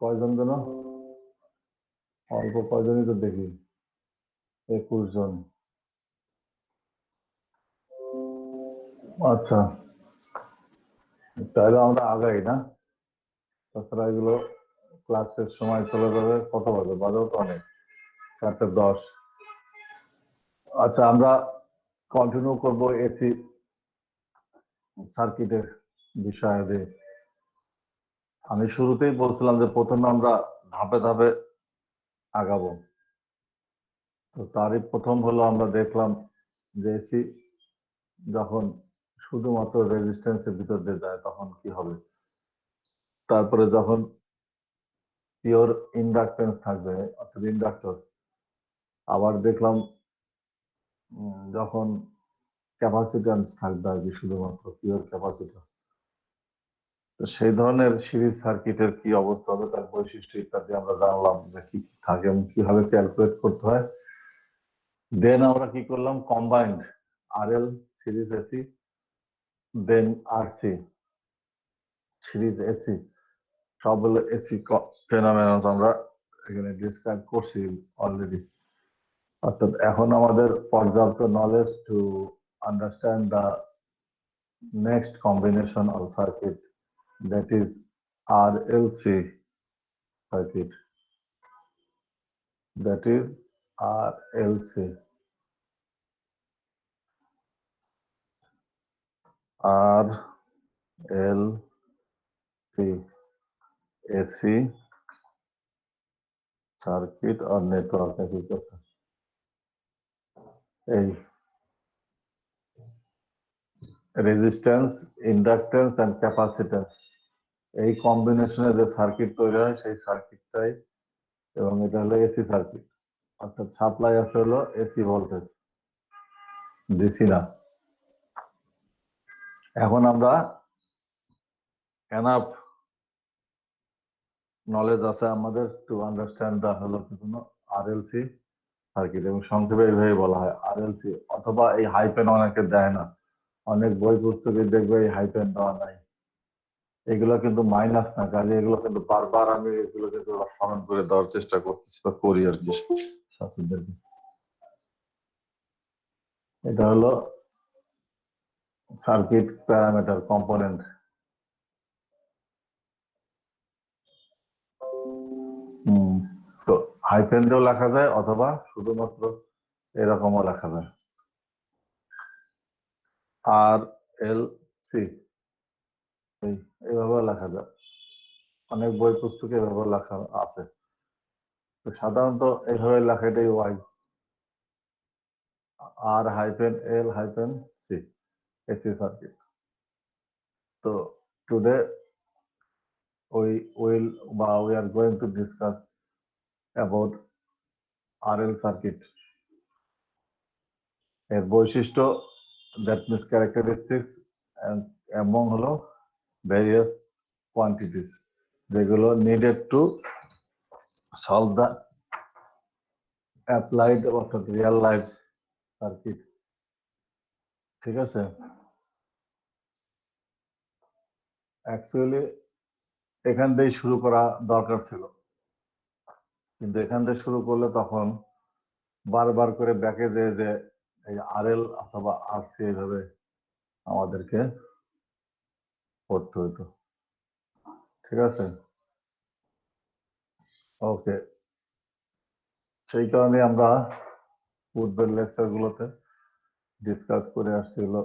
কয়জন যেন? অল্প কয়জনই তো দেখি, 21 জন। আচ্ছা, তাহলে আমরা আগাই না? তাছাড়া এগুলো ক্লাসের সময় চলে যাবে। কত বাজে? বাজেও তো অনেক, 4:10। আচ্ছা, আমরা কন্টিনিউ করব এসি সার্কিটের বিষয়ে। আমি শুরুতেই বলছিলাম যে প্রথমে আমরা ধাপে ধাপে আগাবো। তো তারই প্রথম হলো, আমরা দেখলাম যে এসি যখন শুধুমাত্র রেজিস্ট্যান্সের ভিতর দিয়ে যায় তখন কি হবে। তারপরে যখন পিওর ইন্ডাকটেন্স থাকবে অর্থাৎ ইন্ডাক্টর, আবার দেখলাম যখন ক্যাপাসিট্যান্স থাকবে আর কি, শুধুমাত্র পিওর ক্যাপাসিটর। তো সেই ধরনের সিরিজ সার্কিটের কি অবস্থা হবে, তার বৈশিষ্ট্য ইত্যাদি আমরা জানলাম যে কি কি থাকে এবং কিভাবে ক্যালকুলেট করতে হয়। দেন আমরা কি করলাম, combined RL series AC, then RC series AC, সবগুলো এসি ফেনোমেনন আমরা এখানে ডিসক্রাইব করছি অলরেডি। অর্থাৎ এখন আমাদের পর্যাপ্ত knowledge to understand the next combination of circuit, that is RLC circuit, that is RLC. RLC AC circuit আর নেটওয়ার্ক একই কথা। এই রেজিস্ট্যান্স, ইন্ডাকটেন্স এন্ড ক্যাপাসিট্যান্স, এই কম্বিনেশনে যে সার্কিট তৈরি হয় সেই সার্কিটটাই, এবং এটা হলো এসি সার্কিট। অর্থাৎ সাপ্লাই আছে হলো এসি ভোল্টেজ, ডিসি না। এখন আমরা এনাফ নলেজ আছে আমাদের টু আন্ডারস্ট্যান্ড দা হলো আরএলসি সার্কিট, এবং সংক্ষেপে এইভাবে বলা হয় আরএলসি, অথবা এই হাইপেন অনেকে দেয় না, অনেক বই পুস্তকে দেখবে এই হাইপেন দেওয়া নাই। এগুলো কিন্তু মাইনাস না, কাজে এগুলো কিন্তু বারবার আমি এগুলো কিন্তু স্মরণ করে দেওয়ার চেষ্টা করতেছি বা করি আর কি ছাত্রদেরকে। এটা হলো সার্কিট প্যারামিটার কম্পোনেন্ট। তো হাইপেন দিয়েও লেখা যায় অথবা শুধুমাত্র এরকমও লেখা যায়, আর এল সি, এইভাবে লেখা যায়। অনেক বই পুস্তকে এভাবে লেখা আছে। তো সাধারণত এইভাবে লেখাটাই ওয়াইজ, আর hyphen L hyphen C, AC circuit. তো today we are going to discuss about RL circuit, এর বৈশিষ্ট্য, that means characteristics, and among হলো various quantities যেগুলো needed to solve the applied অর্থাৎ রিয়েল লাইফ সার্কিট। ঠিক আছে, actually এখান থেকে শুরু করা দরকার ছিল, কিন্তু এখান থেকে শুরু করলে তখন বারবার করে ব্যাকে যে এই আরএল অথবা আরসি এইভাবে আমাদেরকে পড়তে হতো। ঠিক আছে, ওকে। সেই কারণে আমরা পূর্বের লেকচার গুলোতে ডিসকাস করে আসছি হলো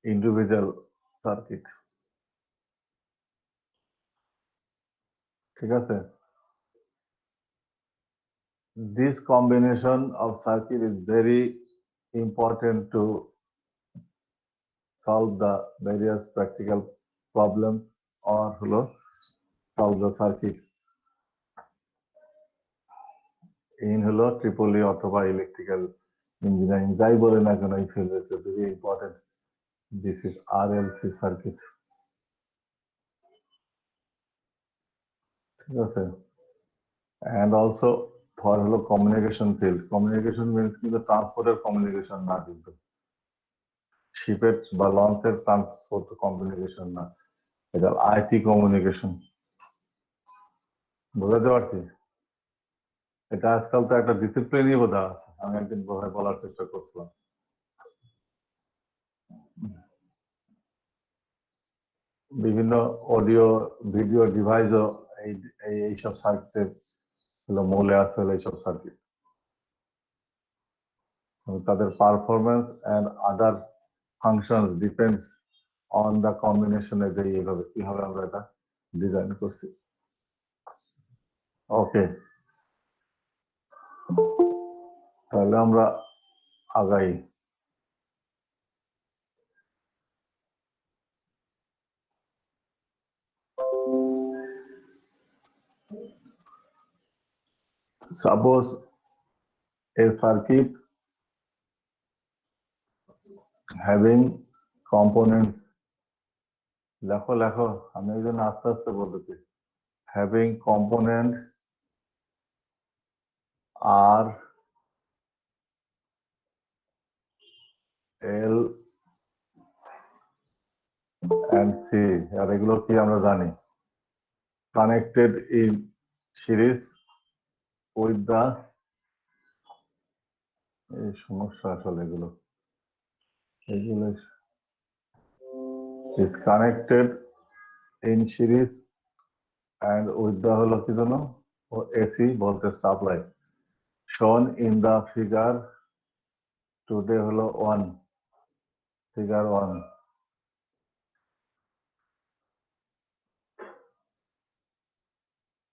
ইন্ডিভিজুয়াল সার্কিট। ঠিক আছে, this combination of circuit is very important to solve the various practical problems or হলো solve the circuit in হলো ট্রিপলি অথবা ইলেকট্রিক্যাল ইঞ্জিনিয়ারিং, যাই বলে না কেন এই field is very important. This is RLC circuit. ঠিক আছে, and also for হলো কমিউনিকেশন ফিল্ড। কমিউনিকেশন মিনস কিন্তু ট্রান্সপোর্টের কমিউনিকেশন না, কিন্তু শিপের বা লঞ্চের ট্রান্সপোর্ট কমিউনিকেশন না, এটা আইটি কমিউনিকেশন। বুঝাতে পারছি? এটা আজকাল তো একটা ডিসিপ্লিনই বোধহয় আছে, আমি একদিন বোধহয় বলার চেষ্টা করছিলাম। বিভিন্ন অডিও ভিডিও ডিভাইসও এই এইসব সার্কিটের হলো মূলে আছে হলো এইসব সার্কিট। তাদের performance and other functions depends on the কম্বিনেশনে যে এইভাবে কিভাবে আমরা এটা ডিজাইন করছি। ওকে, তাহলে আমরা আগাই। Suppose a circuit having components, লেখো লেখো, আমি এই জন্য আস্তে আস্তে বলতেছি, having component R, L and C, আর এগুলো কি আমরা জানি, connected in series with the, এই সমস্যা আসলে এগুলো is connected in series and with the হলো কি জানো, AC voltage supply shown in the figure today হলো 1, figure 1।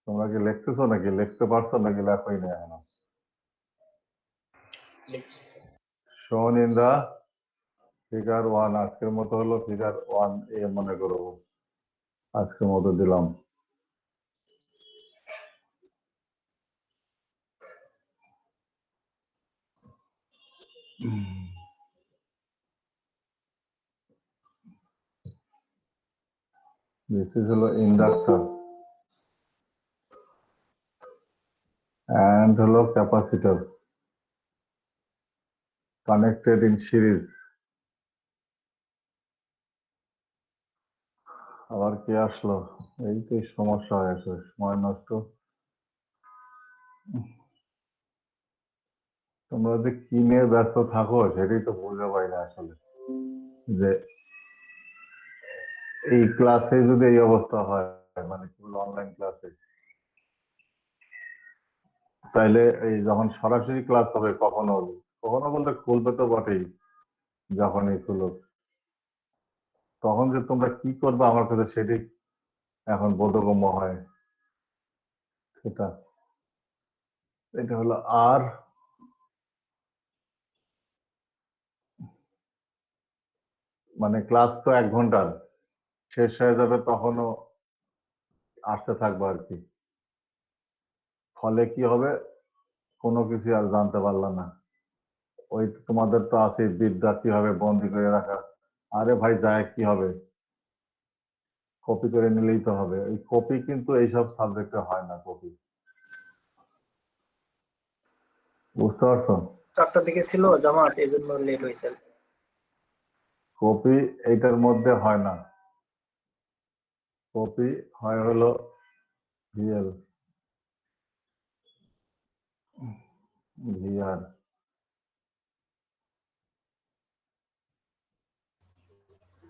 তোমরা কি লিখতেছো নাকি, লিখতে পারছো নাকি লেখোই না এখনো? shown in the figure 1, আজকের মতো হলো ফিগার 1 এ মনে করো, আজকের মতো দিলাম। This is হলো ইন্ডাক্টর and হলো ক্যাপাসিটর কানেক্টেড ইন সিরিজ। আবার কি আসলো, এই তো সমস্যা হয়ে আছে, সময় নষ্ট। তোমরা যে কি নিয়ে ব্যস্ত থাকো সেটাই তো বুঝতে পারি না আসলে, যে এই ক্লাসে যদি এই অবস্থা হয়, মানে কি বলবো অনলাইন ক্লাসে, তাইলে এই যখন সরাসরি ক্লাস হবে কখনো কখনো বলতে খুলবে তো বটেই, যখনই খুলুক তখন যে তোমরা কি করবে আমার কাছে সেটাই এখন বোধগম্য হয়। সেটা এটা হলো আর, মানে ক্লাস তো 1 ঘন্টার, শেষ হয়ে যাবে তখনও আসতে থাকবো আর কি। ফলে কি হবে, কোনো কিছু আর জানতে পারলাম না। ওই তোমাদের তো আছে বিদ্যা কিভাবে বন্দি করে রাখা, আরে ভাই যায় কি হবে, কপি করে নিলেই তো হবে। এই কপি কিন্তু এইসব সাবজেক্টে হয় না, কপি, বুঝতে পারছো? 4টার দিকে ছিল জামাত, এই জন্য লেট হয়েছে। কপি এইটার মধ্যে হয় না, কপি হয় হলো ভিএল, ভিআর।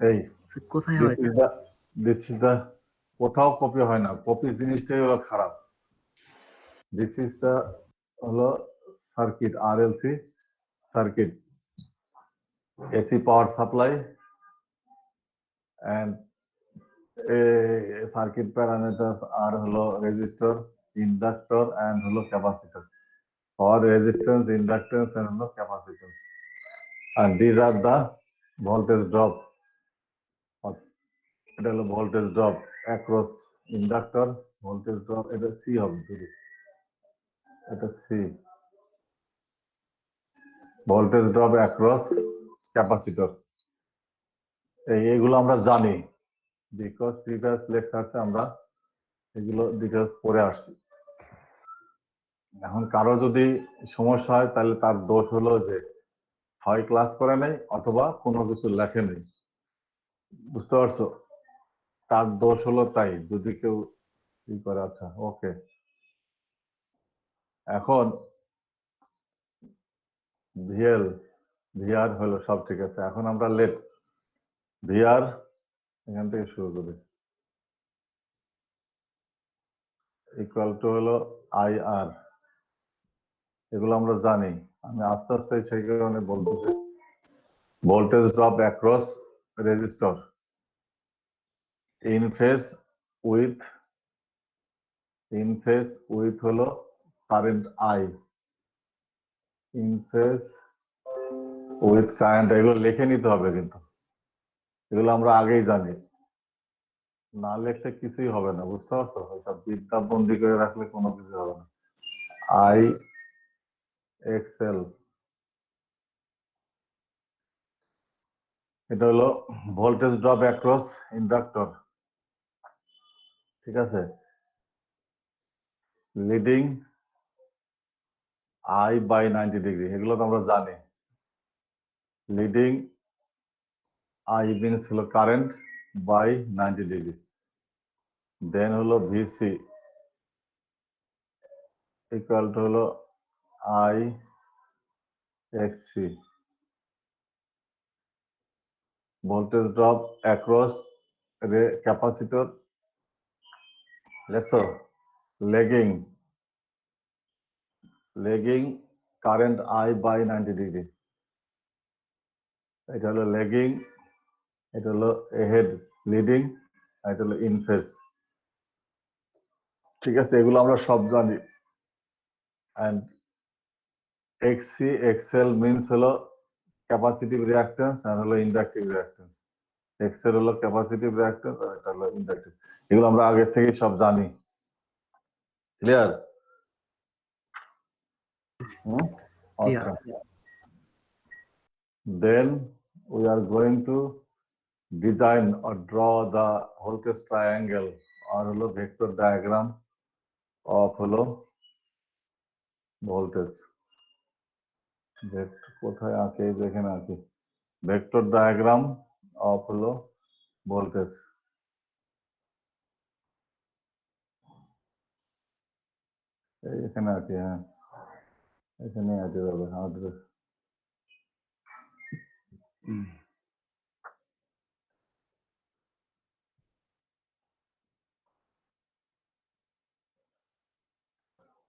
এই কোথায় দিস হয়? Is the, this is the, কোথাও কপি হয় না, কপি জিনিসটাই হলো খারাপ। দিস ইজ দা হলো circuit, RLC circuit, AC power supply and circuit parameter আর হলো রেজিস্টর, ইন্ডাক্টর and হলো capacitor, or resistance, inductance and হলো capacitance, and these are the voltage drop, এটা হলো voltage drop across inductor, voltage drop এটা C হবে শুধু, এটা C, voltage drop across capacitor. এইগুলো আমরা জানি, বিকজ প্রিভিয়াস লেকচারসে আমরা এগুলো ডিটেলস পড়ে আসছি। এখন কারো যদি সমস্যা হয় তাহলে তার দোষ হলো যে হয় ক্লাস করে নেই অথবা কোনো কিছু লেখে নেই, বুঝতে পারছো? তার দোষ হলো তাই, যদি কেউ ই করে। আচ্ছা, ওকে। এখন ভিএল ভিআর হলো সব ঠিক আছে। এখন আমরা লেট ভিআর এখান থেকে শুরু করি, ইকুয়াল টু হলো আইআর। এগুলো আমরা জানি, আমি আস্তে আস্তে সেই কারণে বলতেছি। Voltage drop across resistor in phase with হলো current I, in phase with current. এগুলো লিখে নিতে হবে, কিন্তু এগুলো আমরা আগেই জানি, না লিখলে কিছুই হবে না, বুঝতে পারছো? ওইসব বিদ্যাবন্দি করে রাখলে কোনো কিছু হবে না। আই এক্সএল, এটা হলো ভোল্টেজ ড্রপ অ্যাক্রস ইন্ডাক্টর, ঠিক আছে? লিডিং আই বাই 90 ডিগ্রি, এগুলো তো আমরা জানি। লিডিং আই মিনস হলো কারেন্ট বাই 90 ডিগ্রি। দেন হলো ভিসি ইকুয়াল টু হলো I XC, voltage drop across capacitor, দেখছো? Lagging current I by 90 degree, এটা হলো লেগিং, এটা হলো হেড লিডিং, এটা হলো ইন ফেজ, ঠিক আছে? এগুলো আমরা সব জানি। অ্যান্ড এক্সসি এক্সএল মিনস হলো ক্যাপাসিটিভ রিঅ্যাক্ট্যান্স আর হলো ইন্ডাকটিভ রিঅ্যাক্ট্যান্স। এক্সএল হলো ক্যাপাসিটিভ রিঅ্যাক্ট্যান্স আর এটা হলো ইন্ডাকটিভ। এগুলো আমরা আগে থেকেই সব জানি। ক্লিয়ার? আচ্ছা, then we are going to design or draw the voltage triangle or হলো vector diagram of হলো voltage। কোথায় আঁকে? যেখানে আঁকি, ভেক্টর ডায়াগ্রাম অফ হলো ভোল্টেজ। এখানে আঁকি, হ্যাঁ এখানে আঁকে যাবে আমাদের।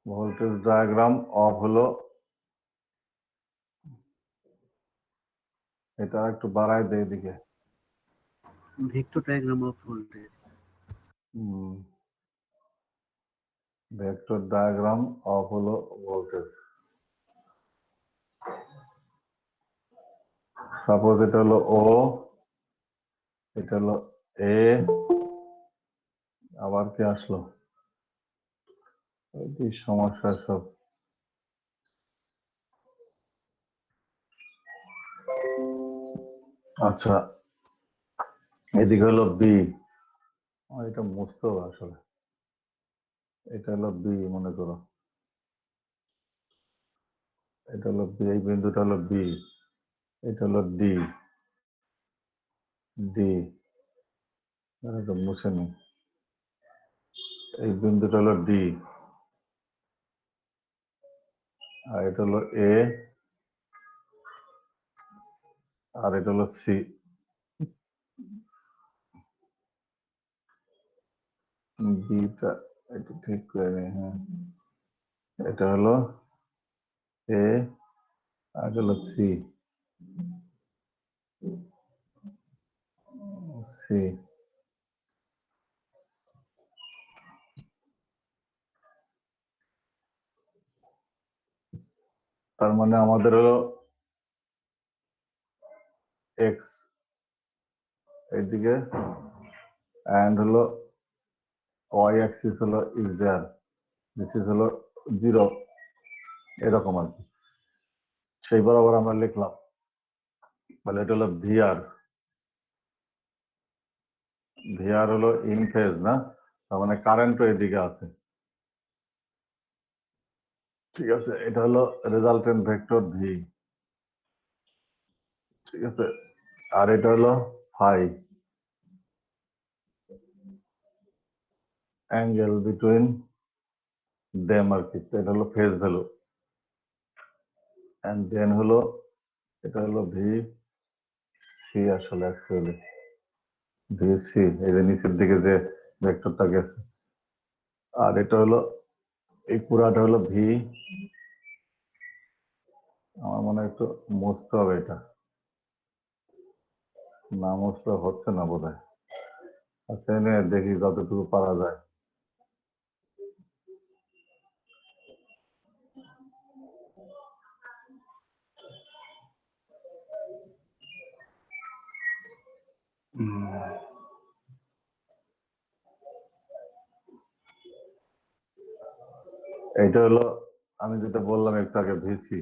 ভোল্টেজ ডায়াগ্রাম অফ হলো, এটা একটু বাড়াই দেয় এদিকে। Vector diagram of voltage. Vector diagram of হলো ভোল্টেজ। সাপোজ এটা হলো ও, এটা হলো এ, আবার কি আসলো? এই সমস্যা সব। আচ্ছা, এদিকে হলো বি, এটা মুছতে হবে আসলে। এটা হলো বি মনে করো, এটা হলো বি, এই বিন্দুটা হলো বি, এটা হলো ডি, ডি তো মুছে নি। এই বিন্দুটা হলো ডি, আর এটা হলো এ, আর এটা হলো সি। বিটা এটা ঠিক করে নি, হ্যাঁ এটা হলো এ আর এটা হলো সি, সি। তার মানে আমাদের হলো এক্স এইদিকে, অ্যান্ড হলো ওয়াই অ্যাক্সিস হলো ইজ দেয়ার, দিস ইজ হলো 0, এরকম আর কি। সেই বরাবর আমরা লিখলাম, তাহলে এটা হলো ভিআর। ভিআর হলো ইন ফেজ না, তার মানে কারেন্টও এদিকে আছে, ঠিক আছে? এটা হলো রেজাল্টেন্ট ভেক্টর ভি, ঠিক আছে? আর এটা হলো phi, angle between them are কি, তো এটা হলো ফেজ ভ্যালু। এন্ড দেন হলো এটা হলো ভি সি, আসলে অ্যাকচুয়ালি ভি সি, এই যে নিচের দিকে যে ভেক্টরটা গেছে। আর এটা হলো এই পুরাটা হলো ভি, আমার মনে হয় একটু মুছতে হবে এটা, না মুছলে হচ্ছে না বোধ হয়। আচ্ছা এনে দেখি যতটুকু পারা যায়। এটা হলো আমি যেটা বললাম একটু আগে ভিসি,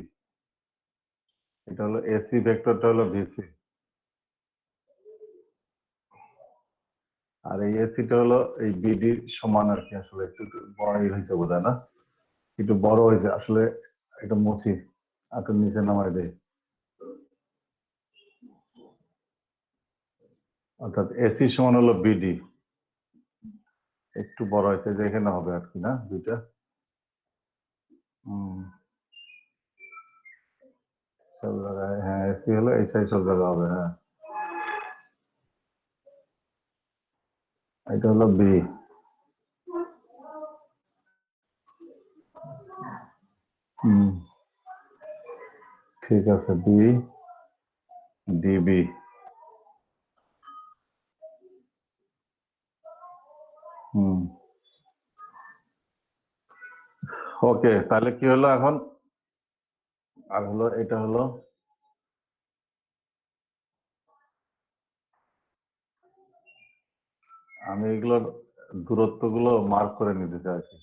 এটা হলো এসি ভেক্টরটা হলো ভিসি, আর এই এসিটা হলো এই বিডি সমান আর কি। আসলে একটু একটু বড়ই হয়েছে বোধ হয়, না একটু বড় হয়েছে আসলে, এটা মুছি একটু নিচে নামাই দেয়। অর্থাৎ এসি সমান হলো বিডি, একটু বড় হয়েছে, যে এখানে হবে আর কি, না দুইটা। হম, সব জায়গায় হ্যাঁ, এসি হলো এই সাইড সব জায়গায় হবে, হ্যাঁ। এটা হলো বি, হম, ঠিক আছে, বি ডিবি, হম। ওকে, তাহলে কি হলো এখন? আর হলো এটা হলো, আমি এগুলোর দূরত্ব গুলো মার্ক করে নিতে চাইছি।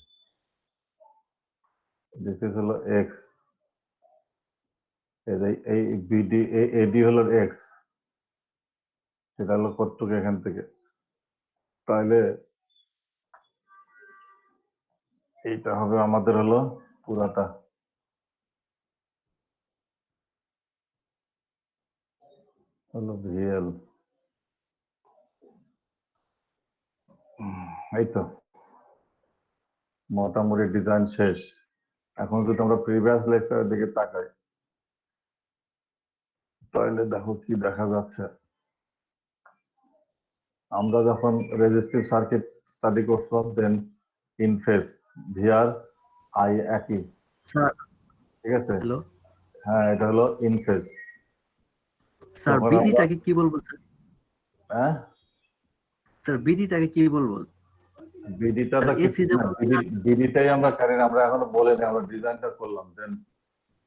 দিস ইজ হলো এক্স, এই বিডি, এডি হলো এক্স, সেটা হলো কতটুকু এখান থেকে। তাহলে এইটা হবে আমাদের হলো পুরাটা, হলো ভিএল। এই তো মোটামুটি ডিজাইন শেষ। এখন যদি আমরা প্রিভিয়াস লেকচারের দিকে তাকাই, তাহলে দেখো কি দেখা যাচ্ছে। আমরা যখন রেজিস্টিভ সার্কিট স্টাডি করছিলাম, দেন ইনফেস ভিআর আই একই, স্যার, ঠিক আছে। হ্যালো হ্যাঁ, এটা হলো ইনফেস। স্যার, তখন আমরা বিডিটাকে কি বলবো স্যার? হ্যাঁ, স্যার, বিডিটাকে কি বলবো? বিডিটা স্যার তো কিছু এসি না, যেমন বিডিটাই আমরা কারেন্ট, আমরা এখনো বলিনি, আমরা ডিজাইনটা করলাম, দেন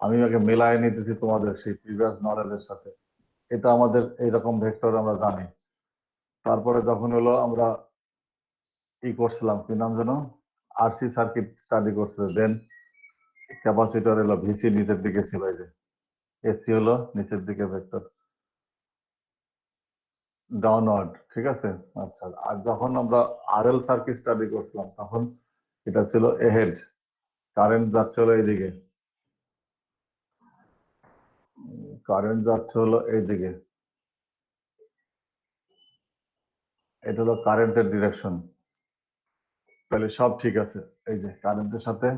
আমি আগে মেলায় নিতেছি তোমাদের সেই প্রিভিয়াস নলেজের সাথে। এটা আমাদের এইরকম ভেক্টর আমরা জানি। তারপরে যখন হলো আমরা কি করছিলাম, কি নাম যেন, আরসি সার্কিট স্টাডি করছে, দেন ক্যাপাসিটর হলো ভিসি নিচের দিকে ছিল, এই যে এসি হলো নিচের দিকে ভেক্টর ডাউনওয়ার্ড, ঠিক আছে। আচ্ছা, আর যখন আমরা আরএল সার্কিট স্টাডি করছিলাম, তখন এটা ছিল এহেড, কারেন্ট যাচ্ছে হলো এইদিকে, কারেন্ট যাচ্ছে হলো এইদিকে, এটা হলো কারেন্টের ডিরেকশন। তাহলে সব ঠিক আছে, এই যে কারেন্টের সাথে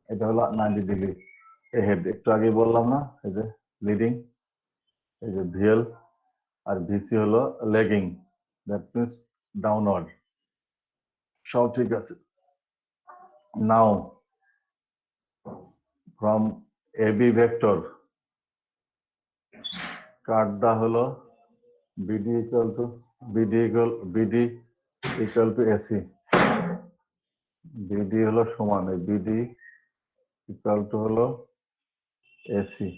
এটা হলো 90 ডিগ্রি এহেড, একটু আগে বললাম না, এই যে লিডিং, এই যে ভিএল, আর ভিসি হলো লেগিং, দ্যাট মিনস ডাউনওয়ার্ড, সব ঠিক আছে। নাও ফ্রম এবি ভেক্টর কাটদা হলো BD equal to BD equal to AC, BD হলো সমান, এই বিডি ইকুয়াল টু হলো এসি।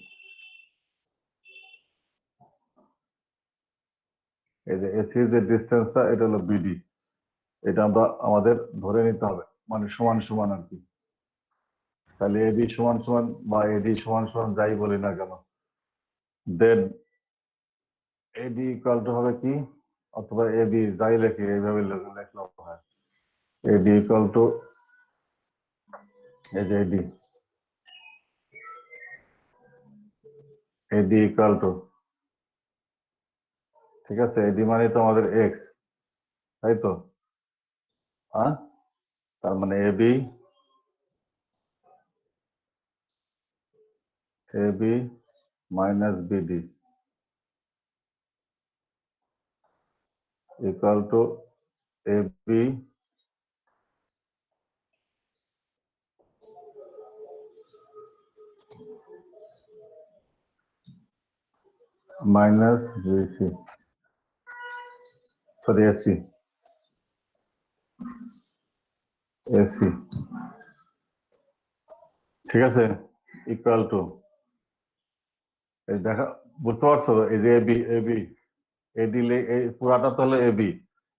এই যে এসি যে ডিস্টেন্সটা, এটা হলো বিডি, এটা আমরা আমাদের ধরে নিতে হবে, মানে সমান সমান আর কি। তাহলে এবি সমান সমান বা এডি সমান সমান যাই বলি না কেন, দেন এডি ইকুয়াল টু হবে কি, অথবা এবি যাই লেখি এইভাবে লেখলেও হয়, এডি ইকুয়াল টু, এই যে এডি, এডি ইকুয়াল টু, ঠিক আছে, এডি মানে তো আমাদের এক্স, তাই তো। হ্যাঁ, তার মানে AB AB minus BD equal to AB minus BC, sorry AC, AC, ঠিক আছে, ইকুয়াল টু, এই দেখা, বুঝতে পারছো, এই যে এবি এবি এডি, এই পুরাটা তো হলো এবি,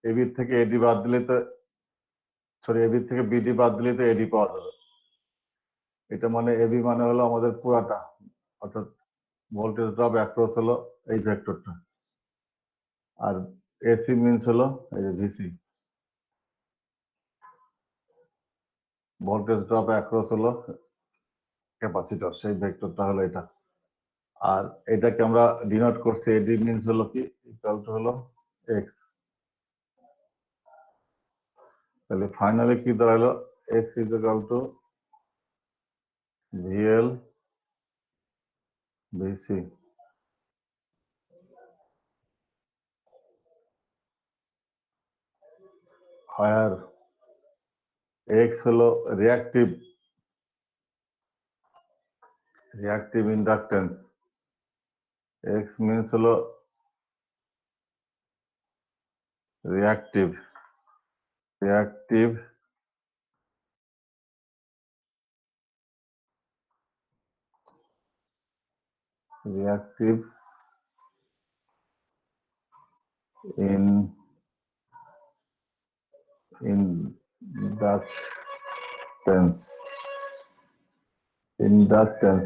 এবি থেকে এডি বাদ দিলে তো, সরি এবি থেকে বিডি বাদ দিলে তো এডি পাওয়া যাবে। এটা মানে এবি মানে হলো আমাদের পুরাটা, অর্থাৎ ভোল্টেজ ড্রপ অ্যাক্রস হলো এই ভেক্টরটা, আর এসি মিনস হলো এই যে ভিসি, ভোল্টেজ ড্রপ অ্যাক্রস হলো ক্যাপাসিটর, সেই ভেক্টরটা হলো এটা। আর এটাকে আমরা ডিনোট করছি, এডি মিনস হলো কি, ইকুয়াল টু হলো এক্স। তাহলে ফাইনালি কি দাঁড়ালো, X is equal to VL VC, here X হলো রিয়াক্টিভ ইন্ডাকটেন্স, এক্স মিনস হলো reactive reactive reactive in inductance, inductance,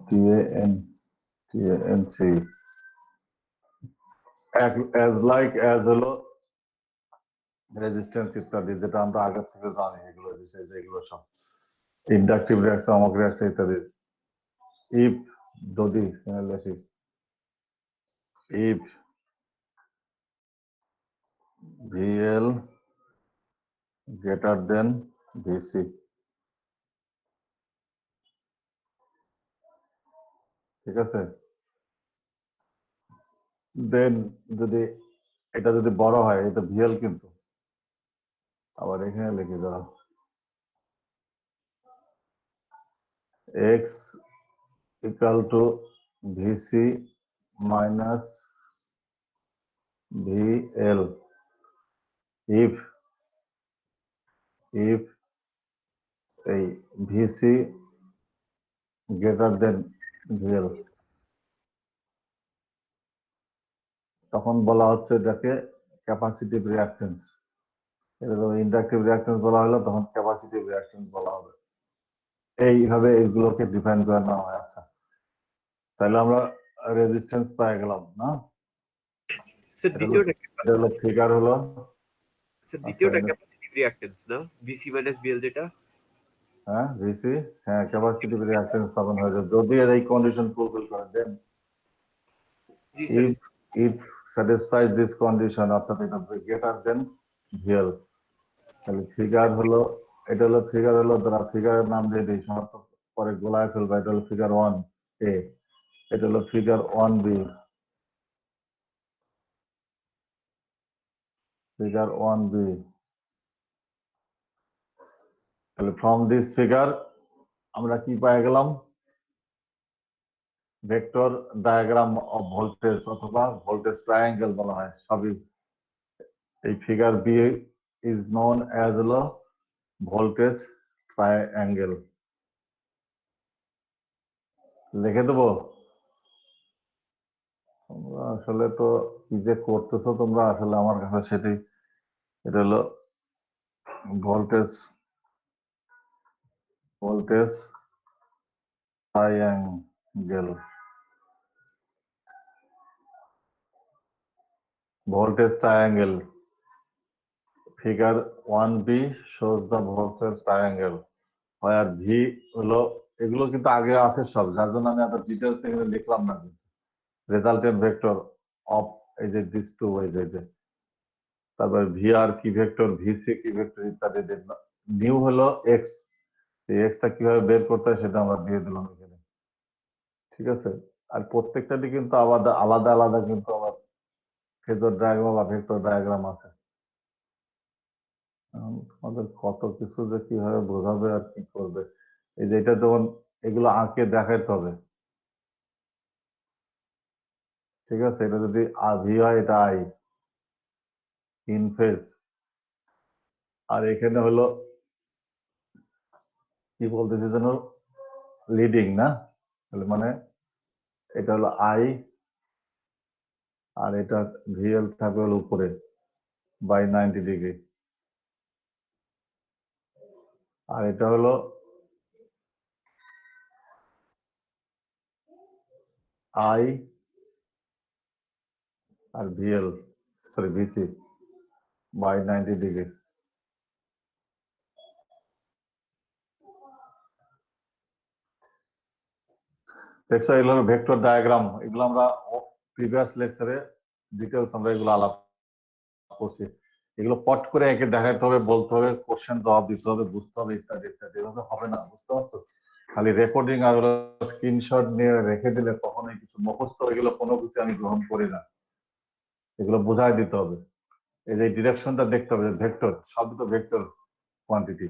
TANC, as like as হলো রেজিস্ট্যান্স ইত্যাদি, যেটা আমরা আগে থেকে জানি, এগুলো বিষয় যেগুলো সব ইন্ডাকটিভ রিয়াকশন, অমক রিয়াকশন ইত্যাদি। ইফ, যদি লিখিস, if VL greater than VC, ঠিক আছে, দেন যদি এটা যদি বড় হয়, এটা ভিএল কিন্তু, আবার এখানে লিখে দাও x equal to VC minus VL, if if এই ভিসি গ্রেটার দেন ভিএল, তখন বলা হচ্ছে এটাকে ক্যাপাসিটিভ রিঅ্যাকটেন্স। এটা যখন ইন্ডাকটিভ রিঅ্যাকটেন্স বলা হলো, তখন ক্যাপাসিটিভ রিঅ্যাকটেন্স বলা হবে। এইভাবে এগুলোকে ডিফাইন করে নেওয়া হয়। আচ্ছা, তাহলে আমরা রেজিস্ট্যান্স পেয়ে গেলাম না, স্যার দ্বিতীয়টা এটা হলো ফিগার হলো, স্যার দ্বিতীয়টা আচ্ছা, ক্যাপাসিটিভ রিঅ্যাকটেন্স না, ভিসি মাইনাস বিএল যেটা। হ্যাঁ ভিসি, হ্যাঁ ক্যাপাসিটিভ রিঅ্যাকটেন্স তখন হয়ে যাবে যদি এর এই কন্ডিশন ফুলফিল করে। দেন জি sir. if it satisfies this condition, অর্থাৎ এটা গ্রেটার দেন ভিএল, তাহলে ফিগার হলো, এটা হলো ফিগার হলো, তারা ফিগারের নাম দিয়ে দিই, সমস্ত পরে গোলায় ফেলবা, এটা হলো ফিগার 1A, এটা হলো ফিগার 1B, ফিগার 1B। তাহলে ফ্রম দিস ফিগার আমরা কি পেয়ে গেলাম, ভেক্টর ডায়াগ্রাম অফ ভোল্টেজ, অথবা ভোল্টেজ ট্রায়াঙ্গেল বলা হয় সবই। এই figure B is known as হলো ভোল্টেজ ট্রায়াঙ্গেল। লিখে দেবো, তোমরা আসলে তো কি যে করতেছো তোমরা, আসলে আমার কাছে সেটাই, এটা হলো voltage voltage triangle, voltage triangle, figure 1B shows the voltage triangle where V হলো, এগুলো কিন্তু আগে আছে সব, যার জন্য আমি এত ডিটেলস এখানে লিখলাম না। রেজাল্টেন্ট ভেক্টর অফ এই যে দিস টু, এই যে তারপর ভিআর কি ভেক্টর, ভিসি কি ভেক্টর ইত্যাদি দেখলাম। নিউ হলো এক্স, এই এক্সটা কিভাবে বের করতে হয় সেটা আমরা দিয়ে দিলাম এখানে। ঠিক আছে, আর প্রত্যেকটারই কিন্তু আলাদা আলাদা আলাদা কিন্তু আবার ফেজর ডায়াগ্রাম বা ভেক্টর ডায়াগ্রাম আছে। তোমাদের কত কিছু যে কিভাবে বোঝাবে আর কি করবে, এই যে এটা যেমন এগুলো আঁকে দেখাইতে হবে। ঠিক আছে, এটা যদি ভি হয় এটা আই ইন ফেজ, আর এখানে হলো কি বলতেছি যেন লিডিং না, তাহলে মানে এটা হলো আই আর এটা ভিএল থাকবে হলো উপরে বাই 90 ডিগ্রি, আর এটা হলো আই আর VL sorry VC by 90 degree. দেখছো এগুলো হলো ভেক্টর ডায়াগ্রাম, এগুলো আমরা প্রিভিয়াস লেকচারে ডিটেলস আমরা এগুলো আলাপ করছি। এগুলো পট করে একে দেখাতে হবে, বলতে হবে, কোশ্চেন জবাব দিতে হবে, বুঝতে হবে, ইত্যাদি ইত্যাদি, এভাবে হবে না, বুঝতে পারছো? খালি রেকর্ডিং আর স্ক্রিনশট নিয়ে রেখে দিলে কখনোই কিছু মুখস্থ, এগুলো কোনো কিছু আমি গ্রহণ করি না, এগুলো বোঝাই দিতে হবে। এই যে ডিরেকশনটা দেখতে হবে, ভেক্টর সবই তো ভেক্টর কোয়ান্টিটি,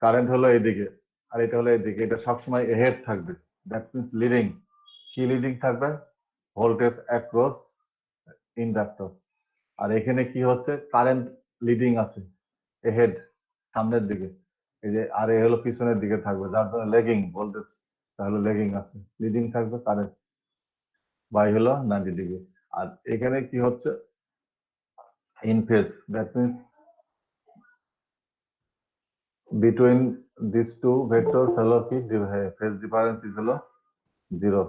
কারেন্ট হলো এদিকে আর এটা হলো এদিকে, এটা সবসময় এহেড থাকবে, দ্যাট মিনস লিডিং। কি লিডিং থাকবে? Voltage across inductor. আর এখানে কি হচ্ছে, কারেন্ট লিডিং আছে এহেড সামনের দিকে, এই যে আর এ হলো পিছনের দিকে থাকবে, যার জন্য লেগিং ভোল্টেজ তাহলে লেগিং আছে, লিডিং থাকবে কারেন্ট বাই হলো 90 ডিগ্রি। আর এখানে কি হচ্ছে, in phase, that means between this two vectors হলো কি ফেজ ডিফারেন্স ইজ হলো 0,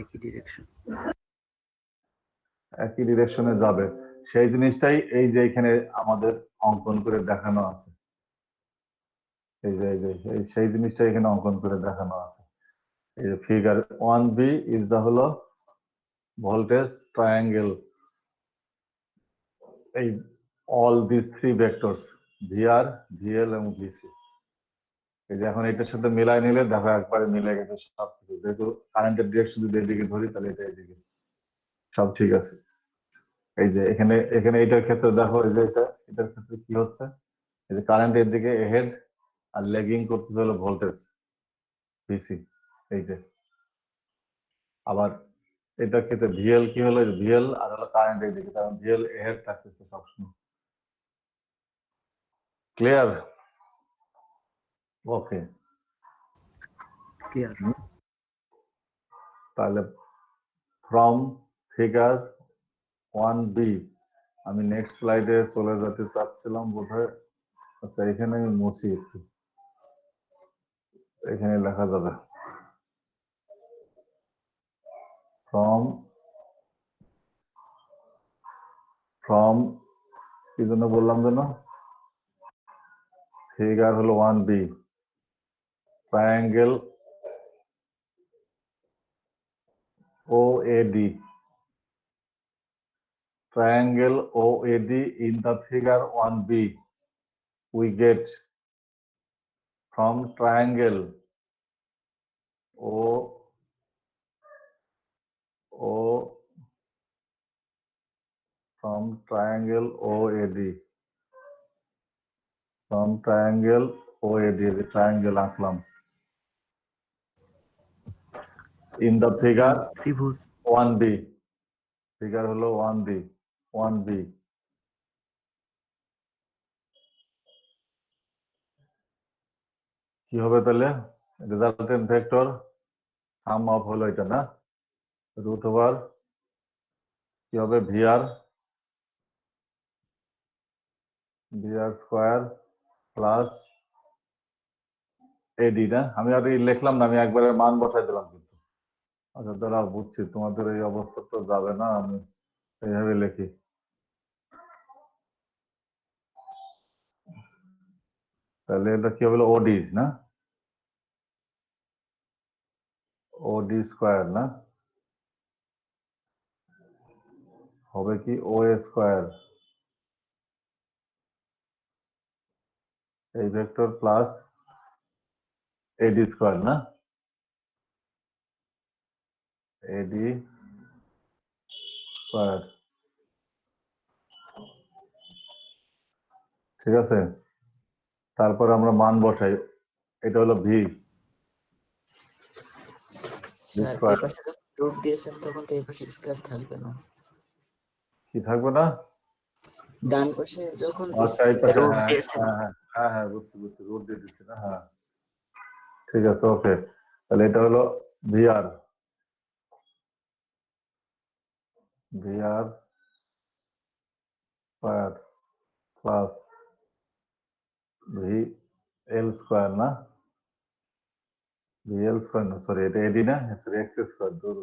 একই ডিরেকশন। একই ডিরেকশনে যাবে। সেই জিনিসটাই এই যে এখানে আমাদের অঙ্কন করে দেখানো আছে, এই যে সেই জিনিসটা এখানে অঙ্কন করে দেখানো আছে। এই যে ফিগার 1b ইজ দা হলো ভোল্টেজ ট্রায়াঙ্গেল, এই all this three vectors VR VL এবং ভিসি। এই যে এখন এটার সাথে মিলাই নিলে দেখো একবারে মিলে গেছে সবকিছু, যেহেতু কারেন্টের ডিরেকশন যদি এদিকে ধরি তাহলে এটা এদিকে সব ঠিক আছে। এই যে এখানে এখানে এটার ক্ষেত্রে দেখো, এই যে এটার ক্ষেত্রে কি হচ্ছে, এই যে কারেন্ট এর দিকে হেড আর লেগিং করতেছে হলো ভোল্টেজ ভিসি, এই যে আবার এটার ক্ষেত্রে ভিএল কি হলো, ভিএল আর হলো কারেন্ট এই দিকে, কারণ ভিএল হেড থাকতেছে সবসময়। ক্লিয়ার? ওকে, ক্লিয়ার। তাহলে ফ্রম ফিগার 1b আমি নেক্সট স্লাইডে চলে যেতে চাচ্ছিলাম বোধহয়। আচ্ছা এখানে আমি মুছি একটু, এখানে লেখা যাবে ফ্রম ফ্রম কি জন্য বললাম যেন, ফিগার হলো 1b triangle OAD, triangle OAD in the figure 1b, we get from triangle O from triangle OAD, from triangle OAD, the triangle আঁকলাম in the figure ত্রিভুজ 1b, figure হলো 1b কি হবে তাহলে, রেজাল্টেন্ট ভেক্টর সাম অফ হলো এটা না, root over কি হবে ভিআর স্কোয়ার প্লাস এডি না, আমি আর লিখলাম না, আমি একবারে মান বসাই দিলাম কিন্তু। আচ্ছা দাঁড়াও বুঝছি, তোমাদের এই অবস্থা তো যাবে না, আমি এইভাবে লিখি। তাহলে এটা কি হলো ওডি না, ওডি স্কোয়ার না, হবে কি ও স্কোয়ার এই ভেক্টর প্লাস এডি স্কোয়ার না, এডি স্কয়ার, ঠিক আছে। তারপর আমরা মান বসাই, এটা হলো ভি স্যার স্কয়ার। এই পাশে যখন রুট দিয়েছেন তখন তো এই পাশে স্কয়ার থাকবে না। কি থাকবে না? ডান পাশে যখন আচ্ছা এই পাশে, রুট হ্যাঁ দিয়েছেন। হ্যাঁ হ্যাঁ হ্যাঁ হ্যাঁ, বুঝছি বুঝছি, রুট দিয়ে দিচ্ছি না, হ্যাঁ ঠিক আছে, ওকে। তাহলে এটা হলো VR, VR square plus V L square, না ভি এল স্কয়ার না, সরি এটা এডি না, সরি এক্স স্কয়ার, দূর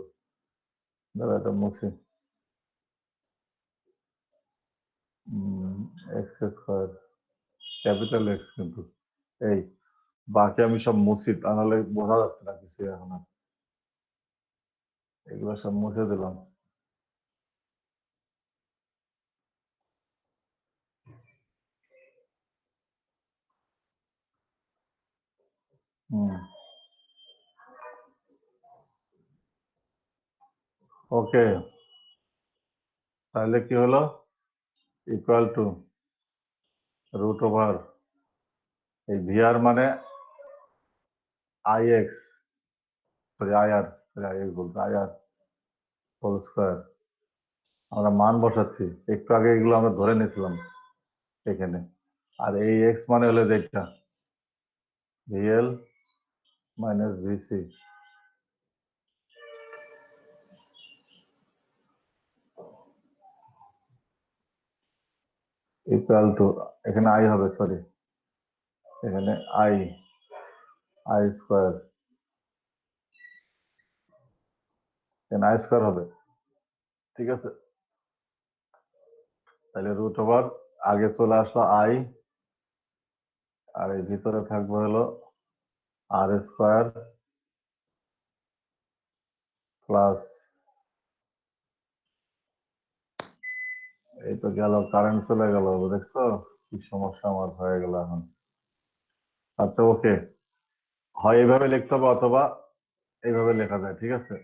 দাঁড়া এটা মুছি, এক্স স্কয়ার ক্যাপিটাল এক্স, কিন্তু এই বাকি আমি সব মুছি, তা নাহলে বোঝা যাচ্ছে না কিছু এখন আর। এগুলো সব মুছে দিলাম। ওকে, তাহলে কি হলো, ইকুয়াল টু রুট ওভার এই ভিআর মানে I X, sorry I R, sorry I X বলতে আই আর হোল স্কয়ার। আমরা মান বসাচ্ছি, একটু আগে এগুলো আমরা ধরে নিয়েছিলাম এখানে। আর এই এক্স মানে হলো যেটা VL minus VC, equal two, এখানে আই হবে, সরি এখানে আই, আই স্কয়ার, এখানে আই স্কয়ার হবে, ঠিক আছে। তাহলে রুট ওভার আগে চলে আসলো আই, আর এই ভিতরে থাকবে হলো আর স্কয়ার প্লাস, এই তো গেল, কারেন্ট চলে গেল, দেখছো কি সমস্যা আমার হয়ে গেল এখন। আচ্ছা ওকে, হয় এইভাবে লিখতে হবে অথবা এইভাবে লেখা যায়, ঠিক আছে,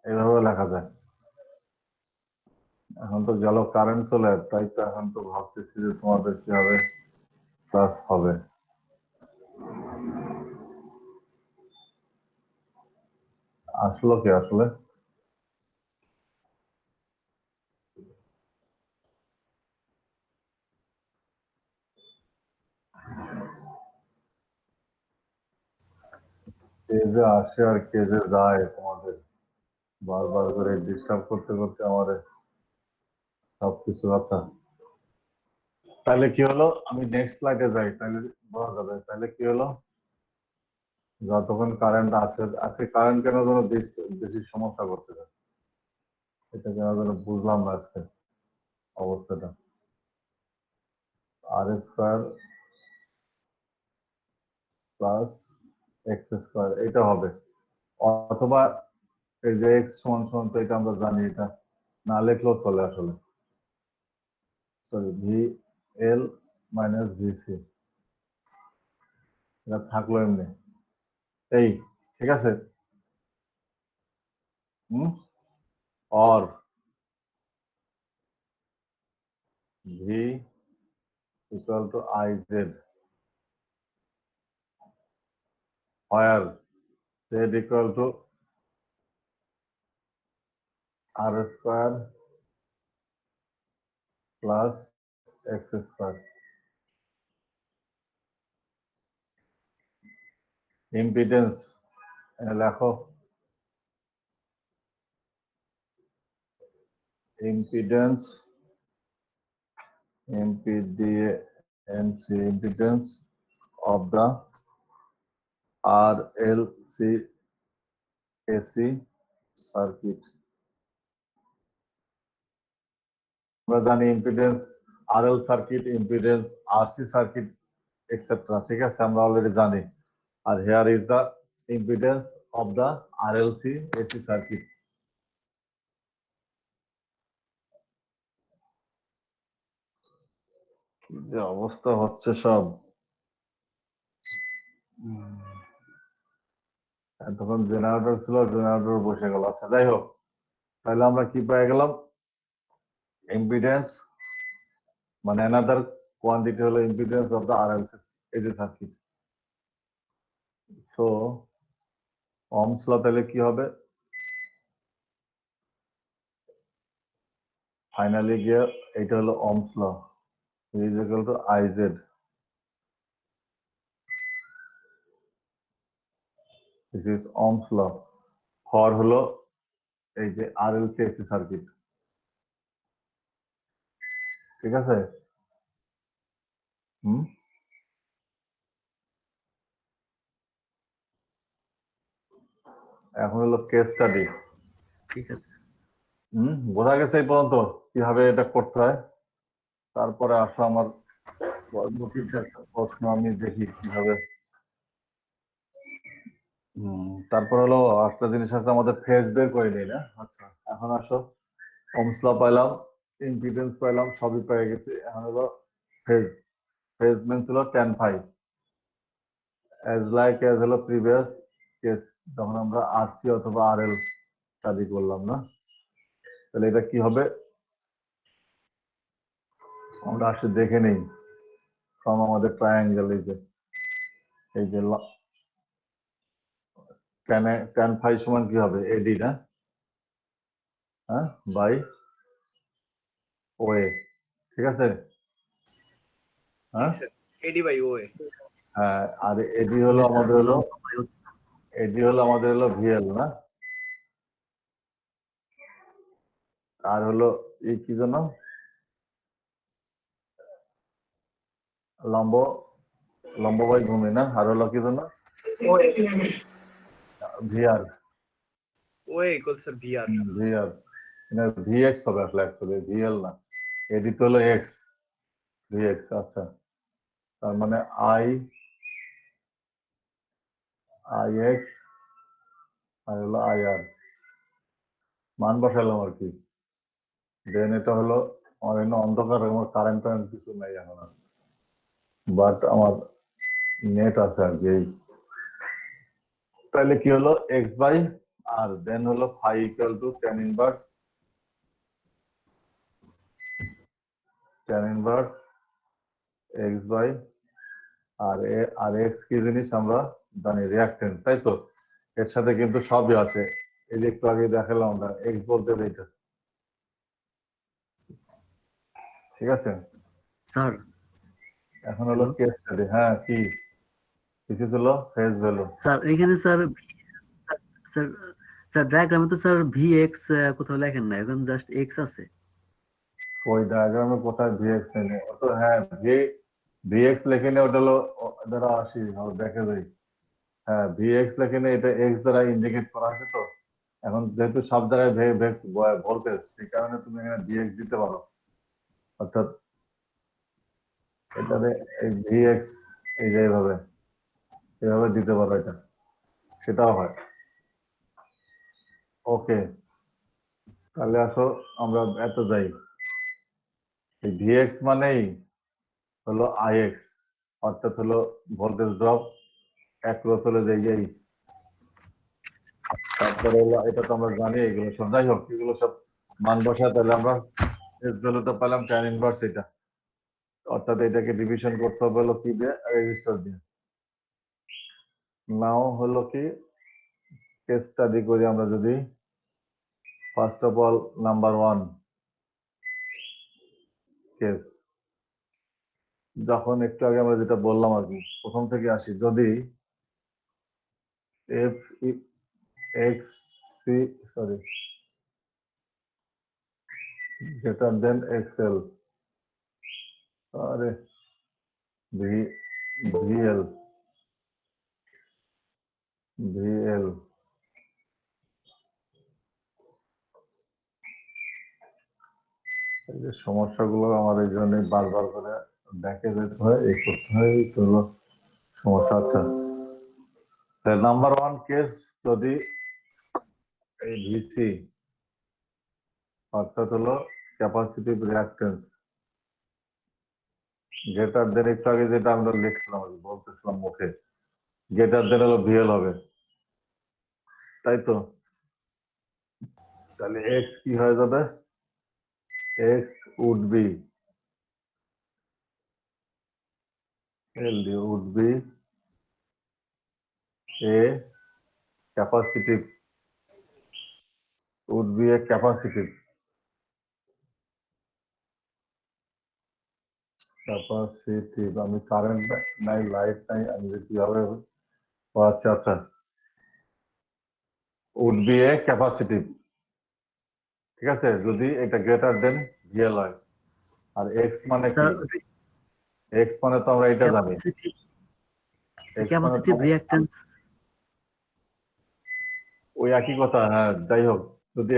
এইভাবে লেখা যায়। এখন তো গেল কারেন্ট চলে, তাই তো এখন তো ভাবতেছি যে তোমাদের কি হবে, ক্লাস হবে। আসলো কি আসলে, কে যে আসে আর কে যে যায় তোমাদের, বারবার করে ডিস্টার্ব করতে করতে আমাদের সবকিছু। আচ্ছা তাহলে কি হলো, আমি নেক্সট স্লাইডে যাই, তাহলে বোঝা যাবে। তাহলে কি হলো, যতক্ষণ কারেন্ট আছে, আজকে কারেন্ট কেন যেন বেশি সমস্যা করতে যায়, এটা কেন যেন বুঝলাম না আজকে অবস্থাটা। আর স্কয়ার প্লাস এক্স স্কয়ার এটা হবে, অথবা এই যে এক্স সমান সমান, তো এটা আমরা জানি, এটা না লিখলেও চলে আসলে, sorry V L minus VC, এটা থাকলো এমনি, এই ঠিক আছে। और V equal to IZ, where Z equal to R square plus X square. Impedance লেখো, impedance, impedance of the RLC AC circuit. আমরা জানি impedance RL circuit, impedance RC circuit etcetera, ঠিক আছে, আমরা অলরেডি জানি। আর here is the impedance of the RLC AC circuit. কি যে অবস্থা হচ্ছে সব। তখন জেনারেটর ছিল, জেনারেটর বসে গেল। আচ্ছা যাই হোক, তাহলে আমরা কি পেয়ে গেলাম? ইম্পিডেন্স মানে অ্যানাদার কোয়ান্টিটি হলো impedance of the AC circuit. So Ohm's law তাহলে কি হবে? ফাইনালি গিয়ে এটা হলো Ohm's law is equal to IZ. This is Ohm's law for হলো এই যে আরএলসি এসি সার্কিট। ঠিক আছে? হুম, এখন হলো কেস স্টাডি। ঠিক আছে। বোঝা গেছে এই পর্যন্ত কিভাবে এটা করতে হয়? তারপরে আসো আমার পরবর্তী স্যার। একটা প্রশ্ন আমি দেখি কিভাবে। তারপর হলো একটা জিনিস আছে, আমাদের ফেজ বের করে নিই না? আচ্ছা এখন আসো, ওহমস ল পাইলাম, ইম্পিডেন্স পাইলাম, সবই পেয়ে গেছি। এখন হলো ফেজ। ফেজ মিন্স হলো tan phi, as like as হলো প্রিভিয়াস কেস যখন আমরা আরসি অথবা আরএল স্টাডি করলাম না? তাহলে এটা কি হবে আমরা আসলে দেখে নেই। ফ্রম আমাদের ট্রায়াঙ্গেল এই যে tan phi সমান কি হবে? এডি না? হ্যাঁ, বাই ওএ। ঠিক আছে? হ্যাঁ এডি বাই ওএ। হ্যাঁ, আর এডি হলো আমাদের হলো ভিএল না? আর হলো এই কি জন্য লম্ব লম্ববাই ভূমি না? আর হলো কি জন্য VR. OA equals VR. VR VX হবে আসলে, অ্যাকচুয়ালি ভিএল না, এডি তো হলো এক্স, ভিএক্স। আচ্ছা, তার মানে আই এক্স আর হলো আইআর মান বসালাম আর কি। দেন এটা হলো আমার এখানে অন্ধকার, আমার কারেন্ট কিছু নাই এখন, বাট আমার নেট আছে আর কি। তাহলে কি হলো এক্স বাই আর দেন হলো phi equal to tan inverse X by R X কি জিনিস আমরা জানি? রিয়াক্টেন্স, তাই তো? এর সাথে কিন্তু সবই আছে। এই যে একটু আগে দেখালাম আমরা, এক্স বলতে এইটা। ঠিক আছে? স্যার। এখন হলো কেস স্টাডি। হ্যাঁ, কি কিছু হলো ফেজ ভ্যালু। স্যার এখানে স্যার স্যার স্যার ডায়াগ্রামে তো স্যার ভি এক্স কোথাও লেখেন না, এখন জাস্ট এক্স আছে। ওই ডায়াগ্রামে কোথায় ভিএক্স নেই? তো হ্যাঁ, ভিএক্স লেখে নেই, ওটা হলো দ্বারা আসি দেখে যাই। হ্যাঁ, ভিএক্স লেখে নেই, এটা এক্স দ্বারা ইন্ডিকেট করা আছে। তো এখন যেহেতু সব জায়গায় ভোল্টেজ, সেই কারণে তুমি এখানে ভিএক্স দিতে পারো। অর্থাৎ এটাতে এই ভিএক্স এই যে এভাবে দিতে পারো, এটা সেটাও হয়। ওকে, তাহলে আসো আমরা এত যাই। এই ভিএক্স মানেই হলো আইএক্স, অর্থাৎ হলো ভোল্টেজ ড্রপ অ্যাক্রস হলে যাই। তারপরে হলো এটা তো আমরা জানি, এগুলো সব যাই হোক, এগুলো সব মান বসায় তাহলে আমরা এস ভ্যালুটা পেলাম tan ইনভার্স এটা। অর্থাৎ এটাকে ডিভিশন করতে হবে হলো কি দিয়ে? রেজিস্টার দিয়ে। নাও হলো কি কেস স্টাডি করি আমরা যদি। First of all number 1 case, যখন একটু আগে আমরা যেটা বললাম আর কি, প্রথম থেকে আসি। যদি if X C sorry greater than XL, আরে ভি ভিএল ভিএল এই যে সমস্যাগুলো আমার এই জন্য বারবার করে দেখে যেতে হয়, এই করতে হয়, এই তো হলো সমস্যা। আচ্ছা, নাম্বার 1 কেস, যদি এই ভিসি অর্থাৎ হলো ক্যাপাসিটিভ রিঅ্যাক্টেন্স গ্রেটার দেন, একটু আগে যেটা আমরা লিখছিলাম আর কি, বলতেছিলাম মুখে, গ্রেটার দেন হলো ভিএল হবে। তাই তো? তাহলে এক্স কি হয়ে যাবে? X would be LD would be a capacitive আমি কারেন্ট নাই, লাইট নাই, আমি যে কিভাবে ও আচ্ছা আচ্ছা উড বি এ ক্যাপাসিটিভ, ঠিক আছে, যদি এটা গ্রেটার দেন ভিএল হয়। আর এক্স মানে কি? স্যার এক্স মানে তো আমরা এটা জানি, এক্স মানে তো ক্যাপাসিটিভ রিঅ্যাকট্যান্স ওই একই কথা। হ্যাঁ, যাই হোক, যদি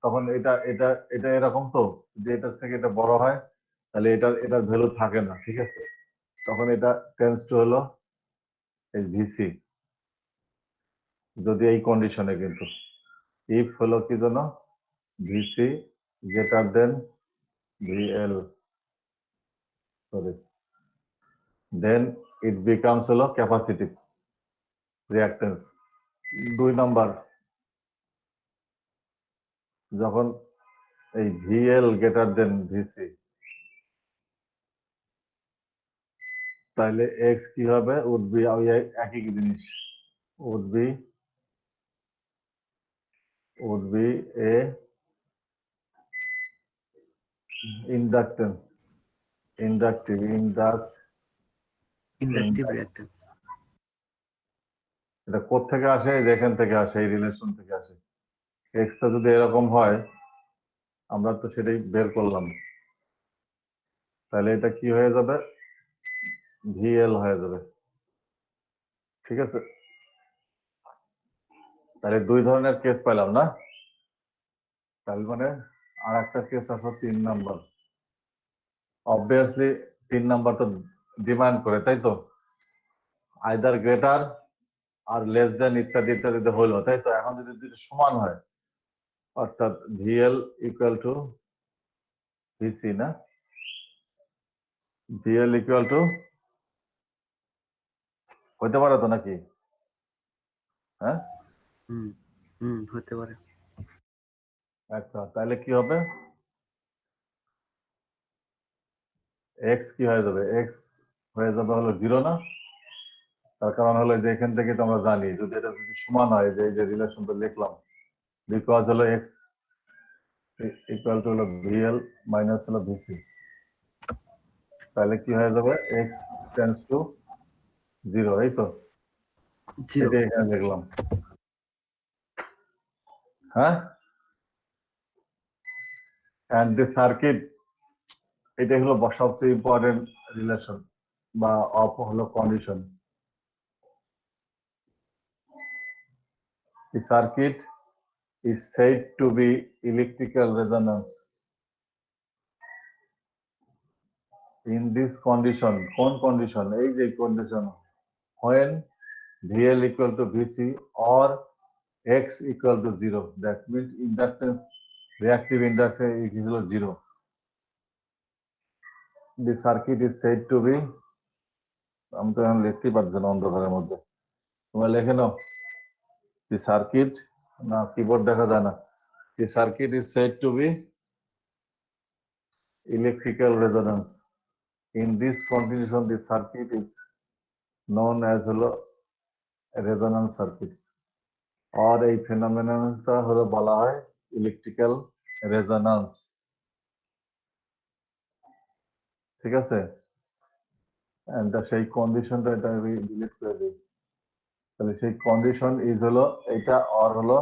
তখন এটা এটা এটা এরকম তো, যদি এটার থেকে এটা বড় হয় তাহলে এটার ভ্যালু থাকে না, ঠিক আছে, তখন এটা টেন্স টু হলো এই ভিসি, যদি এই কন্ডিশনে, কিন্তু ইফ হলো কি জন্য VC greater than VL, sorry, then it becomes হলো ক্যাপাসিটিভ রিঅ্যাকট্যান্স। 2 নাম্বার, যখন এই ভিএল গ্রেটার দেন ভিসি, তাহলে এক্স কি হবে? উড বি ওই একই জিনিস, would be a inductance, inductive inductive reactance. এটা কোত্থেকে আসে? যেখান থেকে আসে, এই রিলেশন থেকে আসে। এক্সটা যদি এরকম হয়, আমরা তো সেটাই বের করলাম, তাহলে এটা কি হয়ে যাবে? ভিএল হয়ে যাবে, ঠিক আছে। তাহলে 2 ধরনের কেস পেলাম না? তাহলে মানে আর একটা কেস আছে 3 নাম্বার। অবভিয়াসলি 3 নাম্বার তো ডিমান্ড করে, তাই তো, আইদার গ্রেটার আর লেস দেন ইত্যাদি ইত্যাদিতে হলো, তাই তো। এখন যদি দুটো সমান হয়, অর্থাৎ ভিএল ইকুয়াল টু ভিসি, না ভিএল ইকুয়াল টু হতে পারে তো নাকি? হ্যাঁ, হুম হুম হতে পারে। আচ্ছা, তাহলে কি হবে? এক্স কি হয়ে যাবে? এক্স হয়ে যাবে হলো 0, না? তার কারণ হলো যে এখান থেকে তো আমরা জানি যদি এটা যদি সমান হয়, যে এই যে রিলেশনটা লিখলাম, বিকজ হলো এক্স ইকুয়াল টু হলো ভিএল মাইনাস হলো ভিসি, তাহলে কি হয়ে যাবে? এক্স টেন্স টু 0, এই তো, জিরো। এটাই এখানে লিখলাম। হ্যাঁ, অ্যান্ড দি সার্কিট, এটাই হলো সবচেয়ে ইম্পর্টেন্ট রিলেশন বা হলো condition. The circuit is said to be electrical resonance. In this condition, কোন কন্ডিশন? এই যে condition, when VL equal to VC or X equal to 0, that means inductance, reactive inductance is equal to 0. The circuit is said to be, আমি তো এখন লিখতে পারছি না অন্ধকারের মধ্যে, তোমরা লেখে নাও। The circuit, না কিবোর্ড দেখা যায় না। The circuit is said to be electrical resonance. In this condition, the circuit is known as হলো রেজোন্যান্স সার্কিট, আর এই ফেনোমেননটা হলো বলা হয় ইলেকট্রিক্যাল রেজোন্যান্স, ঠিক আছে। এন্ড সেই কন্ডিশনটা এটা আমি ডিলিট করে দিই, তাহলে সেই কন্ডিশন ইজ হলো এটা, আর হলো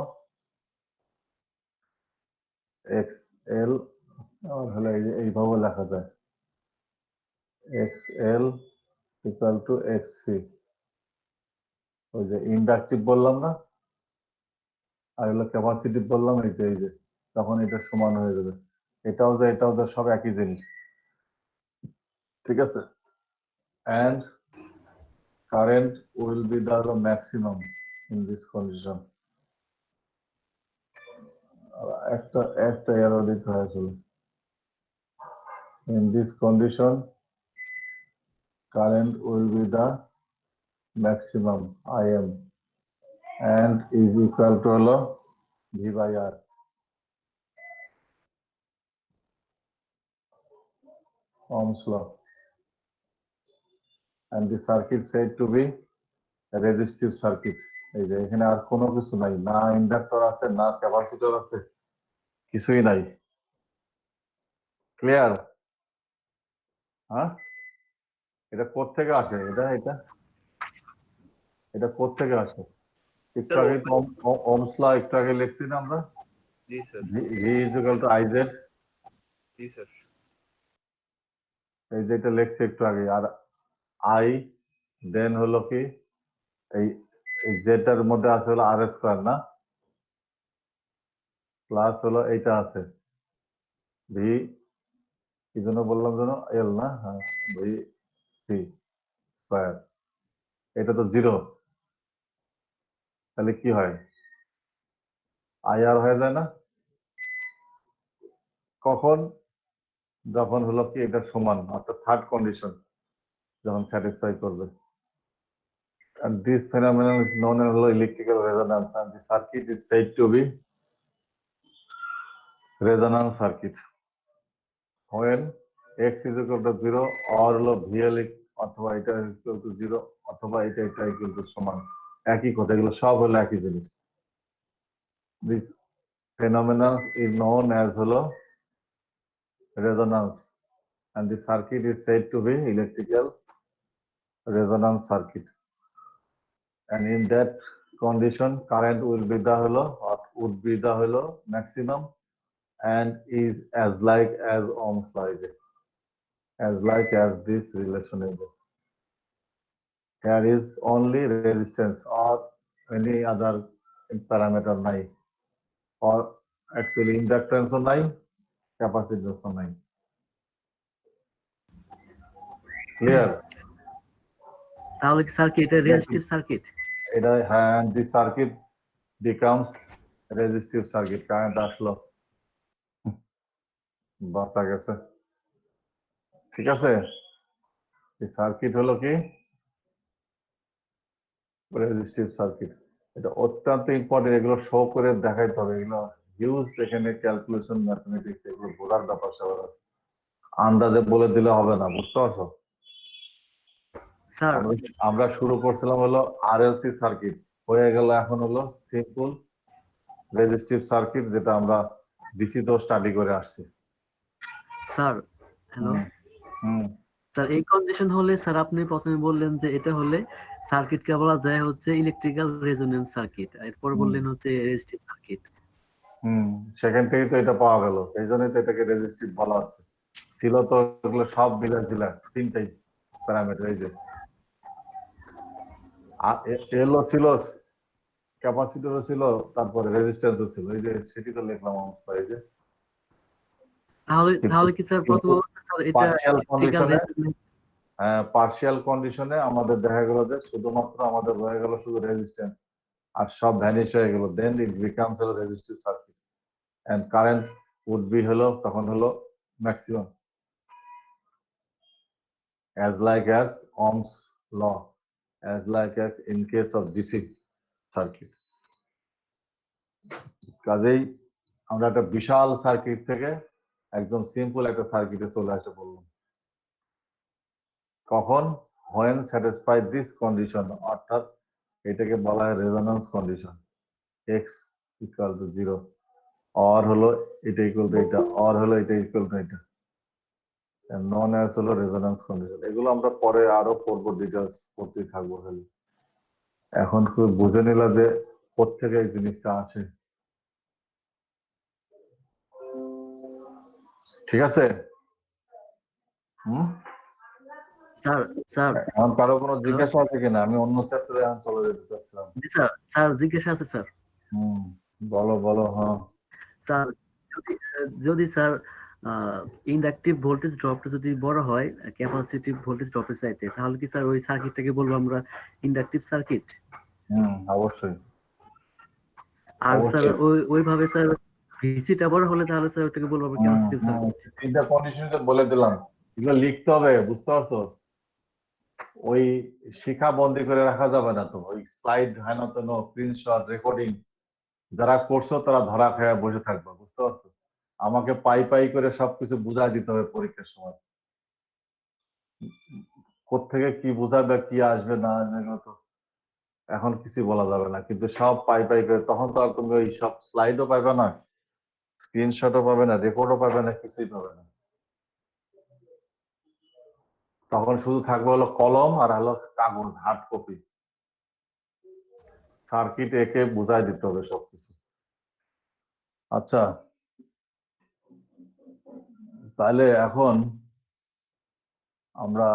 এক্স এল, আর হলো এইভাবে লেখা যায় X L equal to X C. ওই যে ইন্ডাকটিভ বললাম না, আর হলো ক্যাপাসিটিভ বললাম, এই যে তখন এটা সমান হয়ে যাবে, এটাও যে সব একই জিনিস, ঠিক আছে। And current will be the maximum in this condition. একটা error দিতে হয়েছিল। In this condition, current will be the maximum, IM. and is equal to হলো V by R. Ohm's law. And the circuit said to be a resistive circuit. এই যে এখানে আর কোনো কিছু নাই, না ইন্ডাক্টর আছে না ক্যাপাসিটর আছে, কিছুই নাই। ক্লিয়ার? হ্যাঁ, এটা কোত্থেকে আসে? এটা কোত্থেকে আসে? একটু আগে ওহমস ল একটু আগে লিখছি না আমরা, जी sir V is equal to IZ, जी सर এই যেটা লিখছি একটু আগে, আর I দেন হলো কি এই জেটার মধ্যে আছে হলো আর স্কয়ার না, প্লাস হলো এইটা আছে ভি, কি জন্য বললাম যেন এল না, হ্যাঁ ভি সি স্কয়ার, এটা তো জিরো, তাহলে কি হয়? আই আর হয়ে যায় না? কখন? যখন হলো কি এটা সমান, অর্থাৎ থার্ড কন্ডিশন যখন স্যাটিসফাই করবে। And this phenomenon is known as electrical resonance, and the circuit is said to be resonance circuit. When x is equal to 0 or হলো VL অথবা এটা equal to 0 অথবা এটা equal to সমান, একই কথা, এগুলো সব হলো একই জিনিস। This phenomenon is known as হলো resonance, and the circuit is said to be electrical resonance circuit. And in that condition, current will be the holo or would be the holo maximum and is as like as Ohm's law is, as like as this relation is. There is only resistance or any other parameter nai, or actually inductance or nai, capacitance or nai. Clear? তাহলে কি sir কি এটা resistive circuit? এটা হ্যাঁ, the circuit becomes resistive circuit. Current আসলো, বাঁচা গেছে। ঠিক আছে, এই সার্কিট হলো কি রেজিস্টিভ সার্কিট। এটা অত্যন্ত ইম্পর্টেন্ট, এগুলো শো করে দেখাইতে হবে, এগুলো হিউজ এখানে ক্যালকুলেশন ম্যাথমেটিক্স, এগুলো বোঝার ব্যাপার স্যাপার আছে। আন্দাজে বলে দিলে হবে না, বুঝতে পারছো? স্যার আমরা শুরু করছিলাম হলো আরএলসি সার্কিট, হয়ে গেল এখন হলো সিম্পল রেজিস্টিভ সার্কিট, যেটা আমরা ডিসি তো স্টাডি করে আসছি। স্যার হ্যালো হুম, স্যার, এই কন্ডিশন হলে স্যার আপনি প্রথমে বললেন যে এটা হলে সার্কিটকে বলা যায় হচ্ছে ইলেকট্রিক্যাল রেজোনেন্স সার্কিট, এরপর বললেন হচ্ছে রেজিস্টিভ সার্কিট। সেখান থেকেই তো এটা পাওয়া গেল, এই জন্যই তো এটাকে রেজিস্টিভ বলা হচ্ছে। ছিল তো এগুলো সব মিলা তিনটাই প্যারামিটার, এই যে এলও ছিল, ক্যাপাসিটরও ছিল, তারপরে রেজিস্ট্যান্সও ছিল, এই যে সেটি তো লিখলাম আমরা, এই যে তাহলে কি স্যার প্রথম অবস্থা স্যার এটা পার্শিয়াল ইলেকট্রিক্যাল কন্ডিশনে, রেজোনেন্স? পার্শিয়াল কন্ডিশনে আমাদের দেখা গেল যে শুধুমাত্র আমাদের রয়ে গেল শুধু রেজিস্ট্যান্স, আর সব ভ্যানিশ হয়ে গেল, দেন ইট বিকামস হলো resistive circuit, and current would be হলো তখন হলো maximum, as like as Ohm's law, as like as in case of DC circuit. কাজেই আমরা একটা বিশাল সার্কিট থেকে একদম সিম্পল একটা সার্কিটে চলে আসে বললাম। কখন? when satisfied this condition, অর্থাৎ এটাকে বলা হয় resonance condition, x equal to 0 or হলো এটা ইকুয়াল টু এটা, or হলো এটা ইকুয়াল টু এটা, নন অ্যাজ হলো রেজোন্যান্স কন্ডিশন। এগুলো আমরা পরে আরো পড়বো, ডিটেলস পড়তেই থাকবো। খালি এখন খুব বুঝে নিলা যে কোত্থেকে এই জিনিসটা আসে। ঠিক আছে? স্যার স্যার এখন কারো কোনো জিজ্ঞাসা আছে কিনা? আমি অন্য চ্যাপ্টারে এখন চলে যেতে চাচ্ছিলাম। জি স্যার, স্যার জিজ্ঞাসা আছে স্যার। বলো। হ্যাঁ স্যার যদি স্যার ইন্ডাকটিভ ভোল্টেজ ড্রপটা যদি বড় হয় ক্যাপাসিটিভ ভোল্টেজ ড্রপের চাইতে, তাহলে কি স্যার ওই সার্কিটটাকে বলবো আমরা ইন্ডাকটিভ সার্কিট? অবশ্যই। আর স্যার ওইভাবে স্যার ভিসিটা বড় হলে তাহলে স্যার ওটাকে বলবো আমরা ক্যাপাসিটিভ সার্কিট। তিনটা কন্ডিশন তো বলে দিলাম, এগুলো লিখতে হবে, বুঝতে পারছো? ওই শিখা বন্দি করে রাখা যাবে না তো, ওই স্লাইড হেন তেন স্ক্রিনশট রেকর্ডিং যারা করছো তারা ধরা খেয়ে বসে থাকবে, বুঝতে পারছো? আমাকে পাই পাই করে সবকিছু বুঝাই দিতে হবে পরীক্ষার সময়। কোত্থেকে কি বুঝাবে, কি আসবে না আসবে এগুলো তো এখন কিছু বলা যাবে না, কিন্তু সব পাই পাই করে তখন তো আর তুমি ওই সব স্লাইডও পাবে না, স্ক্রিনশটও পাবে না, রেকর্ডও পাবে না, কিছুই পাবে না। তখন শুধু থাকবে হলো কলম আর হলো কাগজ, হার্ড কপি। সার্কিট একে বুঝাই দিতে হবে সবকিছু। আচ্ছা, তাহলে এখন আমরা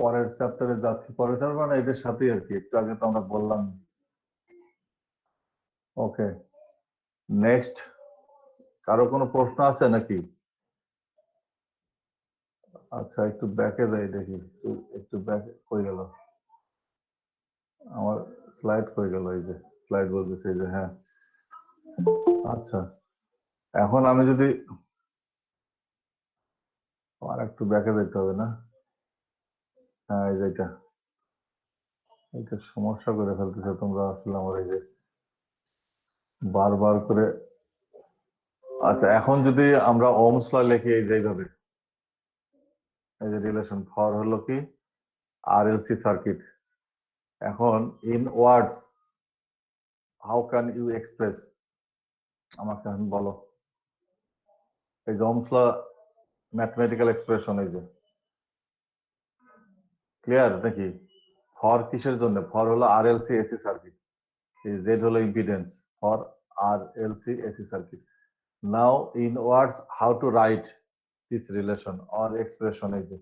পরের চ্যাপ্টারে যাচ্ছি। পরের চ্যাপ্টার মানে এটার সাথেই আর কি, একটু আগে তো আমরা বললাম। ওকে, নেক্সট। কারো কোনো প্রশ্ন আছে নাকি? আচ্ছা, একটু ব্যাকে যাই দেখি, একটু ব্যাক হয়ে গেল আমার স্লাইড, হয়ে গেল এই যে স্লাইড বলতেছে, এই যে হ্যাঁ। আচ্ছা, এখন আমি যদি আর একটু ব্যাকে যেতে হবে না? হ্যাঁ, এই যে এটা সমস্যা করে ফেলতেছে তোমরা আসলে আমার, এই যে বারবার করে। আচ্ছা, এখন যদি আমরা ওহমস ল লিখি এই যে এইভাবে, এই যে রিলেশন ফর হলো কি আরএলসি সার্কিট। এখন in words how can you express, আমাকে এখন বলো। এই যে ওহমস ল ম্যাথমেটিক্যাল এক্সপ্রেশন, এই যে ক্লিয়ার নাকি? ফর কিসের জন্য? ফর হলো আরএলসি এসি সার্কিট, এই জেড হলো impedance for RLC AC circuit. Now in words how to right this relation or expression, এই যে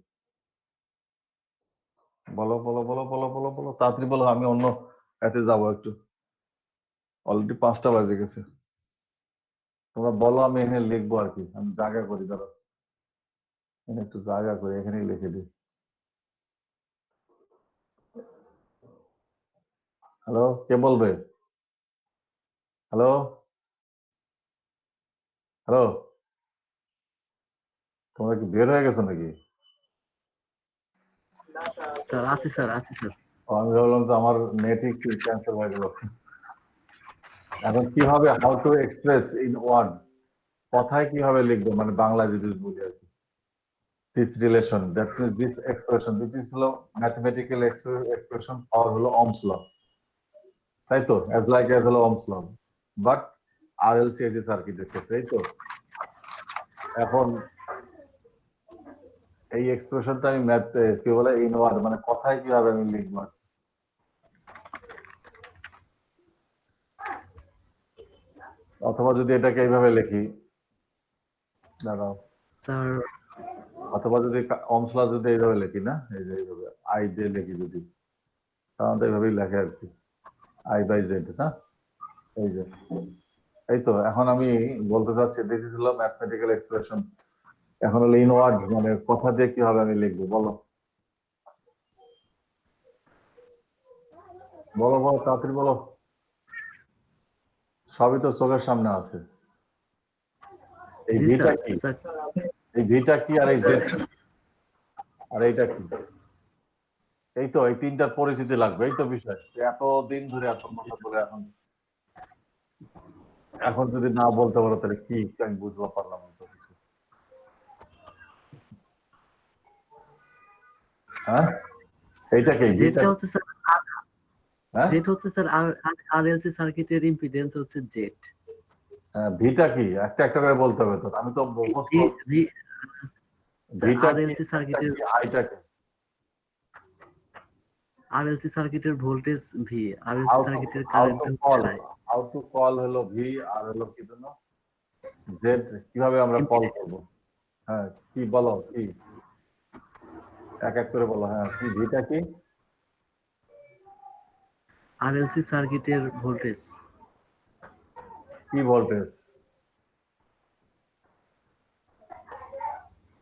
বলো বলো বলো বলো বলো বলো, তাড়াতাড়ি বলো, আমি অন্য এতে যাবো একটু, অলরেডি 5টা বাজে গেছে। তোমরা বলো, আমি এখানে লিখবো আর কি, আমি জায়গা করি, ধরো এখানে একটু জায়গা করি, এখানেই লিখে দিই। হ্যালো, কে বলবে? হ্যালো হ্যালো, তোমরা কি বের হয়ে গেছো নাকি? স্যার আছে স্যার, আছে স্যার। আমি ভাবলাম তো আমার নেটই ক্যান্সেল হয়ে গেল। এখন কি হবে, how to express in word, কথায় কিভাবে লিখবো, মানে বাংলা যদি বলি আর কি। This relation, that means this expression, this is হলো ম্যাথমেটিক্যাল এক্সপ্রেশন অর হলো ওহমস ল, তাই তো? অ্যাজ লাইক অ্যাজ হলো Ohm's law, but RLC AC সার্কিটের ক্ষেত্রে, তাই তো? এখন এই এক্সপ্রেশনটা আমি ম্যাথ কি বলে ইন ওয়ার্ড, মানে কথায় কিভাবে আমি লিখবো। অথবা যদি এটাকে এইভাবে লিখি, দাঁড়াও, স্যার অথবা যদি ওহমস ল যদি এইভাবে লিখি না, এই যে এইভাবে আই দিয়ে লিখি যদি, তাহলে এইভাবেই লেখে আর কি, আই বাই জেড না, এই যে এই তো। এখন আমি বলতে চাচ্ছি দিস ইজ হলো ম্যাথমেটিক্যাল এক্সপ্রেশন। এখন হলো ইন ওয়ার্ড, মানে কথা দিয়ে কিভাবে আমি লিখবো, বলো বলো বলো, তাড়াতাড়ি বলো, সবই তো চোখের সামনে আছে। এই জি ভিটা স্যার। কি, স্যার এই ভিটা কি, আর এই জেড আর এইটা কি? এই তো, এই তিনটার পরিচিতি লাগবে, এই তো বিষয়। এত দিন ধরে এত কথা বলে এখন এখন যদি না বলতে পারো তাহলে কি, আমি বুঝতে পারলাম না তো কিছু। হ্যাঁ, এইটা কি ভিটা? জেডটা হচ্ছে স্যার, হ্যাঁ, জেড হচ্ছে স্যার আরএলসি সার্কিটের ইম্পিডেন্স হচ্ছে জেড। ভিটা কি একটা একটা করে বলতে হবে তো, আমি তো মুখস্থ। ভিটা কি, আরএলসি সার্কিটের আইটা কি? আরএলসি সার্কিটের voltage V, RLC how to সার্কিটের হাউ কারেন্ট টু হচ্ছে call, I. How to call হলো ভি, আর হলো কি জন্য জেড, কিভাবে আমরা কল করব? হ্যাঁ, কি বলো, কি এক এক করে বলো, হ্যাঁ কি ভিটা কি? আরএলসি সার্কিটের ভোল্টেজ। কি ভোল্টেজ?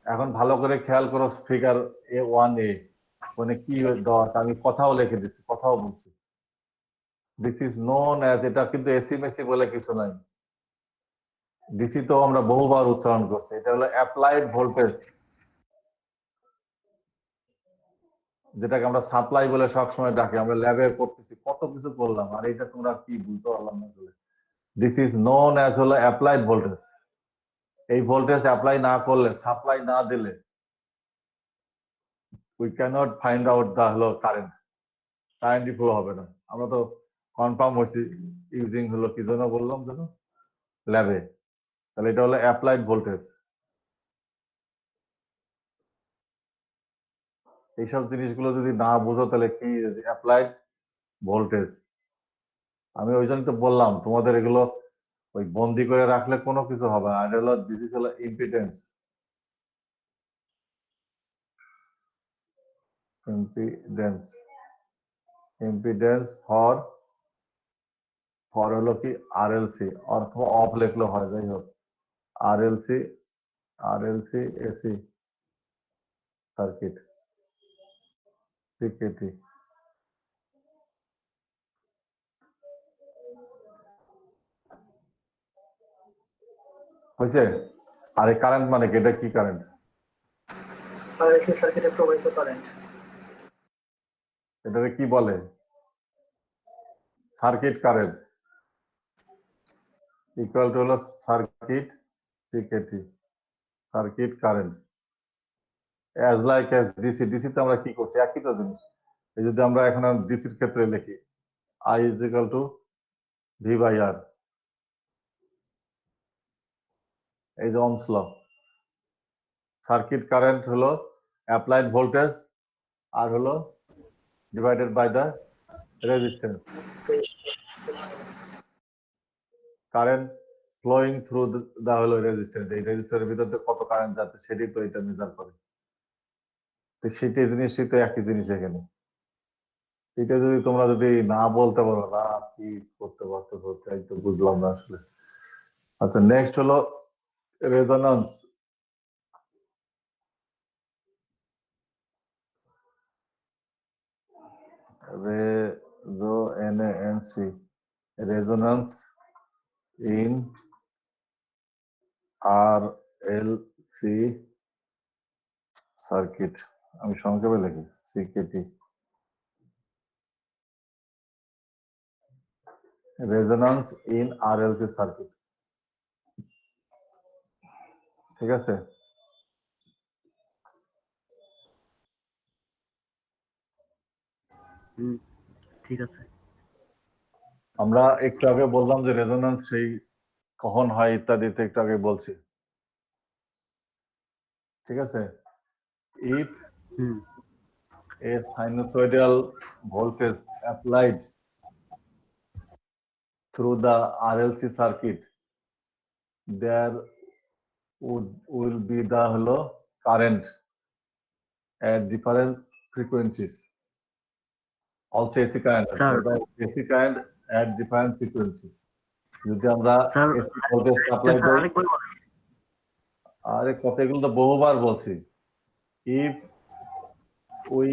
এখন ভালো করে খেয়াল করো, ফিগার A1A, মানে কি দেওয়া আছে, আমি কথাও লিখে দিচ্ছি, কথাও বলছি। দিস ইজ নোন অ্যাজ, এটা কিন্তু এসি মেসি বলে কিছু নাই, ডিসি তো আমরা বহুবার উচ্চারণ করছি, এটা হলো অ্যাপ্লাইড ভোল্টেজ। যেটাকে আমরা সাপ্লাই বলে সবসময় ডাকি, আমরা ল্যাবে করতেছি, কত কিছু করলাম, আর এটা তোমরা কি বুঝতে পারলাম না আসলে। দিস ইজ নোন অ্যাজ হলো অ্যাপ্লাইড ভোল্টেজ। এই ভোল্টেজ অ্যাপ্লাই না করলে, সাপ্লাই না দিলে, we can't find out the হলো কারেন্টই ফ্লো হবে না। আমরা তো কনফার্ম হয়েছি ইউজিং হলো কি জন্য বললাম যেন, ল্যাবে। তাহলে এটা হলো অ্যাপ্লাইড ভোল্টেজ। এইসব জিনিসগুলো যদি না বুঝো তাহলে কি অ্যাপ্লাইড ভোল্টেজ। আমি ওই জন্য তো বললাম তোমাদের এগুলো ওই বন্দি করে রাখলে কোনো কিছু হবে না। এটা হলো দিস ইজ হলো ইম্পিডেন্স, ইম্পিডেন্স, ইম্পিডেন্স ফর হলো কি আরএলসি, অথবা অফ লিখলে হয়, যাই হোক আরএলসি, এসি সার্কিট, সিকেটি। হয়েছে? আর এই কারেন্ট মানে কি? এটা কি কারেন্ট? আরএলসি সার্কিটে প্রবাহিত কারেন্ট। এটাকে কি বলে? সার্কিট কারেন্ট ইকুয়াল টু হলো circuit CKT, circuit current as like as DC. ডিসিতে আমরা কি করছি? একই তো জিনিস। এই যদি আমরা এখন ডিসির ক্ষেত্রে লিখি, I is equal to V by R, এই যে ওহমস ল। সার্কিট কারেন্ট হলো অ্যাপ্লাইড ভোল্টেজ আর হলো divided by the resistance. Current flowing through the হলো রেজিস্ট্যান্স, এই রেজিস্ট্যান্সের ভিতর দিয়ে কত কারেন্ট যাচ্ছে সেটাই তো এটা মেজার করে। তো সেটাই জিনিসই তো একই জিনিস এখানে। এটা যদি তোমরা যদি না বলতে পারো না কি করতে পারতেছো, তাই তো বুঝলাম না আসলে। আচ্ছা, নেক্সট হলো resonance. Resonance, resonance in RLC circuit. আমি সংক্ষেপে লিখি CKT. Resonance in RLC circuit, ঠিক আছে? ঠিক আছে। আমরা একটু আগে বললাম যে রেজোন্যান্স সেই কখন হয় ইত্যাদিতে একটু আগে বলছি, ঠিক আছে? If hmm a sinusoidal voltage applied through the RLC circuit, there will be the halo current at different frequencies. Also AC current, Sir. the AC current at different frequencies. যদি আমরা sir AC voltage supply sir দেই, আরেকবার বলেন। আরে কত এগুলো তো বহুবার বলছি। If we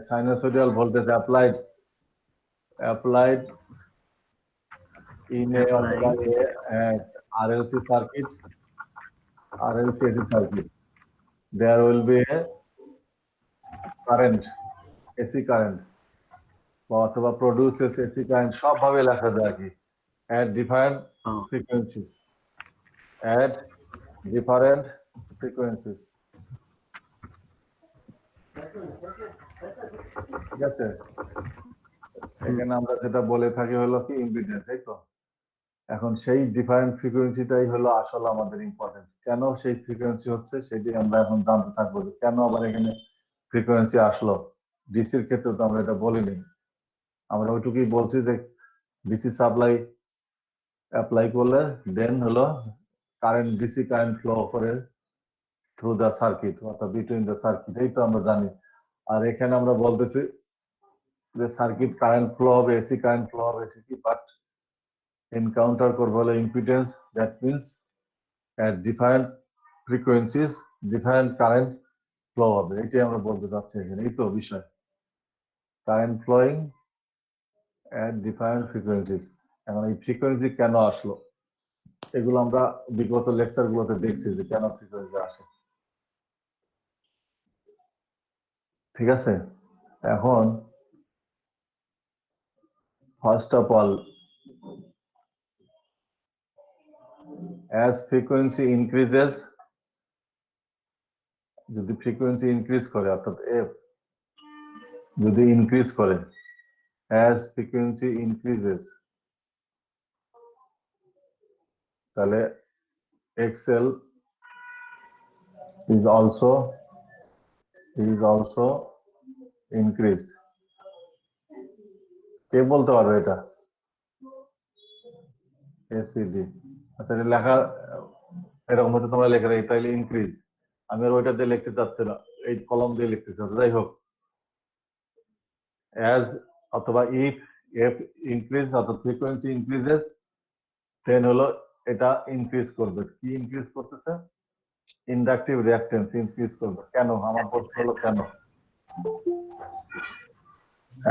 sinusoidal voltage applied in a RLC circuit, RLC AC circuit, there will be a current, AC current, অথবা produces AC current, সবভাবে লেখা যায় কি, at different frequencies, at different frequencies, ঠিক আছে? এখানে আমরা যেটা বলে থাকি হলো কি ইম্পিডেন্স, এই তো। এখন সেই ডিফারেন্ট ফ্রিকোয়েন্সিটাই হলো আসলে আমাদের ইম্পর্টেন্ট। কেন সেই ফ্রিকোয়েন্সি হচ্ছে সেটি আমরা এখন জানতে থাকবো, যে কেন আবার এখানে ফ্রিকোয়েন্সি আসলো। ডিসির ক্ষেত্রে তো আমরা এটা বলিনি, আমরা ওইটুকুই বলছি যে ডিসি সাপ্লাই অ্যাপ্লাই করলে দেন হলো কারেন্ট, ডিসি কারেন্ট ফ্লো করে থ্রু দ্য সার্কিট অর্থাৎ বিটুইন দ্য সার্কিট, এই তো আমরা জানি। আর এখানে আমরা বলতেছি যে সার্কিট কারেন্ট ফ্লো হবে, এসি কারেন্ট ফ্লো হবে ঠিকই, বাট এনকাউন্টার করবো হলো impedance, that means at different frequencies different current flow হবে, এটাই আমরা বলতে চাচ্ছি এখানে। এই তো বিষয়, current flowing at different frequencies। এখন এই ফ্রিকোয়েন্সি কেন আসলো, এগুলো আমরা বিগত লেকচার গুলোতে দেখছি যে কেন ফ্রিকোয়েন্সি আসে। ঠিক আছে, এখন first of all as frequency increases, যদি ফ্রিকোয়েন্সি ইনক্রিজ করে অর্থাৎ এফ যদি ইনক্রিজ করে, as frequency increases, তাহলে xl is also increased. কে বলতে পারবে এটা? এসিডি। আচ্ছা, এটা লেখা এরকম হতে তোমরা লেখা রাখি, তাইলে ইনক্রিজ। আমি আর ওইটা দিয়ে লিখতে চাচ্ছি না, এই কলম দিয়ে লিখতে চাচ্ছি। যাই হোক, অ্যাজ অথবা ইফ এফ ইনক্রিজ অথবা ফ্রিকোয়েন্সি ইনক্রিজেস, দেন হলো এটা ইনক্রিজ করবে। কি ইনক্রিজ করতেছে? ইন্ডাকটিভ রিঅ্যাকট্যান্স ইনক্রিজ করবে। কেন? আমার প্রশ্ন হলো কেন?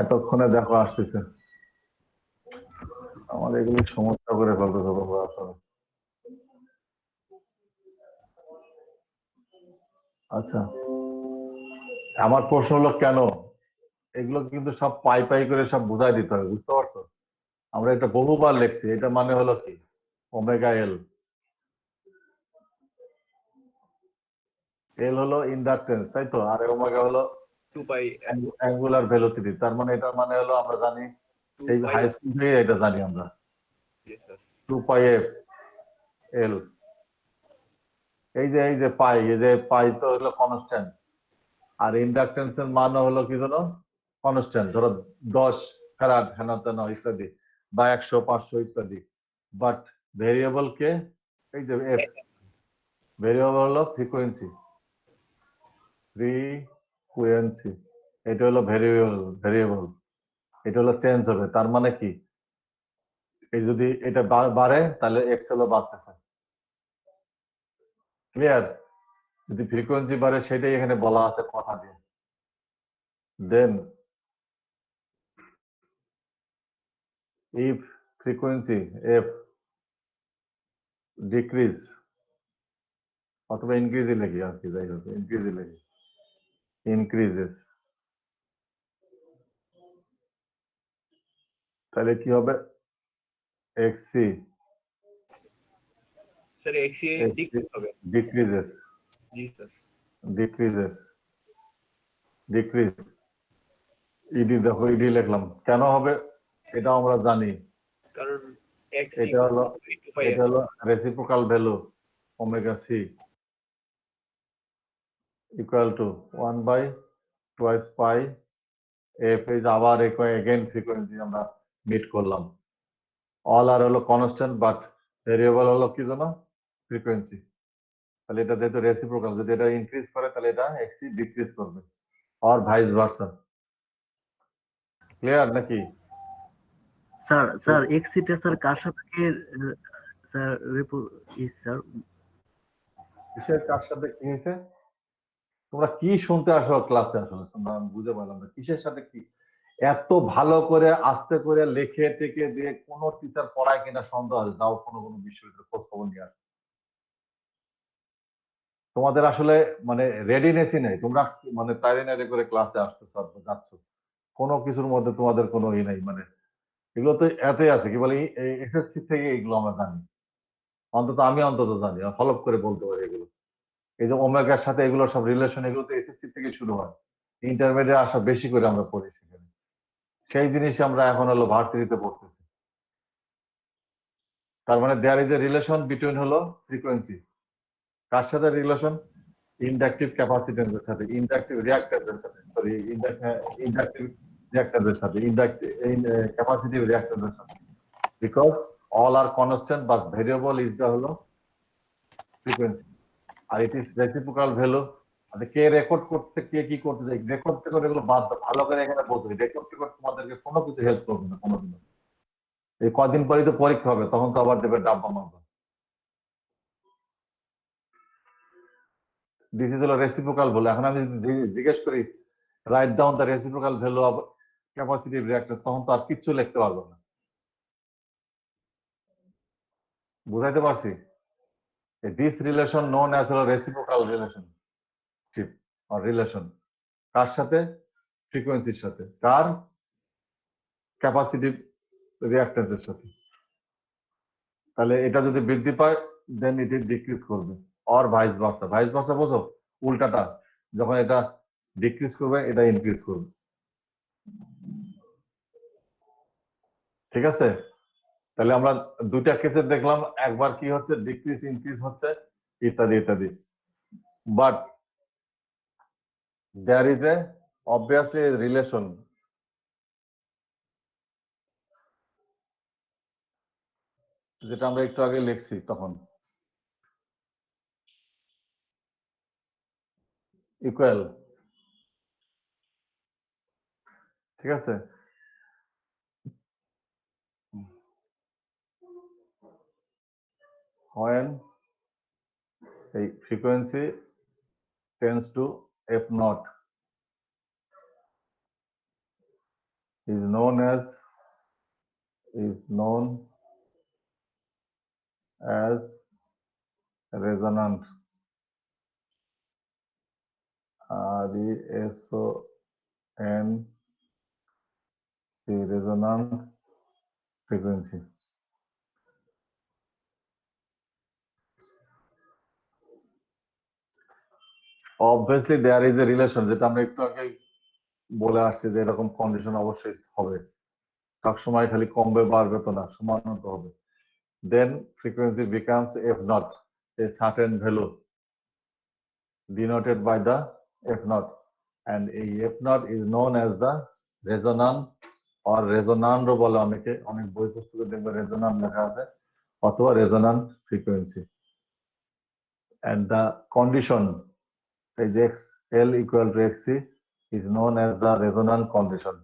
এতক্ষণে দেখো আসতেছে। আমাদের এগুলি সমস্যা করে ফেলতেছে তোমরা আসলে। আচ্ছা, আমার প্রশ্ন হলো কেন? এগুলো কিন্তু সব পাই পাই করে সব বুঝাই দিতে হবে, বুঝতে পারছো? আমরা এটা বহুবার লিখছি, এটা মানে হলো কি? ওমেগা এল। এল হলো ইন্ডাকটেন্স, তাই তো? আর ওমেগা হলো 2 pi অ্যাঙ্গুলার ভেলোসিটি। তার মানে এটার মানে হলো আমরা জানি, 2 এই pi হাই স্কুল থেকে এটা জানি আমরা, yes sir 2 পাই এফ এল। এই যে পাই তো হলো কনস্ট্যান্ট, আর ইন্ডাকটেন্সের মান হলো কি জানো? কনস্ট্যান্ট। ধরো 10 ফ্যারাড হেন তেন ইত্যাদি, বা 100 500 ইত্যাদি। বাট ভেরিয়েবল কে? এই যে এফ। ভেরিয়েবল হলো ফ্রিকোয়েন্সি। এটা হলো ভেরিয়েবল, এটা হলো চেঞ্জ হবে। তার মানে কি? এই যদি এটা বাড়ে তাহলে এক্সেল ও বাড়তেছে। ক্লিয়ার? যদি ফ্রিকোয়েন্সি বাড়ে সেটাই এখানে বলা আছে কথা দিয়ে। দেন if frequency f decrease অথবা ইনক্রিজ লিখি আর কি, যাই হোক ইনক্রিজ লিখি, ইনক্রিজেস, তাহলে কি হবে? xc sir xc decrease হবে decreases, জি স্যার decreases, decrease, ইডি দেখো, ইডি লিখলাম। কেন হবে এটা আমরা জানি। কারণ xc এটা হলো 2 pi এটা হলো reciprocal value omega C equal to 1 by twice pi F. এই যে আবার এগেইন ফ্রিকোয়েন্সি আমরা মিট করলাম। অল আর হলো কনস্ট্যান্ট, বাট ভেরিয়েবল হলো কি জানো? ফ্রিকোয়েন্সি। তাহলে এটা যেহেতু রেসিপ্রোকাল, যদি এটা ইনক্রিজ করে তাহলে এটা এক্সি ডিক্রিজ করবে, আর ভাইস ভার্সা। ক্লিয়ার নাকি? স্যার এক্সিটা স্যার কার সাথে স্যার স্যার কিসের কার সাথে কি হয়েছে? তোমরা কি শুনতে আসো ক্লাসে? আসলে তোমরা, আমি বুঝে পারলাম না কিসের সাথে কি। এত ভালো করে আস্তে করে লিখে টেকে দিয়ে কোন টিচার পড়ায় কিনা সন্দেহ আছে, যাও কোনো বিশ্ববিদ্যালয়ের খোঁজ খবর নিয়ে আসো। তোমাদের আসলে মানে রেডিনেসই নেই। তোমরা মানে তাইরে নাইরে করে ক্লাসে আসতেছো, যাচ্ছ, কোনো কিছুর মধ্যে তোমাদের কোনো ই নাই। মানে এগুলো তো এতই আছে, কি বলে এসএসসি থেকে এগুলো আমরা জানি, আমি অন্তত জানি, ফলো করে বলতে পারি এগুলো। এই যে ওমেগার সাথে এগুলো সব রিলেশন, এগুলো তো এসএসসি থেকে শুরু হয়। ইন্টারমিডিয়েট আসা বেশি করে আমরা পড়ি সেখানে। সেই জিনিস আমরা এখন হলো ভার্সিটিতে পড়তেছি। তার মানে there is a relation between হলো ফ্রিকোয়েন্সি, কার সাথে রিলেশন? ইন্ডাকটিভ ক্যাপাসিটেন্সের সাথে, ইন্ডাকটিভ রিঅ্যাক্ট্যান্সের সাথে, সরি ইন্ডাকটিভ রিঅ্যাক্ট্যান্সের সাথে, ক্যাপাসিটিভ রিঅ্যাক্ট্যান্সের সাথে। Because all are constant, but variable is the হলো ফ্রিকোয়েন্সি, আর ইট ইজ রেসিপ্রোকাল ভ্যালু। আর কে রেকর্ড করতে, কে কি করতে চাই, রেকর্ড করে এগুলো বাদ দাও, ভালো করে এখানে বলতে, রেকর্ড করে তোমাদেরকে কোনো কিছু হেল্প করবে না কোনোদিনও। এই কদিন পরেই তো পরীক্ষা হবে, তখন তো আবার দেবে ডাব্বা মারবে। দিস ইজ হলো রেসিপ্রোকাল ভ্যালু। এখন আমি জিজ্ঞেস করি write down the reciprocal value of capacitive reactor, তখন তো আর কিচ্ছু লিখতে পারবো না। বুঝাইতে পারছি? দিস রিলেশন নোন অ্যাজ হলো রেসিপ্রোকাল রিলেশনশিপ অর রিলেশন। কার সাথে? ফ্রিকোয়েন্সির সাথে। কার? ক্যাপাসিটিভ রিঅ্যাক্ট্যান্সের সাথে। তাহলে এটা যদি বৃদ্ধি পায় দেন ইট ডিক্রিজ করবে, or vice versa. Vice versa বোঝো? উল্টাটা, যখন এটা ডিক্রিজ করবে এটা ইনক্রিজ করবে। ঠিক আছে? তাহলে আমরা দুইটা কেসে দেখলাম, একবার কি হচ্ছে, ডিক্রিজ ইনক্রিজ হচ্ছে ইত্যাদি ইত্যাদি। But there is a obviously relation, যেটা আমরা একটু আগে লিখছি তখন, ইকুয়াল। ঠিক আছে? when এই frequency tends to f naught is known as resonant, resonant frequency. Obviously there is a relation, যেটা আমরা একটু আগে বলে আসছি যে এরকম কন্ডিশন অবশ্যই হবে, সবসময় খালি কমবে বাড়বে তো না, সমান তো হবে। Then frequency becomes f naught, a certain value denoted by the f naught, and a f naught is known as the resonant or resonant বলে অনেকে, অনেক বই পুস্তকে দেখবে রেজোনান্ট লেখা আছে, অথবা রেজোনান্ট frequency. And the condition is xl equal to xc is known as the resonant condition.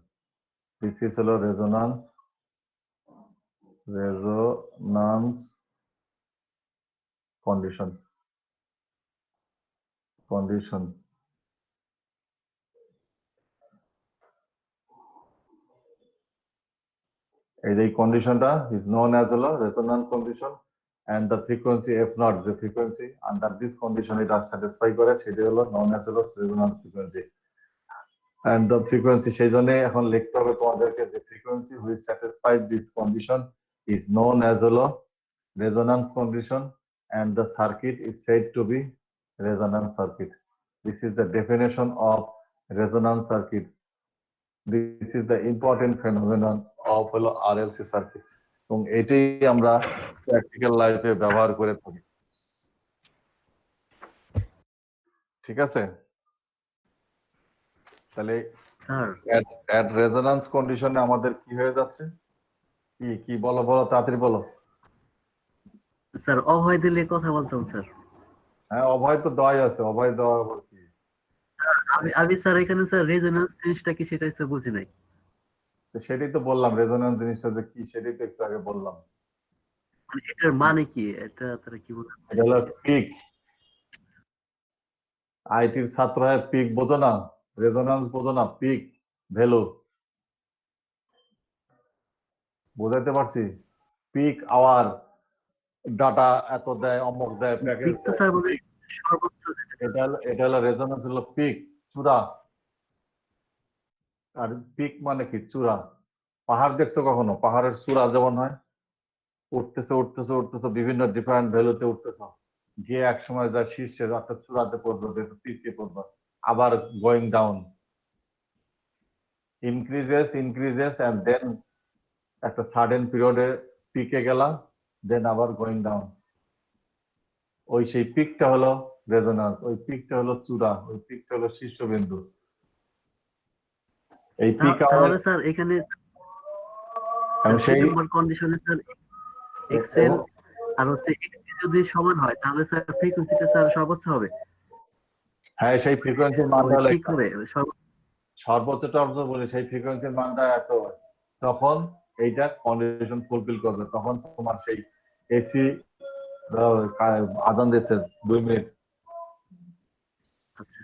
This is হলো resonance condition. এই কন্ডিশনটা is known as হলো resonant condition, and the frequency f naught, the frequency under this condition এটা satisfy করে, সেটা হলো known as হলো resonance frequency. And the frequency, সেই জন্য এখন লিখতে হবে তোমাদেরকে যে frequency which satisfies this condition is known as হলো resonance condition, and the circuit is said to be resonance circuit. This is the definition of resonance circuit. This is the important phenomenon of হলো RLC circuit, এবং এটাই আমরা practical লাইফে ব্যবহার করে থাকি। ঠিক আছে? তাহলে স্যার at resonance condition আমাদের কি হয়ে যাচ্ছে? কি বলো তাড়াতাড়ি বলো। স্যার অভয় দিলে কথা বলতাম স্যার। হ্যাঁ, অভয় তো দেওয়াই আছে, অভয় দেওয়া আবার কি? আমি স্যার এখানে স্যার রেজোন্যান্স জিনিসটা কি সেটা স্যার বুঝি নাই। সেটাই তো বললাম, রেজোন্যান্স জিনিসটা যে কি সেটাই তো একটু আগে বললাম। মানে এটার মানে কি, এটা তারা কি বোঝাচ্ছে? এটা হলো পিক। আইটির ছাত্র হয়, পিক বোঝো না, রেজোন্যান্স বোঝো না, পিক ভ্যালু বোঝাইতে পারছি? পিক আওয়ার, ডাটা এত দেয়, অমুক দেয়, প্যাকেজ পিক তো স্যার বলে সর্বোচ্চ যেটা। এটা হলো রেজোন্যান্স, হলো পিক, চূড়া। আর পিক মানে কি? চূড়া। পাহাড় দেখছো কখনো? পাহাড়ের চূড়া যেমন হয়, উঠতেছে বিভিন্ন ডিফারেন্ট ভ্যালুতে উঠতেছে, গিয়ে এক সময় যা শীর্ষে অর্থাৎ চূড়াতে পড়বে, পিকে পড়বে, আবার going down, increases and then একটা সাডেন পিরিয়ডে পিকে গেলাম, দেন আবার গোয়িং ডাউন। ওই সেই পিকটা হলো রেজোন্যান্স, ওই পিকটা হলো চূড়া, ওই পিকটা হলো শীর্ষবিন্দু। এই পিক তাহলে স্যার এখানে সেই নাম্বার কন্ডিশনে স্যার এক্সেল আর হচ্ছে এক্সটি যদি সমান হয় তাহলে স্যার ফ্রিকোয়েন্সিটা স্যার সর্বোচ্চ হবে। হ্যাঁ, সেই ফ্রিকোয়েন্সির মানটা হলো ঠিক হবে সর্বোচ্চ টর্চ বলে, সেই ফ্রিকোয়েন্সির মানটা এত, তখন এইটা কন্ডিশন ফুলফিল করবে, তখন তোমার সেই এসি আদান দিচ্ছে 2 মিনিট। আচ্ছা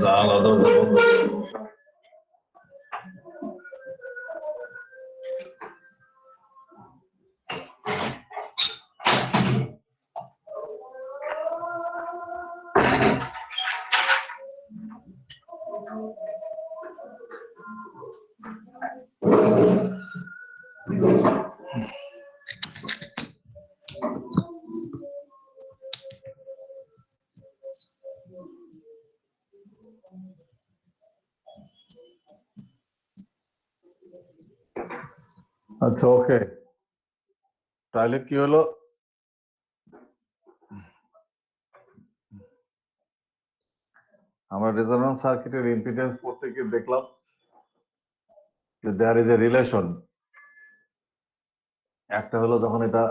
জানালা দরজা বন্ধ। আচ্ছা, ওকে, তাহলে কি হলো? আমরা রেজোন্যান্স সার্কিটের ইম্পিডেন্স পড়তে গিয়ে দেখলাম যে দেয়ার ইজ এ রিলেশন। একটা হলো যখন এটা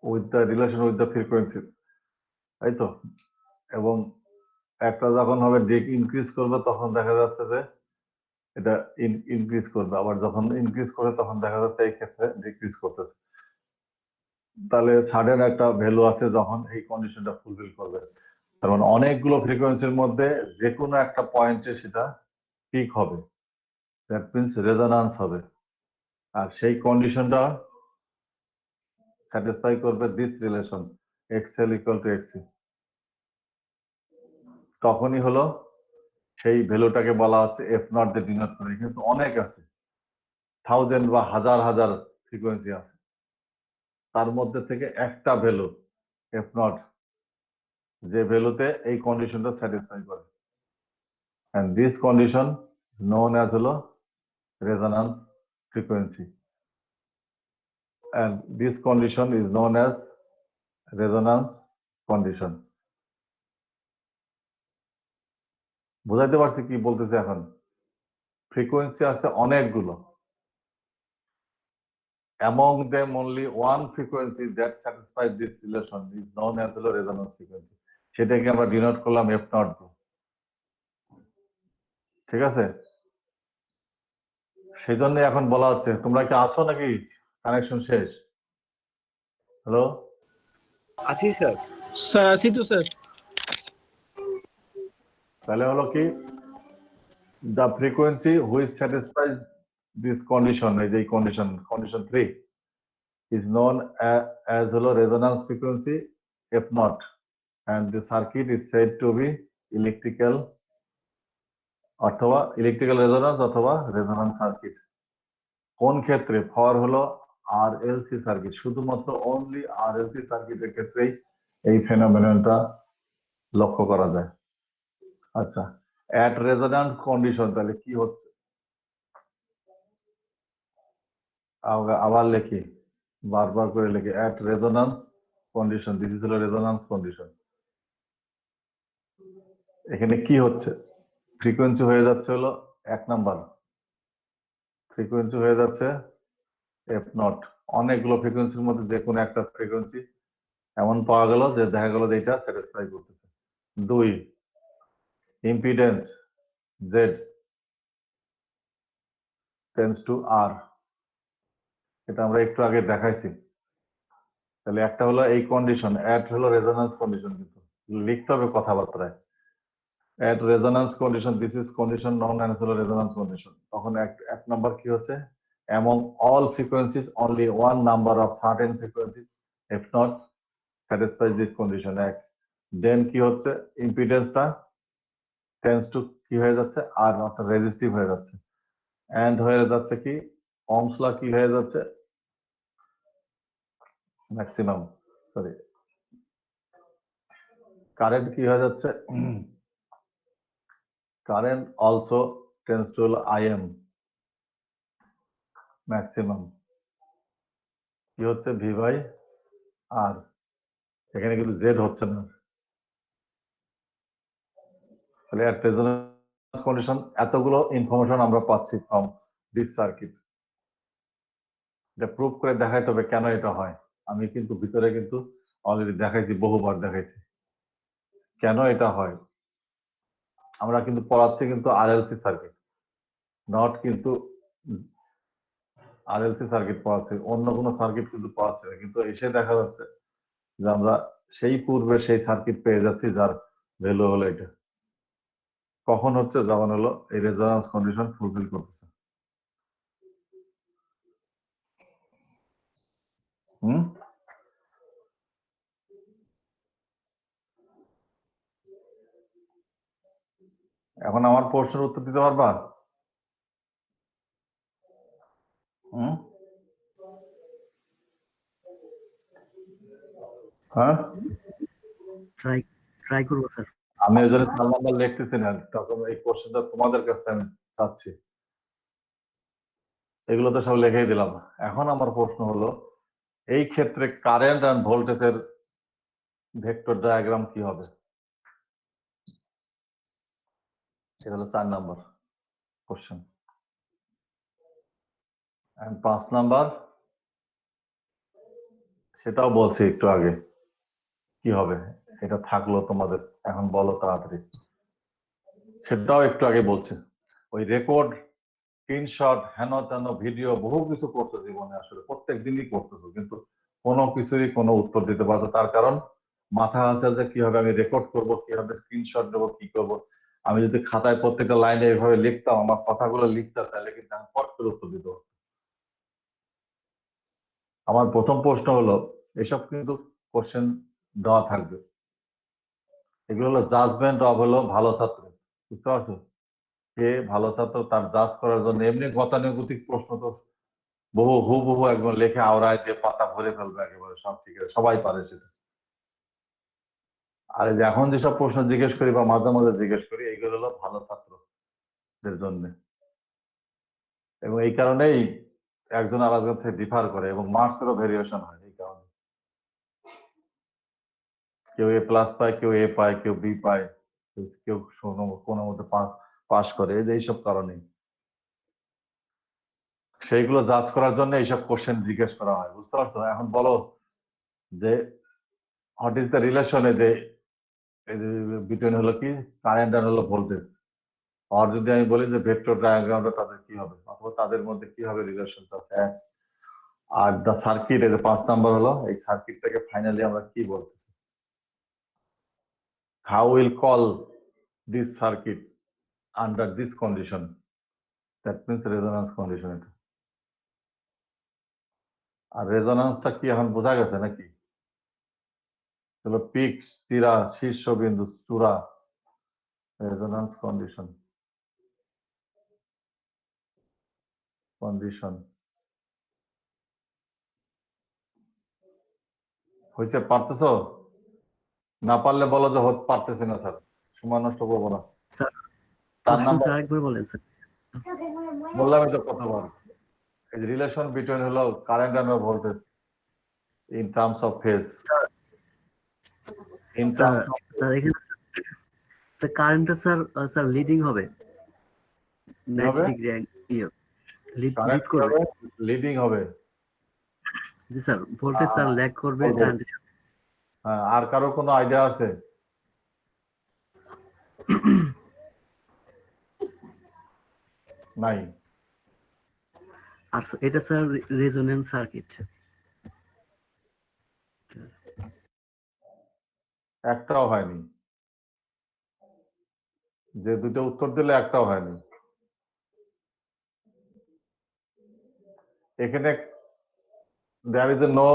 with the relation with the frequency, তাই তো, এবং একটা যখন হবে ইনক্রিজ করবে তখন দেখা যাচ্ছে যে এটা ইনক্রিজ করবে, আবার যখন ইনক্রিজ করে তখন দেখা যাচ্ছে এই ক্ষেত্রে ডিক্রিজ করতেছে। তাহলে সাডেন একটা ভ্যালু আছে যখন এই কন্ডিশনটা ফুলফিল করবে, তার মানে অনেকগুলো ফ্রিকোয়েন্সির মধ্যে যে কোনো একটা পয়েন্টে সেটা পিক হবে, দ্যাট মিনস রেজোন্যান্স হবে, আর সেই কন্ডিশনটা স্যাটিসফাই করবে this relation XL equal to XC. তখনই হলো সেই ভ্যালুটাকে বলা হচ্ছে এফ নট দিয়ে ডিনোট করে। কিন্তু অনেক আছে, থাউজেন্ড বা হাজার হাজার ফ্রিকোয়েন্সি আছে, তার মধ্যে থেকে একটা ভ্যালু এফ নট যে ভ্যালুতে এই কন্ডিশনটা স্যাটিসফাই করে, and this condition known as হলো resonance frequency, and this condition is known as resonance condition. বুঝাইতে পারছি কি বলতেছে? এখন ফ্রিকোয়েন্সি আছে অনেকগুলো, among them only one frequency that satisfies this relation is known as হলো resonance frequency, সেটাকে আমরা ডিনোট করলাম এফ নট। ঠিক আছে, সেই জন্য এখন বলা হচ্ছে, তোমরা কি আছো নাকি কানেকশন শেষ? হ্যালো, আছি স্যার। স্যার আছি তো স্যার। তাহলে হলো কি, the frequency which satisfies this condition, এই যে condition 3 is known as হলো resonance frequency f naught, and the circuit is said to be electrical অথবা electrical resonance অথবা resonance circuit। কোন ক্ষেত্রে? ফর হলো RLC সার্কিট, শুধুমাত্র অনলি RLC সার্কিটের ক্ষেত্রেই এই ফেনোমেননটা লক্ষ্য করা যায়। আচ্ছা, at resonance condition তাহলে কি হচ্ছে? আবার লিখি, বারবার করে লিখি, at resonance condition, this is হলো resonance condition। এখানে কি হচ্ছে? ফ্রিকোয়েন্সি হয়ে যাচ্ছে হলো 1 নাম্বার, ফ্রিকোয়েন্সি হয়ে যাচ্ছে এফ নট। অনেকগুলো ফ্রিকোয়েন্সির মধ্যে যে কোনো একটা ফ্রিকোয়েন্সি এমন পাওয়া গেল যে দেখা গেল যে এটা স্যাটিসফাই করতেছে। 2, ইম্পিডেন্স জেড টেন্ডস টু আর, এটা আমরা একটু আগে দেখাইছি। তাহলে একটা হলো এই কন্ডিশন, এট হলো রেজোন্যান্স কন্ডিশন, কিন্তু লিখতে হবে কথাবার্তায়। at resonance condition, this is condition known as হলো resonance condition, তখন এক নাম্বার কি হচ্ছে, among all frequencies only one number of certain frequencies if not satisfies this condition এক, then কি হচ্ছে ইম্পিডেন্সটা টেন্স টু কি হয়ে যাচ্ছে আর অর্থাৎ রেজিস্টিভ হয়ে যাচ্ছে, এন্ড হয়ে যাচ্ছে কি ওহমস ল কি হয়ে যাচ্ছে ম্যাক্সিমাম, সরি কারেন্ট কি হয়ে যাচ্ছে, current also tends to IM maximum কি হচ্ছে ভি বাই আর, এখানে কিন্তু জেড হচ্ছে না, তাহলে এট রেজোন্যান্স কন্ডিশন এতগুলো ইনফরমেশন আমরা পাচ্ছি ফ্রম দিস সার্কিট, এটা প্রুভ করে দেখাইতে হবে কেন এটা হয়, আমি কিন্তু ভিতরে কিন্তু অলরেডি দেখাইছি, বহুবার দেখাইছি কেন এটা হয়, আমরা কিন্তু পড়াচ্ছি কিন্তু আরএলসি সার্কিট, নট কিন্তু আরএলসি সার্কিট পড়াচ্ছি, অন্য কোনো সার্কিট কিন্তু পড়াচ্ছি না, কিন্তু এসে দেখা যাচ্ছে যে আমরা সেই পূর্বে সেই সার্কিট পেয়ে যাচ্ছি যার ভ্যালু হলো এটা, কখন হচ্ছে যখন হলো এই রেজোন্যান্স কন্ডিশন ফুলফিল করতেছে। হুম, এখন আমার প্রশ্নের উত্তর দিতে পারবা? হুম, হ্যাঁ, ট্রাই ট্রাই করবো স্যার। আমি ওই জন্য 4 নাম্বার লিখতেছি না, তখন এই কোশ্চেনটা তোমাদের কাছে আমি চাচ্ছি, এগুলো তো সব লিখেই দিলাম। এখন আমার প্রশ্ন হলো এই ক্ষেত্রে কারেন্ট এন্ড ভোল্টেজের ভেক্টর ডায়াগ্রাম কি হবে, এটা হলো 4 নাম্বার কোশ্চেন। এন্ড 5 নাম্বার সেটাও বলছি একটু আগে কি হবে, এটা থাকলো তোমাদের, এখন বলো তাড়াতাড়ি, সেটাও একটু আগে বলছে। ওই রেকর্ড স্ক্রিনশট হেন তেন ভিডিও বহু কিছু করছো জীবনে, আসলে প্রত্যেক দিনই করতেছো, কিন্তু কোনো কিছুরই কোনো উত্তর দিতে পারছো, তার কারণ মাথা আছে যে কিভাবে আমি রেকর্ড করব, কিভাবে স্ক্রিনশট নেবো, কি করব। আমি যদি খাতায় প্রত্যেকটা লাইনে এইভাবে লিখতাম, আমার কথাগুলো লিখতাম, তাহলে কিন্তু আমি পট করে উত্তর দিতে পারতাম। আমার প্রথম প্রশ্ন হলো এসব কিন্তু কোশ্চেন দেওয়া থাকবে, এগুলো হলো জাজমেন্ট অফ হলো ভালো ছাত্র, বুঝতে পারছো, কে ভালো ছাত্র তার জাজ করার জন্য। এমনি গতানুগতিক প্রশ্ন তো হুবহু একদম লেখে আওড়ায় দিয়ে পাতা ভরে ফেলবে একেবারে, সব ঠিক আছে, সবাই পারে সেটা। আর এই যে এখন যেসব প্রশ্ন জিজ্ঞেস করি বা মাঝে মাঝে জিজ্ঞেস করি, এইগুলো হলো ভালো ছাত্রদের জন্য, এবং এই কারণেই একজন আরেকজন থেকে ডিফার করে এবং মার্কসেরও ভেরিয়েশন হয় এই কারণে, কেউ এ প্লাস পায়, কেউ এ পায়, কেউ বি পায়, কেউ কোনো মধ্যে পাস করে, এই যে এইসব কারণেই, সেইগুলো জাজ করার জন্য এইসব কোশ্চেন জিজ্ঞেস করা হয়, বুঝতে পারছো। এখন বলো যে what is the relation between হলো কি কারেন্ট আর হলো ভোল্টেজ, আর যদি আমি বলি যে ভেক্টর ডায়াগ্রামটা তাদের কি হবে, অথবা তাদের মধ্যে কি হবে রিলেশনটা আছে, আর দ্য সার্কিট, এই যে 5 নাম্বার হলো এই সার্কিটটাকে ফাইনালি আমরা কি বলতেছি, how will call this circuit under this condition, that means resonance condition. এটা আর রেজোন্যান্সটা কি এখন বোঝা গেছে নাকি, হলো পিক, চিরা, শীর্ষবিন্দু, চূড়া, রেজোন্যান্স কন্ডিশন, কন্ডিশন হয়েছে, পারতেছো? না পারলে বলো যে পারতেছি না স্যার, সময় নষ্ট করবো না। স্যার 4 প্রশ্ন নাম্বার স্যার আরেকবার বলেন স্যার। বললামই তো কতবার, এই রিলেশন বিটুইন হলো current and voltage in terms of phase, in sir terms of sir এখানে স্যার কারেন্টটা স্যার স্যার লিডিং হবে, কি হবে, 90 ডিগ্রি লিড কারেন্ট কি করবে। হবে, লিডিং হবে। জি স্যার, ভোল্টেজ স্যার ল্যাগ করবে বলবো। কারেন্টের সাথে। হ্যাঁ, আর কারো কোনো আইডিয়া আছে? নাই। আর এটা স্যার রেজোনেন্স সার্কিট। একটাও হয়নি। যে দুটো উত্তর দিলে একটাও হয়নি। এখানে there is a no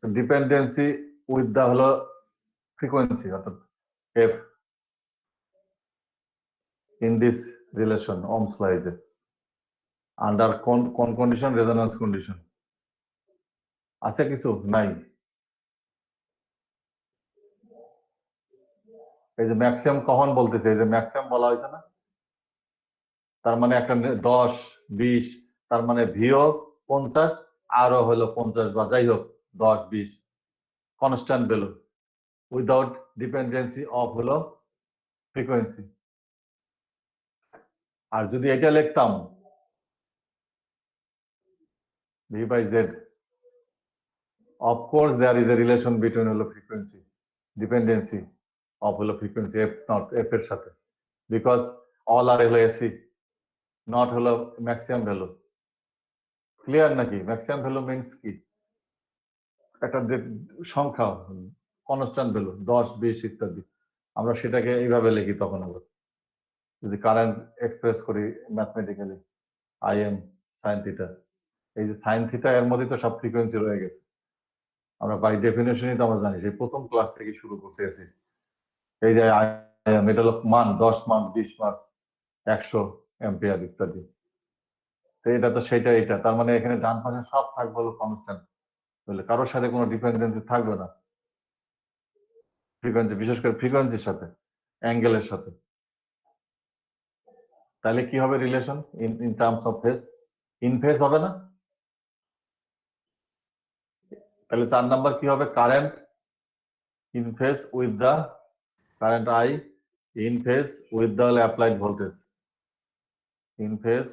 dependency with the হলো frequency অর্থাৎ f in this relation Ohm's law is under কোন condition, resonance condition আছে কিছু নাই। এই যে ম্যাক্সিমাম কখন বলতেছে, এই যে ম্যাক্সিমাম বলা হয়েছে না, তার মানে একটা 10 20, তার মানে ভিও 50 আরো হলো 50 বা যাই হোক 10 20 constant value without dependency of হলো ফ্রিকোয়েন্সি। আর যদি এটা লিখতাম V by Z, of course there is a relation between হলো frequency dependency of হলো frequency f not f এর সাথে, because all are হলো ac not হলো maximum value। ক্লিয়ার নাকি? ম্যাক্সিমাম ভ্যালু মিন্স কি, একটা যে সংখ্যা কনস্ট্যান্ট ভ্যালু 10 20 ইত্যাদি, আমরা সেটাকে এইভাবে লিখি। তখন আবার যদি কারেন্ট এক্সপ্রেস করি mathematically I am sine theta, এই যে সাইন থিটা এর মধ্যে তো সব ফ্রিকোয়েন্সি রয়ে গেছে। আমরা বাই ডেফিনেশনই তো আমরা জানি, সেই প্রথম ক্লাস থেকে শুরু করতে আছি। এই যে এটা হলো মান 10 মান 20 মান 100 অ্যাম্পিয়ার ইত্যাদি। তো এটা তো সেটা, এটা তার মানে এখানে ডান পাশে সব থাকবে হলো কনস্ট্যান্ট, বলে কারোর সাথে কোনো ডিপেন্ডেন্সি থাকবে না ফ্রিকোয়েন্সি, বিশেষ করে ফ্রিকোয়েন্সির সাথে, অ্যাঙ্গেলের সাথে। তাহলে কি হবে relation in terms of phase? In phase হবে না? তাহলে 4 নাম্বার কি হবে? Current in phase with the current I in phase with the applied voltage, in phase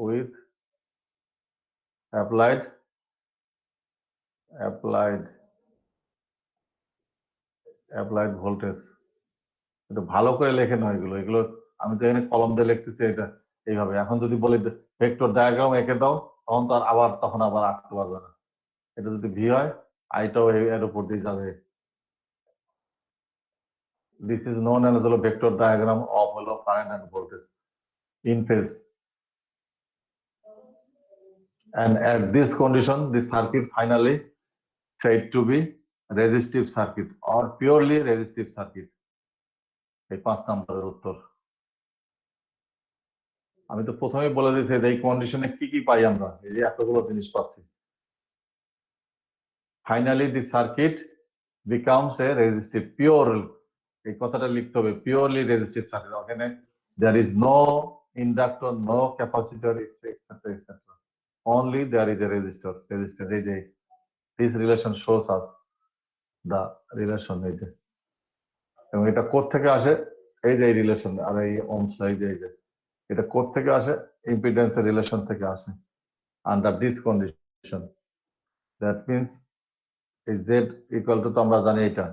with applied voltage. এটা ভালো করে লেখেন হয় এগুলো, এগুলো আমি তো এখানে কলম দিয়ে লিখতেছি এটা এইভাবে। এখন যদি বলি ভেক্টর ডায়াগ্রাম এঁকে দাও, তখন তো আর তখন আবার আঁকতে পারবে না। এটা যদি ভি হয়, আইটাও এর উপর দিয়ে যাবে। দিস ইজ নোন অ্যাজ হলো ভেক্টর ডায়াগ্রাম অফ হলো current and voltage in phase, and at this condition the circuit finally said to be resistive circuit or purely resistive circuit। এই 5 নম্বরের উত্তর। আমি তো প্রথমেই বলে দিয়েছি এই কন্ডিশনে কি কি পাই আমরা, এই যে এতগুলো জিনিস পাচ্ছি। Finally the circuit becomes a resistive pure, এই কথাটা লিখতে হবে, পিওরলি রেজিস্টিভ সার্কিট। ওখানে there is no inductor, no capacitor etcetera etcetera, only there is a resistor. এই যে this relation shows us the relation, এই যে, এবং এটা কোত্থেকে আসে? এই যে এই রিলেশন, আর এই ওহমস ল, এই যে এটা কোত্থেকে আসে? ইম্পিডেন্সের রিলেশন থেকে আসে। Under this condition that means এই জেড ইকুয়াল টু, তো আমরা জানি এটা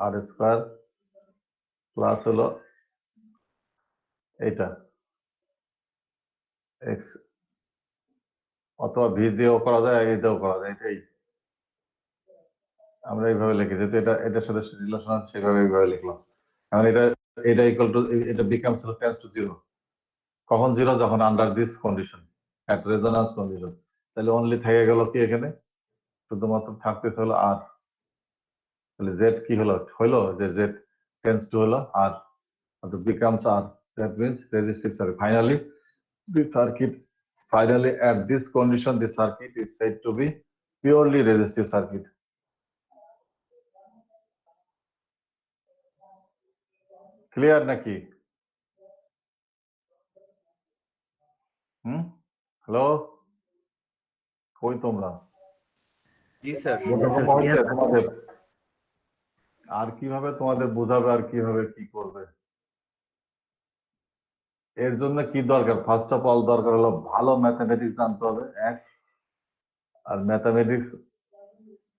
আর স্কোয়ার প্লাস হলো এটা এক্স, অথবা ভি দিয়েও করা যায়, এটাও করা যায়। এটাই আমরা এইভাবে লিখি, যেহেতু এটা এটার সাথে রিলেশন আছে সেভাবে এইভাবে লিখলাম। এখন এটা ইকুয়াল টু, এটা বিকামস হলো টেন্ডস টু জিরো। কখন জিরো? যখন under this condition, at resonance condition. তাহলে অনলি থেকে গেল কি এখানে? শুধুমাত্র থাকতেছে হলো আর। তাহলে জেড কি হলো? হলো যে জেড টেন্ডস টু হলো আর, অর্থাৎ becomes R. That means resistive circuit. Finally at this condition the circuit is said to be purely resistive circuit। Clear নাকি? হ্যালো, কই তোমরা? জি স্যার। বোধগম্য হয়েছে তোমাদের? আর কিভাবে তোমাদের বোঝাবে, আর কিভাবে কি করবে? এর জন্য কি দরকার? ফার্স্ট অফ অল দরকার হলো ভালো ম্যাথমেটিক্স জানতে হবে, এক। আর ম্যাথমেটিক্স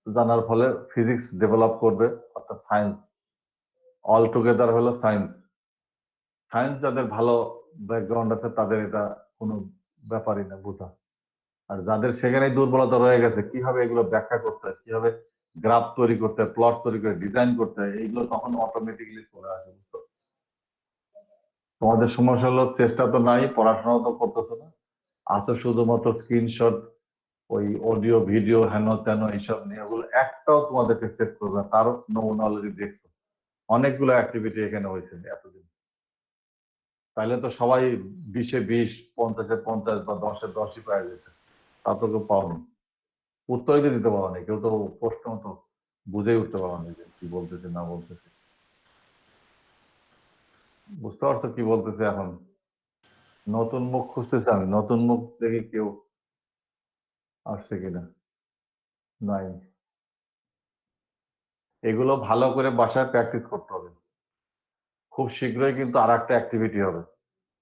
জানার ফলে ফিজিক্স ডেভেলপ করবে, অর্থাৎ সায়েন্স অল টুগেদার হলো সায়েন্স। সায়েন্স যাদের ভালো ব্যাকগ্রাউন্ড আছে তাদের এটা কোনো ব্যাপারই না বোঝা। আর যাদের সেখানেই দুর্বলতা রয়ে গেছে, কিভাবে এগুলো ব্যাখ্যা করতে হয়, কিভাবে গ্রাফ তৈরি করতে হয়, প্লট তৈরি করে ডিজাইন করতে হয়, এইগুলো তখন অটোমেটিকলি চলে আসে, বুঝছো? তোমাদের সমস্যা হলো চেষ্টা তো নাই, পড়াশোনা তো করতেছো না, আসো শুধুমাত্র স্ক্রিনশট, ওই অডিও ভিডিও হেন তেন এইসব নিয়ে, ওগুলো একটাও তোমাদেরকে সেভ করবে না। তার নমুনা অলরেডি দেখছো, অনেকগুলো অ্যাক্টিভিটি এখানে হয়েছে এতদিন। তাহলে তো সবাই 20-এ 20, 50-এ 50 বা 10-এ 10ই পাওয়া যেত, তা তো কেউ পাওনি, উত্তরই তো দিতে পারো না, কেউ তো প্রশ্ন তো বুঝেই উঠতে পারো না যে কি বলতেছে না বলতেছে। বুঝতে পারছো কি বলতেছে? এখন নতুন মুখ খুঁজতেছে, আমি নতুন মুখ দেখি কেউ আসছে কিনা। নাই। এগুলো ভালো করে বাসায় প্র্যাকটিস করতে হবে। খুব শীঘ্রই কিন্তু আর একটা অ্যাক্টিভিটি হবে,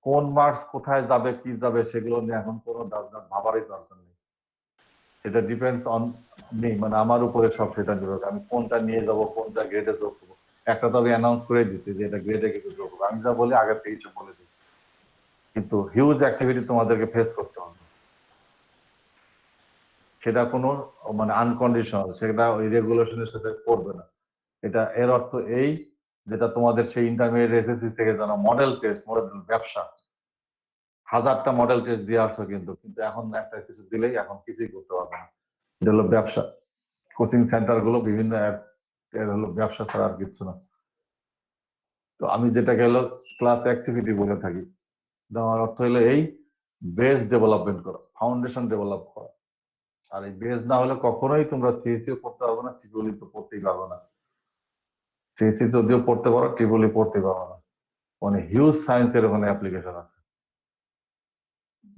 কোন মার্কস কোথায় যাবে কি যাবে সেগুলো নিয়ে এখন কোনো ভাবারই দরকার নেই। সেটা ডিপেন্ডস অন মি, মানে আমার উপরে সব সেটা নির্ভর করে। আমি কোনটা নিয়ে যাব, কোনটা গ্রেডে যোগ করবো, একটা তো আমি অ্যানাউন্স করে দিচ্ছি যে এটা গ্রেডে কিন্তু যোগ করবো, আমি যা বলি আগে থেকেই সব বলে দিই। কিন্তু হিউজ অ্যাক্টিভিটি তোমাদেরকে ফেস করতে হবে, সেটা কোনো মানে আনকন্ডিশনাল, সেটা ওই রেগুলেশনের সাথে করবে না। এটা এর অর্থ এই, যেটা তোমাদের সেই ইন্টারমিডিয়েট এসএসসি থেকে জানা মডেল টেস্ট, মডেল ব্যবসা, 1000টা মডেল টেস্ট দিয়ে আসছো, কিন্তু কিন্তু এখন একটা কিছু দিলেই এখন কিছুই করতে পারবে না। এটা হলো ব্যবসা, কোচিং সেন্টার গুলো বিভিন্ন এর হলো ব্যবসা ছাড়া আর কিছু না। তো আমি যেটাকে হলো ক্লাস অ্যাক্টিভিটি বলে থাকি, আমার অর্থ হলো এই বেস ডেভেলপমেন্ট করা, ফাউন্ডেশন ডেভেলপ করা। আর এই বেস না হলে কখনোই তোমরা সিএসসিও পড়তে পারবে না, ট্রিপলি তো পড়তেই পারবে না। সিএসসি যদিও পড়তে পারো, ট্রিপলি পড়তে পারবে না। মানে হিউজ সায়েন্সের ওখানে অ্যাপ্লিকেশন আছে,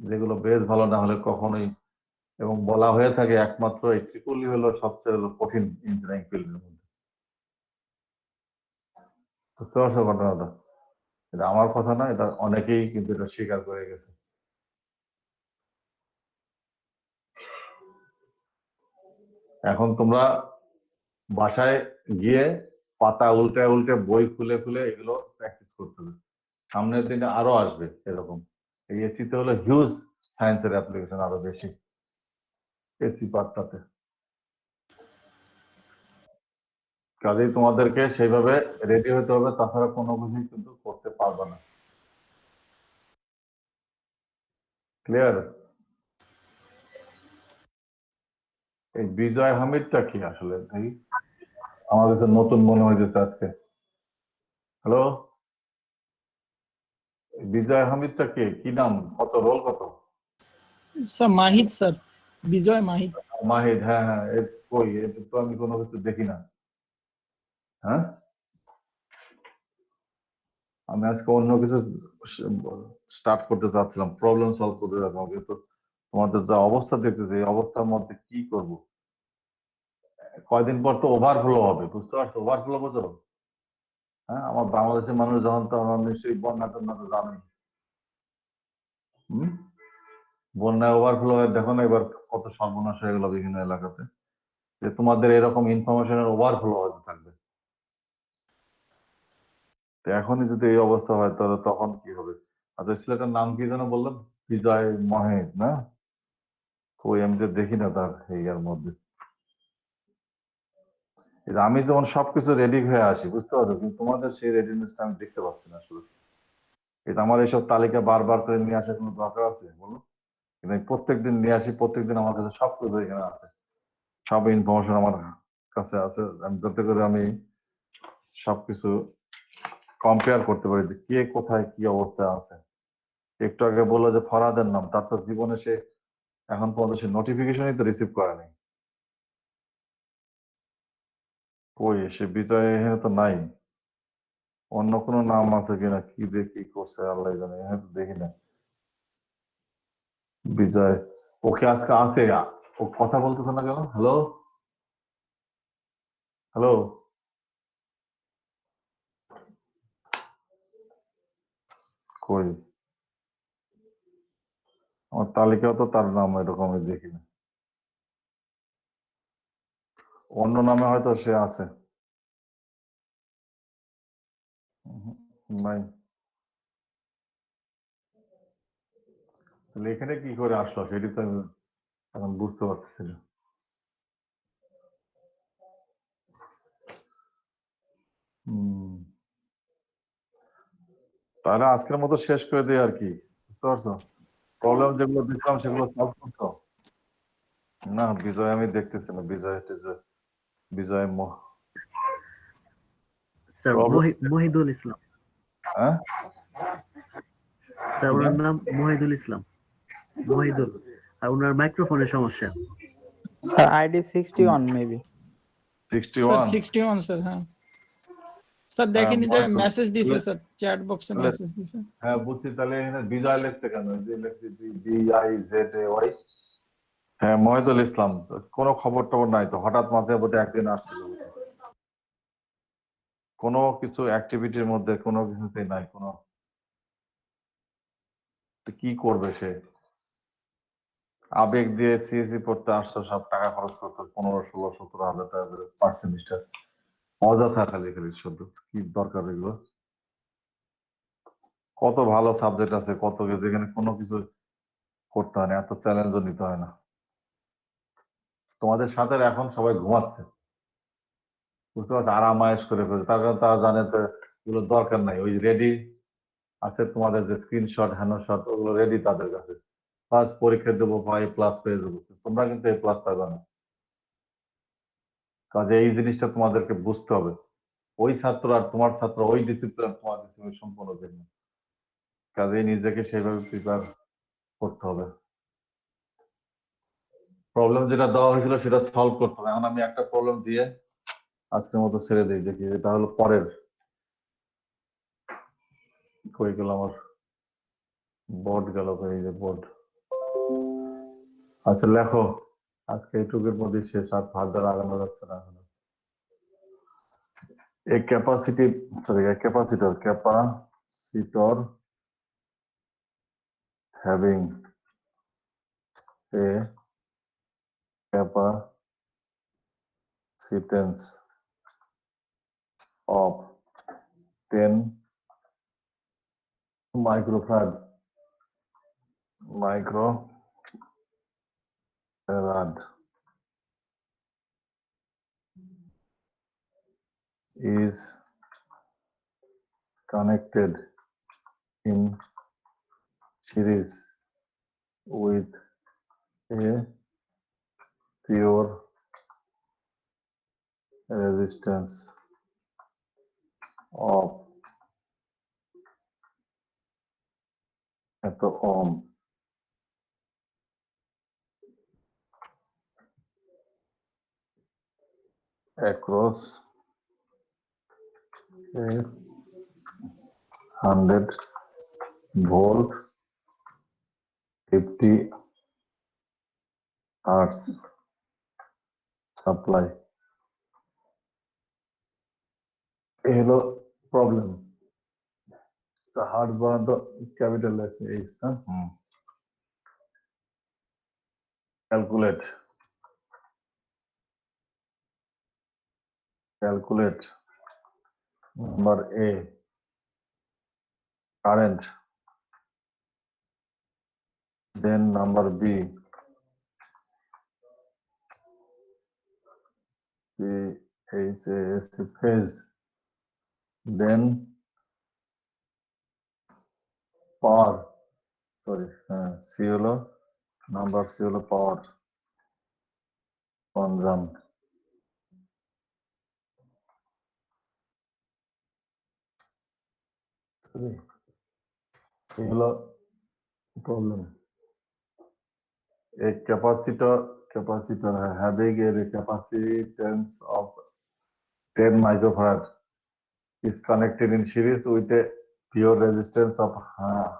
যেগুলো বেস ভালো না হলে কখনোই, এবং বলা হয়ে থাকে একমাত্র এই ট্রিপলি হলো সবচেয়ে হলো কঠিন ইঞ্জিনিয়ারিং ফিল্ডের মধ্যে। বুঝতে পারছো ঘটনাটা? এটা আমার কথা না, এটা অনেকেই কিন্তু এটা স্বীকার করে গেছে। এখন তোমরা বাসায় গিয়ে পাতা উল্টে উল্টে, বই খুলে খুলে এগুলো প্র্যাকটিস করতে হবে। সামনের দিনে আরো আসবে এরকম। এই এসিতে হলো হিউজ সায়েন্সের অ্যাপ্লিকেশন আরো বেশি, এসি পার্টটাতে। কাজেই তোমাদেরকে সেইভাবে রেডি হতে হবে, তাছাড়া কোনো কিছুই কিন্তু করতে পারবে না। ক্লিয়ার? এই বিজয় হামিদটা কি আসলে ভাই? আমার কাছে নতুন মনে হয়েছে আজকে। হ্যালো, বিজয় হামিদটা কে? কি নাম? কত রোল কত? স্যার মাহিদ স্যার, বিজয় মাহিদ। মাহিদ, হ্যাঁ হ্যাঁ, কই এটা তো আমি কোনো কিছু দেখি না। হ্যাঁ, আমি আজকে অন্য কিছু স্টার্ট করতে চাচ্ছিলাম, প্রবলেম সলভ করতে চাচ্ছিলাম, কিন্তু তোমাদের যা অবস্থা দেখতেছি এই অবস্থার মধ্যে কি করব? কয়দিন পর তো ওভারফ্লো হবে, বুঝতে পারছো? ওভারফ্লো বোঝো? হ্যাঁ, আমার বাংলাদেশের মানুষ যখন, তো আমার নিশ্চয়ই বন্যা টন্যা তো জানেন। হম, বন্যায় ওভারফ্লো হয়ে দেখো না এবার কত সর্বনাশ হয়ে গেল বিভিন্ন এলাকাতে। যে তোমাদের এরকম ইনফরমেশনের ওভারফ্লো হতে থাকবে। তো এখনই যদি এই অবস্থা হয় তাহলে তখন কি হবে? আচ্ছা, ছেলেটার নাম কি যেন বললাম? বিজয় মহেশ না? ওই আমি তো দেখি না তার ইয়ার মধ্যে। এই যে আমি যেমন সবকিছু রেডি হয়ে আসি, বুঝতে পারছো, কিন্তু তোমাদের সেই রেডিনেসটা আমি দেখতে পাচ্ছি না আসলে। এটা আমার এইসব তালিকা বারবার করে নিয়ে আসার কোনো দরকার আছে বলো? কিন্তু আমি প্রত্যেকদিন নিয়ে আসি, প্রত্যেকদিন আমার কাছে সবকিছু এখানে আছে, সব ইনফরমেশন আমার কাছে আছে, আমি যাতে করে আমি সবকিছু কম্পেয়ার করতে পারি যে কে কোথায় কি অবস্থায় আছে। একটু আগে বললো যে ফরহাদের নাম, তার তো জীবনে সে এখন পর্যন্ত সে নোটিফিকেশনই তো রিসিভ করেনি। কই সে বিজয় এখানে তো নাই, অন্য কোনো নাম আছে কিনা, কি দেখি করছে আল্লাহ জানে, এখানে তো দেখি না বিজয়। ওকে আজকে আছে, ও কথা বলতেছে না কেন? হ্যালো, হ্যালো, কই আমার তালিকাও তো তার নাম এরকম আমি দেখি না, অন্য নামে হয়তো সে আছে। উহুম, নাই। তাহলে এখানে কি করে আসলো সেটি তো আমি এখন বুঝতে পারতেছি না। হুম, তাহলে আজকের মতো শেষ করে দিই আর কি, বুঝতে পারছো? প্রবলেম যেগুলো দিচ্ছিলাম সেগুলো সলভ করছো? না বিজয় আমি দেখতেছি না, বিজয় স্যার প্রবলেম, মহিদুল ইসলাম, হ্যাঁ স্যার কি ওনার নাম? নাম মহিদুল ইসলাম, মহিদুল, আর ওনার মাইক্রোফোনের সমস্যা। Sir, ID 61 maybe. Sir 61? 61 sir, হ্যাঁ স্যার হ্যাঁ দেখেন এটা মহিদুল। মেসেজ দিছে তাহলে- স্যার, চ্যাট বক্সে তাহলে- মেসেজ দিছে। হ্যাঁ বুঝছি, তাহলে এখানে বিজয় লিখছে কেন? এই যে লিখছি BIZAY। হ্যাঁ মহিদুল ইসলাম, কোনো খবর টবর নাই তো? হঠাৎ মাঝে মধ্যে একদিন আসছিল বুঝি। কোনো কিছু অ্যাক্টিভিটির মধ্যে কোনো কিছুতেই নাই, কোনো তো কি করবে সে? আবেগ দিয়ে সিএসসি পড়তে আসছো, সব টাকা খরচ করতে 15, 16, 17 হাজার টাকা করে পার সেমিস্টার, অযথা খালি খালি শুধু কি দরকার এগুলো? কত ভালো সাবজেক্ট আছে, কত কিছু, যেখানে কোনো কিছু করতে হয় না, এত চ্যালেঞ্জও নিতে হয় না। তোমাদের সাথে এখন সবাই ঘুমাচ্ছে, বুঝতে পারছো, আরাম আয়েশ করে ফেলছে, তার কারণ তারা জানে তো এগুলো দরকার নাই, ওই রেডি আছে তোমাদের যে স্ক্রিনশট হ্যান্ডশট, ওগুলো রেডি তাদের কাছে, প্লাস পরীক্ষা দেবো বা A+ পেয়ে যাবো, তোমরা কিন্তু A+ পাবে না। কাজে এই জিনিসটা তোমাদেরকে বুঝতে হবে, ওই ছাত্র আর তোমার ছাত্র, ওই ডিসিপ্লিন তোমার ডিসিপ্লিন সম্পূর্ণ ভিন্ন। কাজেই নিজেকে সেইভাবে প্রিপেয়ার করতে হবে। প্রবলেম যেটা দেওয়া হয়েছিল সেটা সলভ করতে হবে। এখন আমি একটা প্রবলেম দিয়ে আজকের মতো ছেড়ে দিই, দেখি এটা হলো পরের। কই গেল আমার বোর্ড? গেল এই যে বোর্ড। আচ্ছা লেখো, আজকে এইটুকুর মধ্যে শেষ, আর ফার্দার আগানো যাচ্ছে না এখন। A capacitor having a capacitance of 10 microfarad is connected in series with a pure resistance of এত ohm across a 100 volt 50 hertz supply। এই হলো প্রবলেম। হার্ট বানাতো ক্যাপিটাল এইচ না? Calculate number A current, then number B phase, then power, sorry হ্যাঁ C হলো number C হলো power consume. এই হলো problem. A capacitor having a capacitance of 10 microfarad is connected in series with a pure resistance of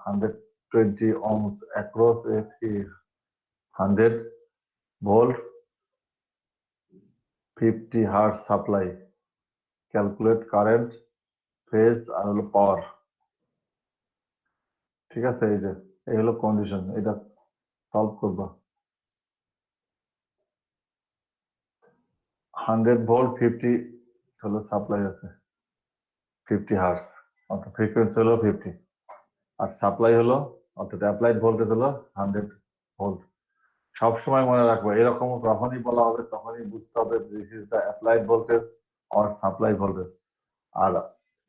120 ohms across a 100 volt 50 hertz supply। Calculate current, phase আর হলো পাওয়ার। ঠিক আছে, এই যে এই হলো কন্ডিশন, এটা সলভ করবা। 100 ভোল্ট 50 হলো সাপ্লাই আছে, 50 হার্টজ অর্থাৎ ফ্রিকোয়েন্সি হলো 50, আর সাপ্লাই হলো অর্থাৎ অ্যাপ্লাইড ভোল্টেজ হলো 100 ভোল্ট। সবসময় মনে রাখবো, এরকম যখনই বলা হবে তখনই বুঝতে হবে this is the applied voltage or supply voltage. আর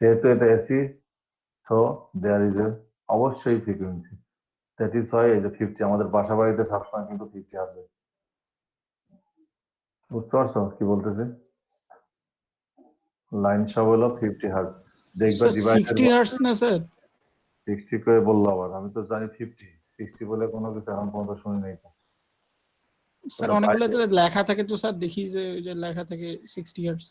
যেহেতু এটা AC, so there is a অবশ্যই ফ্রিকোয়েন্সি, দ্যাট ইজ হয় এই যে 50, আমাদের বাসা বাড়িতে সবসময় কিন্তু 50 আসবে। বুঝতে পারছো কি বলতেছে? লাইন সব হলো 50 হার্জ, দেখবা স্যার ডিভাইসের 60 হার্টজ না স্যার? 60 করে বললো, আবার আমি তো জানি 50, 60 বলে কোনো কিছু এখন পর্যন্ত শুনি নাই তো। স্যার ওটা অনেকগুলো পাইলে তো লেখা থাকে, তো স্যার দেখি যে ওই যে লেখা থাকে 60 হার্টজ।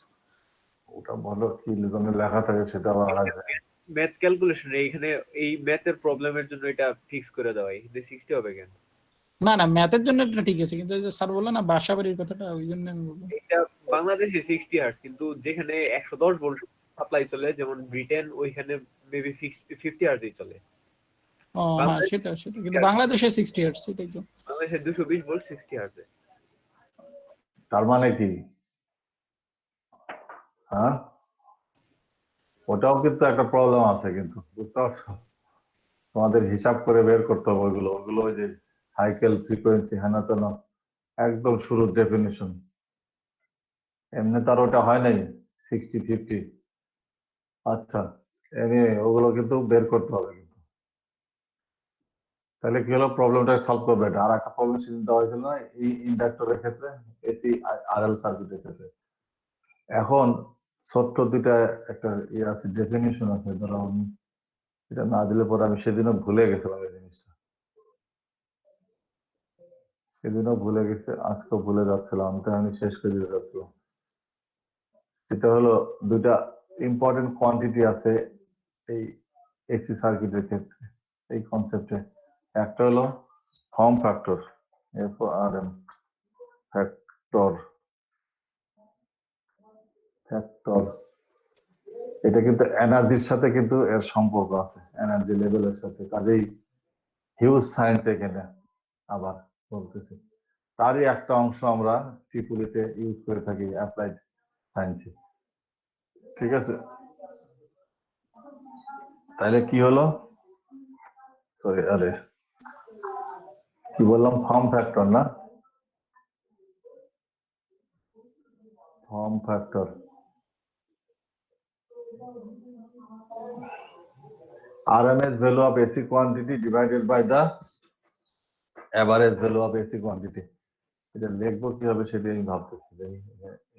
ওটা বলো কি জন্য লেখা থাকে সেটা আবার আলাদা। ম্যাথ ক্যালকুলেশন এইখানে এই ম্যাথের প্রবলেমের জন্য এটা ফিক্স করে দেওয়া, এখানে 60 হবে কেন? না না, ম্যাথের জন্য এটা ঠিক আছে, কিন্তু ওই যে স্যার বললো না বাসা বাড়ির কথাটা, ওই জন্য আমি বলবো। এটা বাংলাদেশে 60 হার্টজ, কিন্তু যেখানে 110 ভোল্ট সাপ্লাই চলে যেমন ব্রিটেন, ওইখানে মেবি 50 হার্টজই চলে। ও হ্যাঁ, বাংলাদেশ সেটা সেটা কিন্তু বাংলাদেশে 60 হার্টজ, সেটাই তো। বাংলাদেশে 220 ভোল্ট 60 হার্টজে। তার মানে কি? হ্যাঁ, ওটাও কিন্তু একটা প্রবলেম আছে, কিন্তু বুঝতে পারছো? তোমাদের হিসাব করে বের করতে হবে ওইগুলো, ওইগুলো ওই যে সাইকেল ফ্রিকোয়েন্সি হেনা তেন একদম শুরুর ডেফিনিশন, এমনি তার ওটা হয় নাই 60-50। আচ্ছা, এমনি ওগুলো কিন্তু বের করতে হবে কিন্তু। তাহলে কি হলো, প্রবলেমটা সলভ করবে এটা। আর একটা প্রবলেম সেদিন দেওয়া হয়েছিল না এই ইন্ডাক্টরের ক্ষেত্রে, এসি আর এল সার্কিটের ক্ষেত্রে। এখন ছোট্ট দুইটা একটা ইয়ে আছে, ডেফিনিশন আছে, ধরো আমি এটা না দিলে পরে আমি সেদিনও ভুলে গেছিলাম এই জিনিসটা, সেদিনও ভুলে গেছে, আজকেও ভুলে যাচ্ছিলাম, আমি তো আমি শেষ করে দিতে যাচ্ছিলাম। সেটা হলো দুইটা ইম্পর্টেন্ট কোয়ান্টিটি আছে এই এসি সার্কিটের ক্ষেত্রে, এই কনসেপ্টে। একটা হলো form factor, FRM factor, factor এটা কিন্তু এনার্জির সাথে কিন্তু এর সম্পর্ক আছে, এনার্জি লেভেলের সাথে। কাজেই হিউজ সায়েন্স এখানে আবার বলতেছি, তারই একটা অংশ আমরা ট্রিপুলিতে ইউজ করে থাকি অ্যাপ্লাইড সায়েন্সে। ঠিক আছে, তাহলে কি হলো, সরি আরে কি বললাম, ফর্ম ফ্যাক্টর না, form factor RMS value of AC quantity divided by the average value of AC quantity। এটা লিখবো কিভাবে সেটা আমি ভাবতেছি,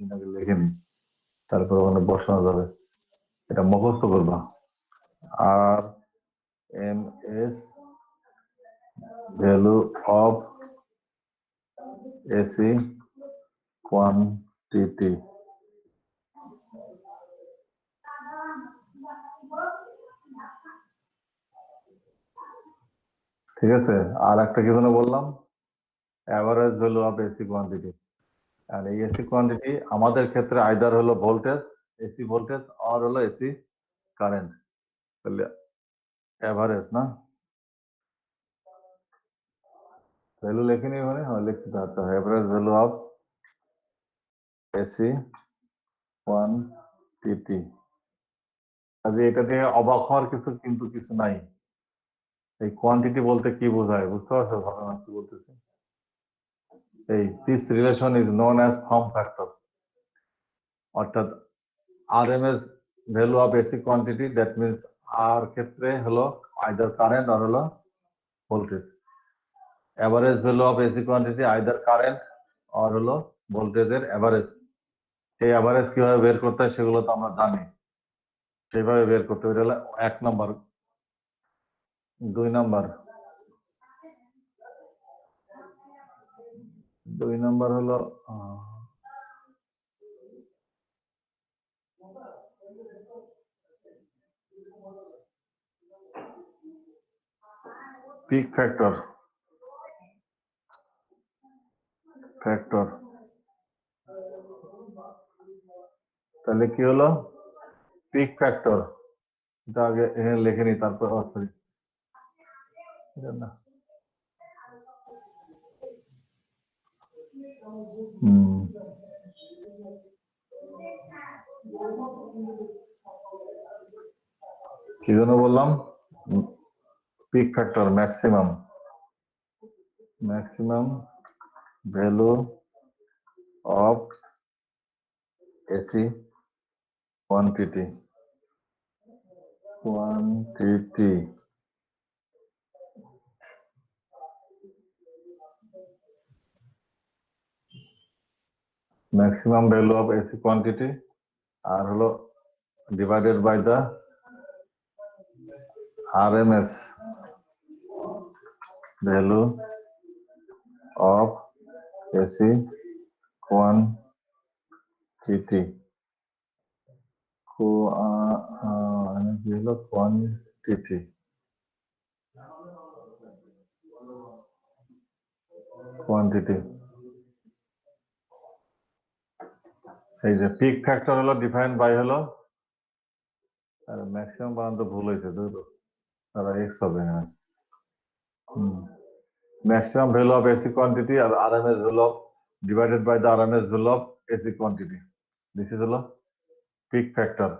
এটাকে লিখে নিই, তারপর ওখানে বসানো যাবে, এটা মুখস্থ করবা। RMS value of AC quantity ঠিক আছে। আর একটা কি যেন বললাম, average value of AC quantity. আর এই এসি কোয়ান্টিটি আমাদের ক্ষেত্রে আইদার হলো ভোল্টেজ, এসি ভোল্টেজ, আর হলো এসি কারেন্ট। তাহলে অ্যাভারেজ না, ভ্যালু লেখিনি মানে, হ্যাঁ লিখছি তো, আচ্ছা average value of AC quantity. কাজে এটা থেকে অবাক হওয়ার কিছু কিন্তু কিছু নাই। এই কোয়ান্টিটি বলতে কি বোঝায় বুঝতে পারছো ঘটনা কি বলতেছে? এই this relation is known as form factor, অর্থাৎ RMS value of AC quantity, that means আর ক্ষেত্রে হলো আইদার কারেন্ট আর হলো voltage. Average value of AC quantity either current আর হলো ভোল্টেজের অ্যাভারেজ। সেই অ্যাভারেজ কিভাবে বের করতে হয় সেগুলো তো আমরা জানি, সেইভাবে বের করতে হবে। এটা হলো 1 নম্বর। 2 নম্বর, 2 নম্বর হলো পিক ফ্যাক্টর। ফ্যাক্টর তাহলে কি হলো, পিক ফ্যাক্টর, এটা আগে এখানে লিখে নি, তারপর সরি না, কি জন্য বললাম, peak factor maximum, maximum value of AC quantity. quantity maximum value of AC quantity আর হলো divided by the RMS value of AC quantity quantity quantity এই যে পিক ফ্যাক্টর হলো ডিফাইন বাই হলো আর ম্যাক্সিমাম পর্যন্ত ভুল হয়েছে দুটো তারা এক্স হবে হ্যাঁ maximum value of AC quantity আর RMS value of divided by the RMS value of AC quantity this is হলো পিক ফ্যাক্টর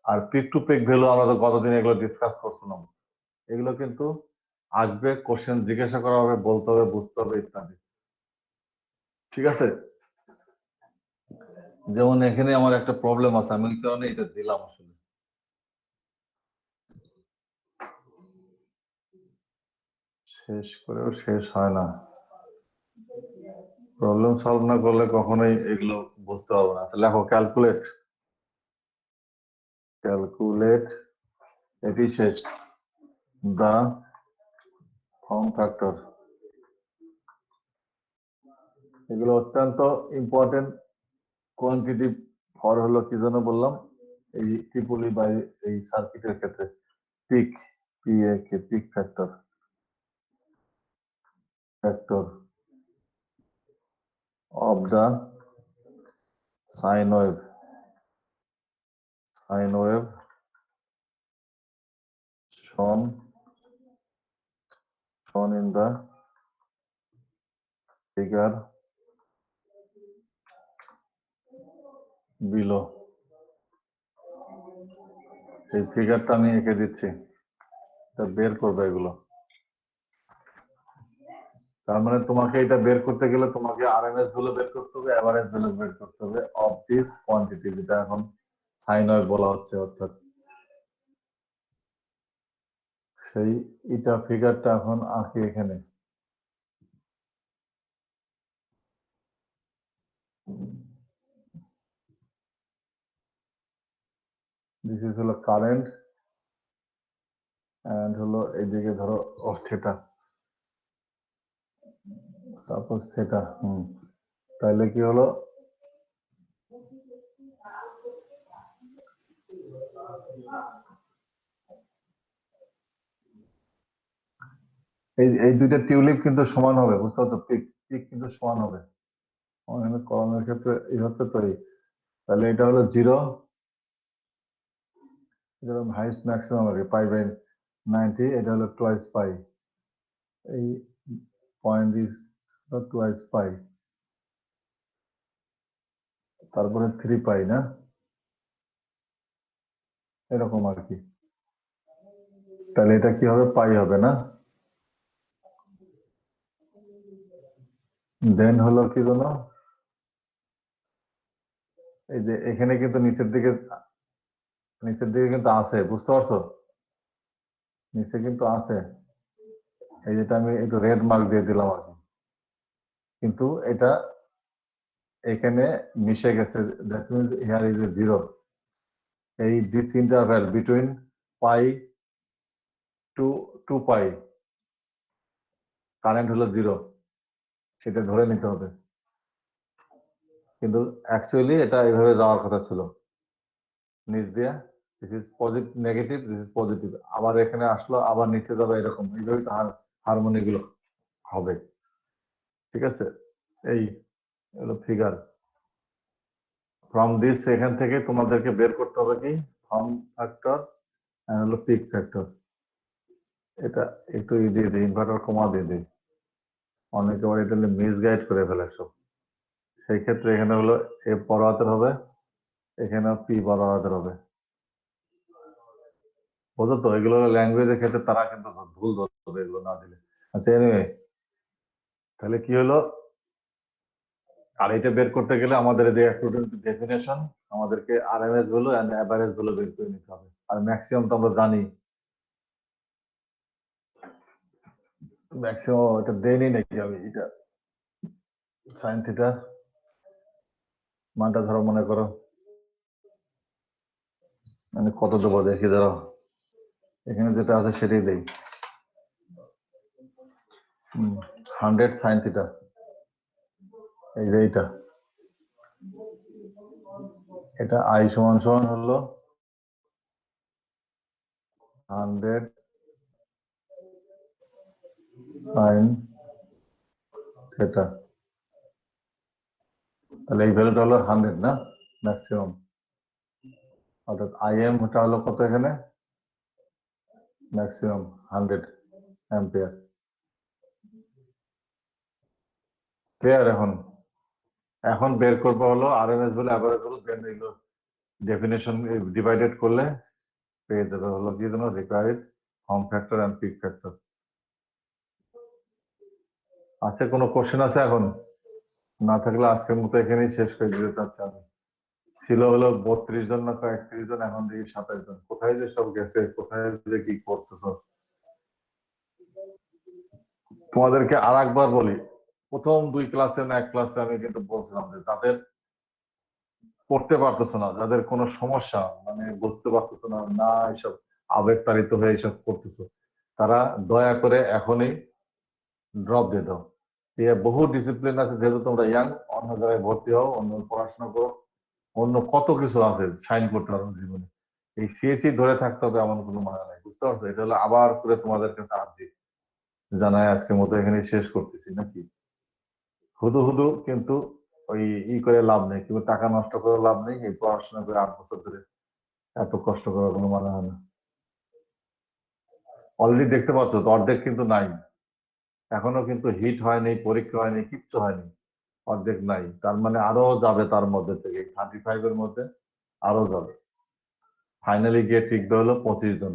আর পিক টু পিক ভ্যালু আমরা তো গতদিন এগুলো ডিসকাস করছিলাম এগুলো কিন্তু আসবে কোশ্চেন জিজ্ঞাসা করা হবে বলতে হবে বুঝতে হবে ইত্যাদি ঠিক আছে যেমন এখানে আমার একটা প্রবলেম আছে আমি ওই কারণে এটা দিলাম আসলে শেষ করেও শেষ হয় না প্রবলেম সলভ না করলে কখনোই এগুলো বুঝতে পারবো না লেখো ক্যালকুলেট এটি শেষ দা ফর্ম ফ্যাক্টর এগুলো অত্যন্ত ইম্পর্টেন্ট কোয়ান্টিটিভ ফর হলো কি জন্য বললাম এই ট্রিপলি বাই এই সার্কিটের ক্ষেত্রে peak peak factor of the sine wave shown in the figure below এই ফিগারটা আমি এঁকে দিচ্ছি তা বের করবে এগুলো তার মানে তোমাকে এটা বের করতে গেলে তোমাকে আরএমএস ভ্যালু বের করতে হবে এভারেজ ভ্যালু বের করতে হবে অফ দিস কোয়ান্টিটি যেটা এখন সাইন ওয়েভ বলা হচ্ছে অর্থাৎ সেই এটা ফিগারটা এখন আঁকি এখানে দিস ইজ হলো কারেন্ট এন্ড হলো এইদিকে ধরো থিটা সাপোজ থিটা তাহলে কি হলো এই দুইটা টিউলিপ কিন্তু সমান হবে বুঝতে পারছো পিক কিন্তু সমান হবে এখানে কলমের ক্ষেত্রে এই হচ্ছে তো তাহলে এটা হলো 0 এটা হলো হাইস্ট ম্যাক্সিমাম আর কি পাই বাই 90 এটা হলো টুয়াইস পাই এই পয়েন্ট ইজ টুয়াইস পাই তারপরে 3 পাই না এরকম আর কি তাহলে এটা কি হবে পাই হবে না দেন হলো কি জানো এই যে এখানে কিন্তু নিচের দিকে কিন্তু আছে বুঝতে পারছো নিচে কিন্তু আছে এই যেটা আমি একটু রেড মার্ক দিয়ে দিলাম আর কি কিন্তু এটা এখানে মিশে গেছে that means here is a 0 এই this interval between pi to pi current হলো 0 সেটা ধরে নিতে হবে কিন্তু অ্যাকচুয়ালি এটা এইভাবে যাওয়ার কথা ছিল নিচ দিয়ে this is positive negative this is positive আবার এখানে আসলো আবার নিচে যাবে এরকম এইভাবে হারমোনি গুলো হবে ঠিক আছে এই হলো ফিগার ফ্রম দিস এখান থেকে তোমাদেরকে বের করতে হবে কি ফর্ম ফ্যাক্টর আর হলো পিক ফ্যাক্টর এটা একটু দিয়ে দিই ইনভার্টার কমা দিয়ে দিই অনেকে আবার এটা মিসগাইড করে ফেলে সব সেই ক্ষেত্রে এখানে হলো এ বড় হাতের হবে এখানে পি বড় হাতের হবে বোঝো তো এগুলো ল্যাঙ্গুয়েজের ক্ষেত্রে তারা কিন্তু ভুল ধরবে এগুলো না দিলে আচ্ছা এনিওয়ে তাহলে কি হলো আর এটা বের করতে গেলে আমাদের ডেফিনেশন আমাদেরকে RMS value and average value বের করে নিতে হবে আর ম্যাক্সিমাম তো আমরা জানি ম্যাক্সিমাম এটা দেয়নি নাকি আমি, এটা সাইন থিটা মানটা ধরো মনে করো মানে কত দেবো দেখি, ধরো এখানে যেটা আছে সেটাই দেই, 100 সাইন থিটা, এই যে এইটা, এটা আই সমান সমান হলো 100 সাইন থিটা। তাহলে এই ভ্যালুটা হলো 100 না, ম্যাক্সিমাম। অর্থাৎ আইএম টা হলো কত এখানে, ম্যাক্সিমাম 100 অ্যাম্পিয়ার। ক্লিয়ার? এখন বের করবো হলো আরএমএস বলে অ্যাভারেজ হলো, দেন এগুলো ডেফিনেশন ডিভাইডেড করলে পেয়ে যাবে হলো কি যেন, required form factor and peak factor. আছে কোনো কোশ্চেন আছে এখন? না থাকলে আজকের মতো এখানেই শেষ করে দিতে চাচ্ছি আমি। ছিল হলো 32 জন না 31 জন, এখন দেখি 27 জন। কোথায় যে সব গেছে, কোথায় যে কি করতেছো। তোমাদেরকে আর একবার বলি, প্রথম 2 ক্লাসে না 1 ক্লাসে আমি কিন্তু বলছিলাম যে যাদের করতে পারতেছো না, যাদের কোনো সমস্যা মানে বুঝতে পারতেছো না, না এসব আবেগ তাড়িত হয়ে এসব করতেছো, তারা দয়া করে এখনই ড্রপ দিয়ে দাও। বহু ডিসিপ্লিন আছে, যেহেতু তোমরা ইয়াং, অন্য জায়গায় ভর্তি হও, অন্য পড়াশোনা করো, অন্য কত কিছু আছে সাইন করতে পারো জীবনে। এই সিএসসি ধরে থাকতে হবে এমন কোনো মানে নাই, বুঝতে পারছো? এটা হলো আবার করে তোমাদের কাছে আর্জি জানাই আজকের মতো এখানে শেষ করতেছি নাকি। হুদু হুদু কিন্তু ওই করে লাভ নেই, কিন্তু টাকা নষ্ট করে লাভ নেই। এই পড়াশোনা করে 8 বছর ধরে এত কষ্ট করার কোনো মানে হয় না। অলরেডি দেখতে পাচ্ছ তো, অর্ধেক কিন্তু নাই, এখনো কিন্তু হিট হয়নি, পরীক্ষা হয়নি, কিচ্ছু হয়নি, অর্ধেক নাই। তার মানে আরো যাবে, তার মধ্যে থেকে 35 এর মধ্যে আরো যাবে। ফাইনালি গিয়ে টিকবে হলো 25 জন,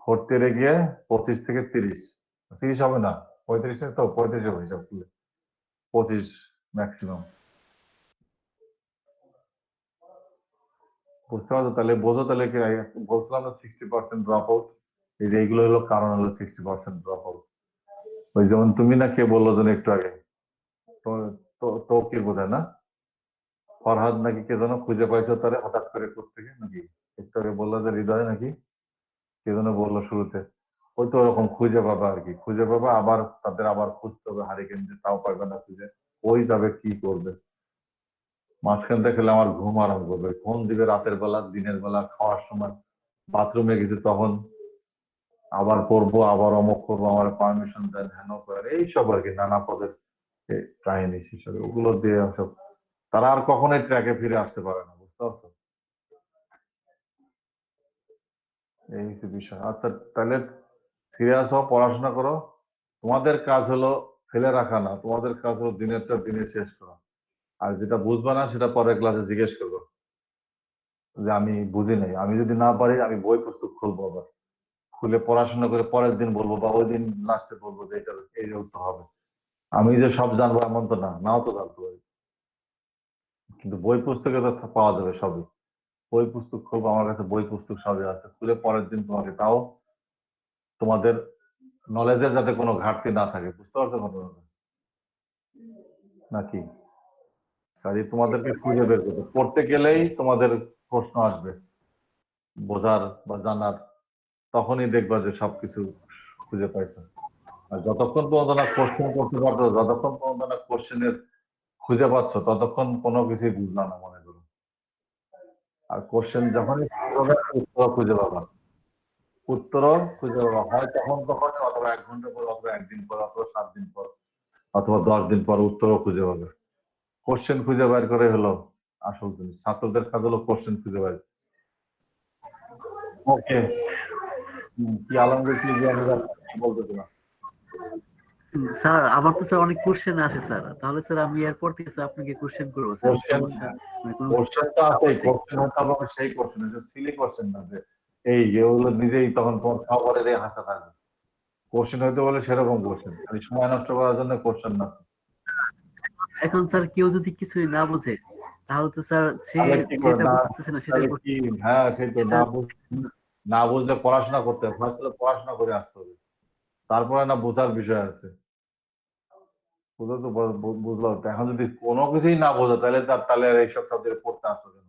ফোর্থ ইয়ারে গিয়ে 25 থেকে 30 হবে না, 35 তো 35 হবে হিসাব করলে, 25 ম্যাক্সিমাম। বুঝতে পারছো? তাহলে বোঝো, তাহলে কি বলছিলাম না 60% ড্রপ আউট, এই যে এইগুলো হলো কারণ, হলো 60% ড্রপ আউট। ওই যেমন তুমি না কে বললো যেন একটু আগে, তো তো তো কে বোঝায় না, ফরহাদ নাকি কে যেন খুঁজে পাইছো তারে হঠাৎ করে কোত্থেকে নাকি, একটু আগে বললো যে হৃদয় নাকি কে যেন বললো শুরুতে, ওই তো ওরকম খুঁজে পাবা আর কি, খুঁজে পাবা, আবার তাদের আবার খুঁজতে হবে হারিকেন দিয়ে, তাও পারবে না খুঁজে, ওই যাবে কি করবে। মাঝখানটা খেলে আমার ঘুম আরাম করবে, ফোন দিবে রাতের বেলা, দিনের বেলা, খাওয়ার সময়, বাথরুমে গেছে তখন, আবার করবো, আবার অমুক করবো, আমার পারমিশন দেন, হেন করে, এইসব আর কি নানা পদের কাহিনী হিসেবে, ওগুলো দিয়ে সব তারা আর কখনোই ট্র্যাকে ফিরে আসতে পারে না, বুঝতে পারছো? এই হচ্ছে বিষয়। আচ্ছা তাহলে সিরিয়াস হও, পড়াশোনা করো। তোমাদের কাজ হলো ফেলে রাখা না, তোমাদের কাজ হলো দিনেরটা দিনে শেষ করা। আর যেটা বুঝবে না সেটা পরের ক্লাসে জিজ্ঞেস করবো যে আমি বুঝি নাই। আমি যদি না পারি আমি বই পুস্তক খুলবো, আবার খুলে পড়াশোনা করে পরের দিন বলবো, বা ওই দিন লাস্টে বলবো যে এটা এই উত্তর হবে। আমি যে সব জানবো এমন তো না, নাও তো জানতে পারি, কিন্তু বই পুস্তকে তো পাওয়া যাবে সবই। বই পুস্তক খুলবো, আমার কাছে বই পুস্তক সবই আছে, খুলে পরের দিন তোমাকে, তাও তোমাদের নলেজের যাতে কোনো ঘাটতি না থাকে, বুঝতে পারছো ঘটনাটা নাকি? কাজে তোমাদেরকে খুঁজে বের করতে, পড়তে গেলেই তোমাদের প্রশ্ন আসবে বোঝার বা জানার, তখনই দেখবা যে সবকিছু খুঁজে পাইছো। আর যতক্ষণ পর্যন্ত না কোশ্চেন করতে পারছো, যতক্ষণ পর্যন্ত না কোশ্চেনের খুঁজে পাচ্ছ, ততক্ষণ কোনো কিছুই বুঝলা না মনে করো। আর কোশ্চেন যখনই উত্তর খুঁজে পাবা, উত্তরও খুঁজে পাবা, হয় তখন অথবা 1 ঘন্টা পর, অথবা 1 দিন পর, অথবা 7 দিন পর, অথবা 10 দিন পর উত্তরও খুঁজে পাবে। কোশ্চেন খুঁজে বের করে হলো আসল জিনিস, ছাত্রদের কাজ হলো কোশ্চেন খুঁজে বের। ওকে, কি আলমগীর কি বলতেছি না? স্যার আমার তো স্যার অনেক কোশ্চেন আসে স্যার, তাহলে স্যার আমি এরপর থেকে স্যার আপনাকে কোশ্চেন করবো স্যার, কোশ্চেন সমস্যা মানে কোনো কোশ্চেন তো আছেই, কোশ্চেন হতে হবে সেই কোশ্চেন, সিলি কোশ্চেন না যে এই যেগুলো নিজেই তখন তোমার খাবারের হাসা থাকবে। কোশ্চেন হইতে বলে সেরকম কোশ্চেন, খালি সময় নষ্ট করার জন্য কোশ্চেন না। এখন স্যার কেউ যদি কিছুই না বোঝে, তাহলে তো স্যার সে তাহলে কি করে যেটা না, বুঝতেছে না সেটা তাহলে কি, হ্যাঁ সেই তো, সেটা না বুঝলে পড়াশোনা করতে হবে, ফার্স্ট পড়াশোনা করে আসতে হবে। তারপরে না বোঝার বিষয় আছে, বুঝলো তো বুঝলো তো। এখন যদি কোনো কিছুই না বোঝো তাহলে আর এইসব সাবজেক্ট পড়তে আসো কেন?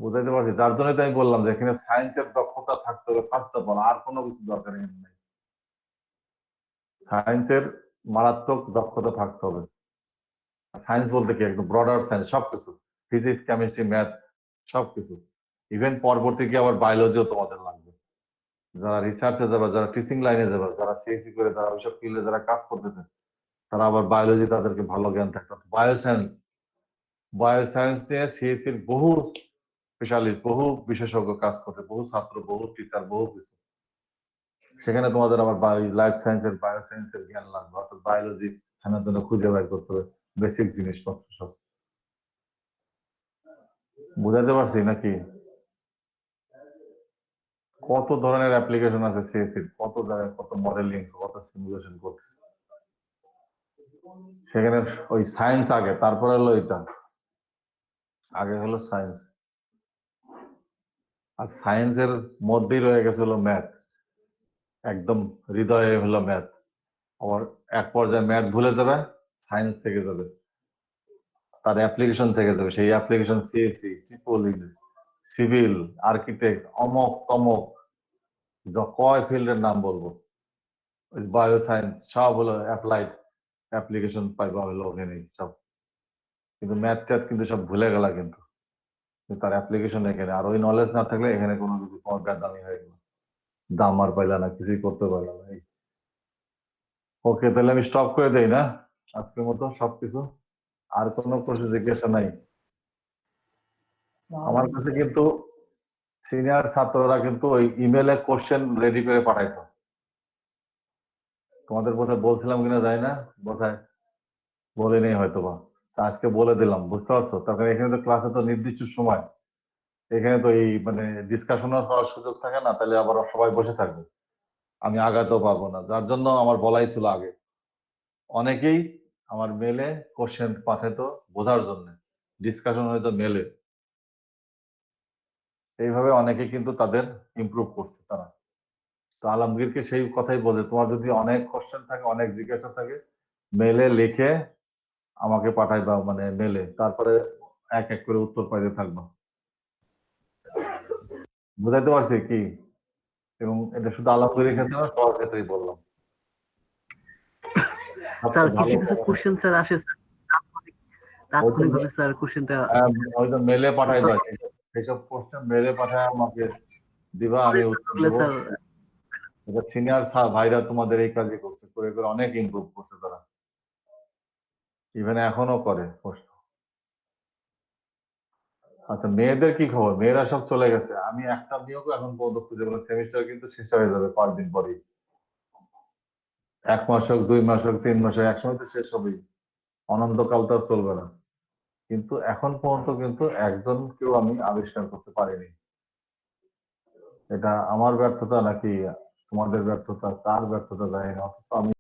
বুঝাইতে পারছি, যার জন্যই তো আমি বললাম যে এখানে সায়েন্সের দক্ষতা থাকতে হবে ফার্স্ট অফ অল, আর কোনো কিছু দরকার নেই। সায়েন্সের মারাত্মক দক্ষতা থাকতে হবে। সায়েন্স বলতে কি, একদম ব্রডার সায়েন্স, সবকিছু, ফিজিক্স, কেমিস্ট্রি, ম্যাথ, সবকিছু। ইভেন পরবর্তী কি আবার বায়োলজিও তোমাদের লাগবে। যারা রিসার্চে যাবে, যারা টিচিং লাইনে যাবে, যারা সিএসসি করে, যারা ওইসব ফিল্ডে যারা কাজ করতেছে, তারা আবার বায়োলজি, তাদেরকে ভালো জ্ঞান থাকতে হবে। বায়োসায়েন্স নিয়ে সিএসসির বহু স্পেশালিস্ট, বহু বিশেষজ্ঞ কাজ করতে, বহু ছাত্র, বহু টিচার, বহু কিছু। সেখানে তোমাদের আবার লাইফ সায়েন্সের, বায়োসায়েন্সের জ্ঞান লাগবে, অর্থাৎ বায়োলজি সেখানের জন্য খুঁজে বের করতে হবে বেসিক জিনিসপত্র সব। বুঝাতে পারছি নাকি? কত ধরনের অ্যাপ্লিকেশন আছে সিএসসির, কত জায়গায় কত মডেলিং, কত সিমুলেশন করতেছে। সেখানে ওই সায়েন্স আগে, তারপরে হলো এটা, আগে হলো সায়েন্স। আর সায়েন্সের মধ্যেই রয়ে গেছে হলো ম্যাথ, একদম হৃদয়ে হলো ম্যাথ। আবার এক পর্যায়ে ম্যাথ ভুলে যাবে, সায়েন্স থেকে যাবে, তার অ্যাপ্লিকেশন থেকে যাবে। সেই অ্যাপ্লিকেশন সিএসসি, ট্রিপল ই, সিভিল, আর্কিটেক্ট, অমক তমক, কয় ফিল্ডের নাম বলবো, ওই বায়ো সায়েন্স, সব হলো অ্যাপ্লাইড অ্যাপ্লিকেশন পাইবা হলো ওখানেই সব। কিন্তু ম্যাথ ট্যাথ কিন্তু সব ভুলে গেল, কিন্তু তার অ্যাপ্লিকেশন এখানে। আর ওই নলেজ না থাকলে এখানে কোনো কিছু তোমার দামি হয়ে গেল, দাম আর পাইলা না, কিছুই করতে পারলাম না। ওকে, তাহলে আমি স্টপ করে দেই না আজকের মতো সবকিছু? আর কোনো প্রশ্ন জিজ্ঞাসা নাই? আমার কাছে কিন্তু সিনিয়র ছাত্ররা কিন্তু ওই ইমেলে কোশ্চেন রেডি করে পাঠাইতো। তোমাদের বোধহয় বলছিলাম কিনা জানি না, বোধহয় বলিনি হয়তো বা। তা আজকে বলে দিলাম, বুঝতে পারছো? তারপরে এখানে তো ক্লাসে তো নির্দিষ্ট সময়, এখানে তো এই মানে ডিসকাশন হওয়ার সুযোগ থাকে না, তাহলে আবার সবাই বসে থাকবে, আমি আগাতেও পারবো না। যার জন্য আমার বলাই ছিল আগে। অনেকেই আমার মেলে কোশ্চেন পাঠাইতো বোঝার জন্য, ডিসকাশন হয়তো মেলে, এইভাবে অনেকে কিন্তু তাদের ইমপ্রুভ করছে তারা। তো আলমগীরকে সেই কথাই বলে, তোমার যদি অনেক কোশ্চেন থাকে, অনেক জিজ্ঞাসা থাকে, মেলে লিখে আমাকে পাঠাইবা, মানে মেলে, তারপরে এক এক করে উত্তর পাইতে থাকবা। বুঝাইতে পারছি কি? এবং এটা শুধু আলমগীরের ক্ষেত্রে না, সবার ক্ষেত্রেই বললাম। স্যার সবচেয়ে কিছু ভালো কিছু কোশ্চেন স্যার আসে স্যার, তাৎক্ষণিক ভাবে স্যার কোশ্চেনটা হয়তো মেলে পাঠাইবা, সেইসব কোশ্চেন মেলে পাঠায় আমাকে দিবা, আমি উত্তর দেবো। স্যার এটা সিনিয়র ভাইরা তোমাদের এই কাজই করছে, করে করে অনেক ইমপ্রুভ করছে তারা, ইভেন এখনো করে প্রশ্ন। আচ্ছা, মেয়েদের কি খবর? মেয়েরা সব চলে গেছে। আমি একটা নিয়োগ এখন পর্যন্ত খুঁজে পেলাম। সেমিস্টার কিন্তু শেষ হয়ে যাবে কয়েকদিন পরেই, 1 মাস হোক, 2 মাস হোক, 3 মাস হোক, একসময় তো শেষ হবেই, অনন্তকাল তো আর চলবে না। কিন্তু এখন পর্যন্ত কিন্তু একজন কেউ আমি আবিষ্কার করতে পারিনি। এটা আমার ব্যর্থতা নাকি তোমাদের ব্যর্থতা, কার ব্যর্থতা জানি না, অথচ আমি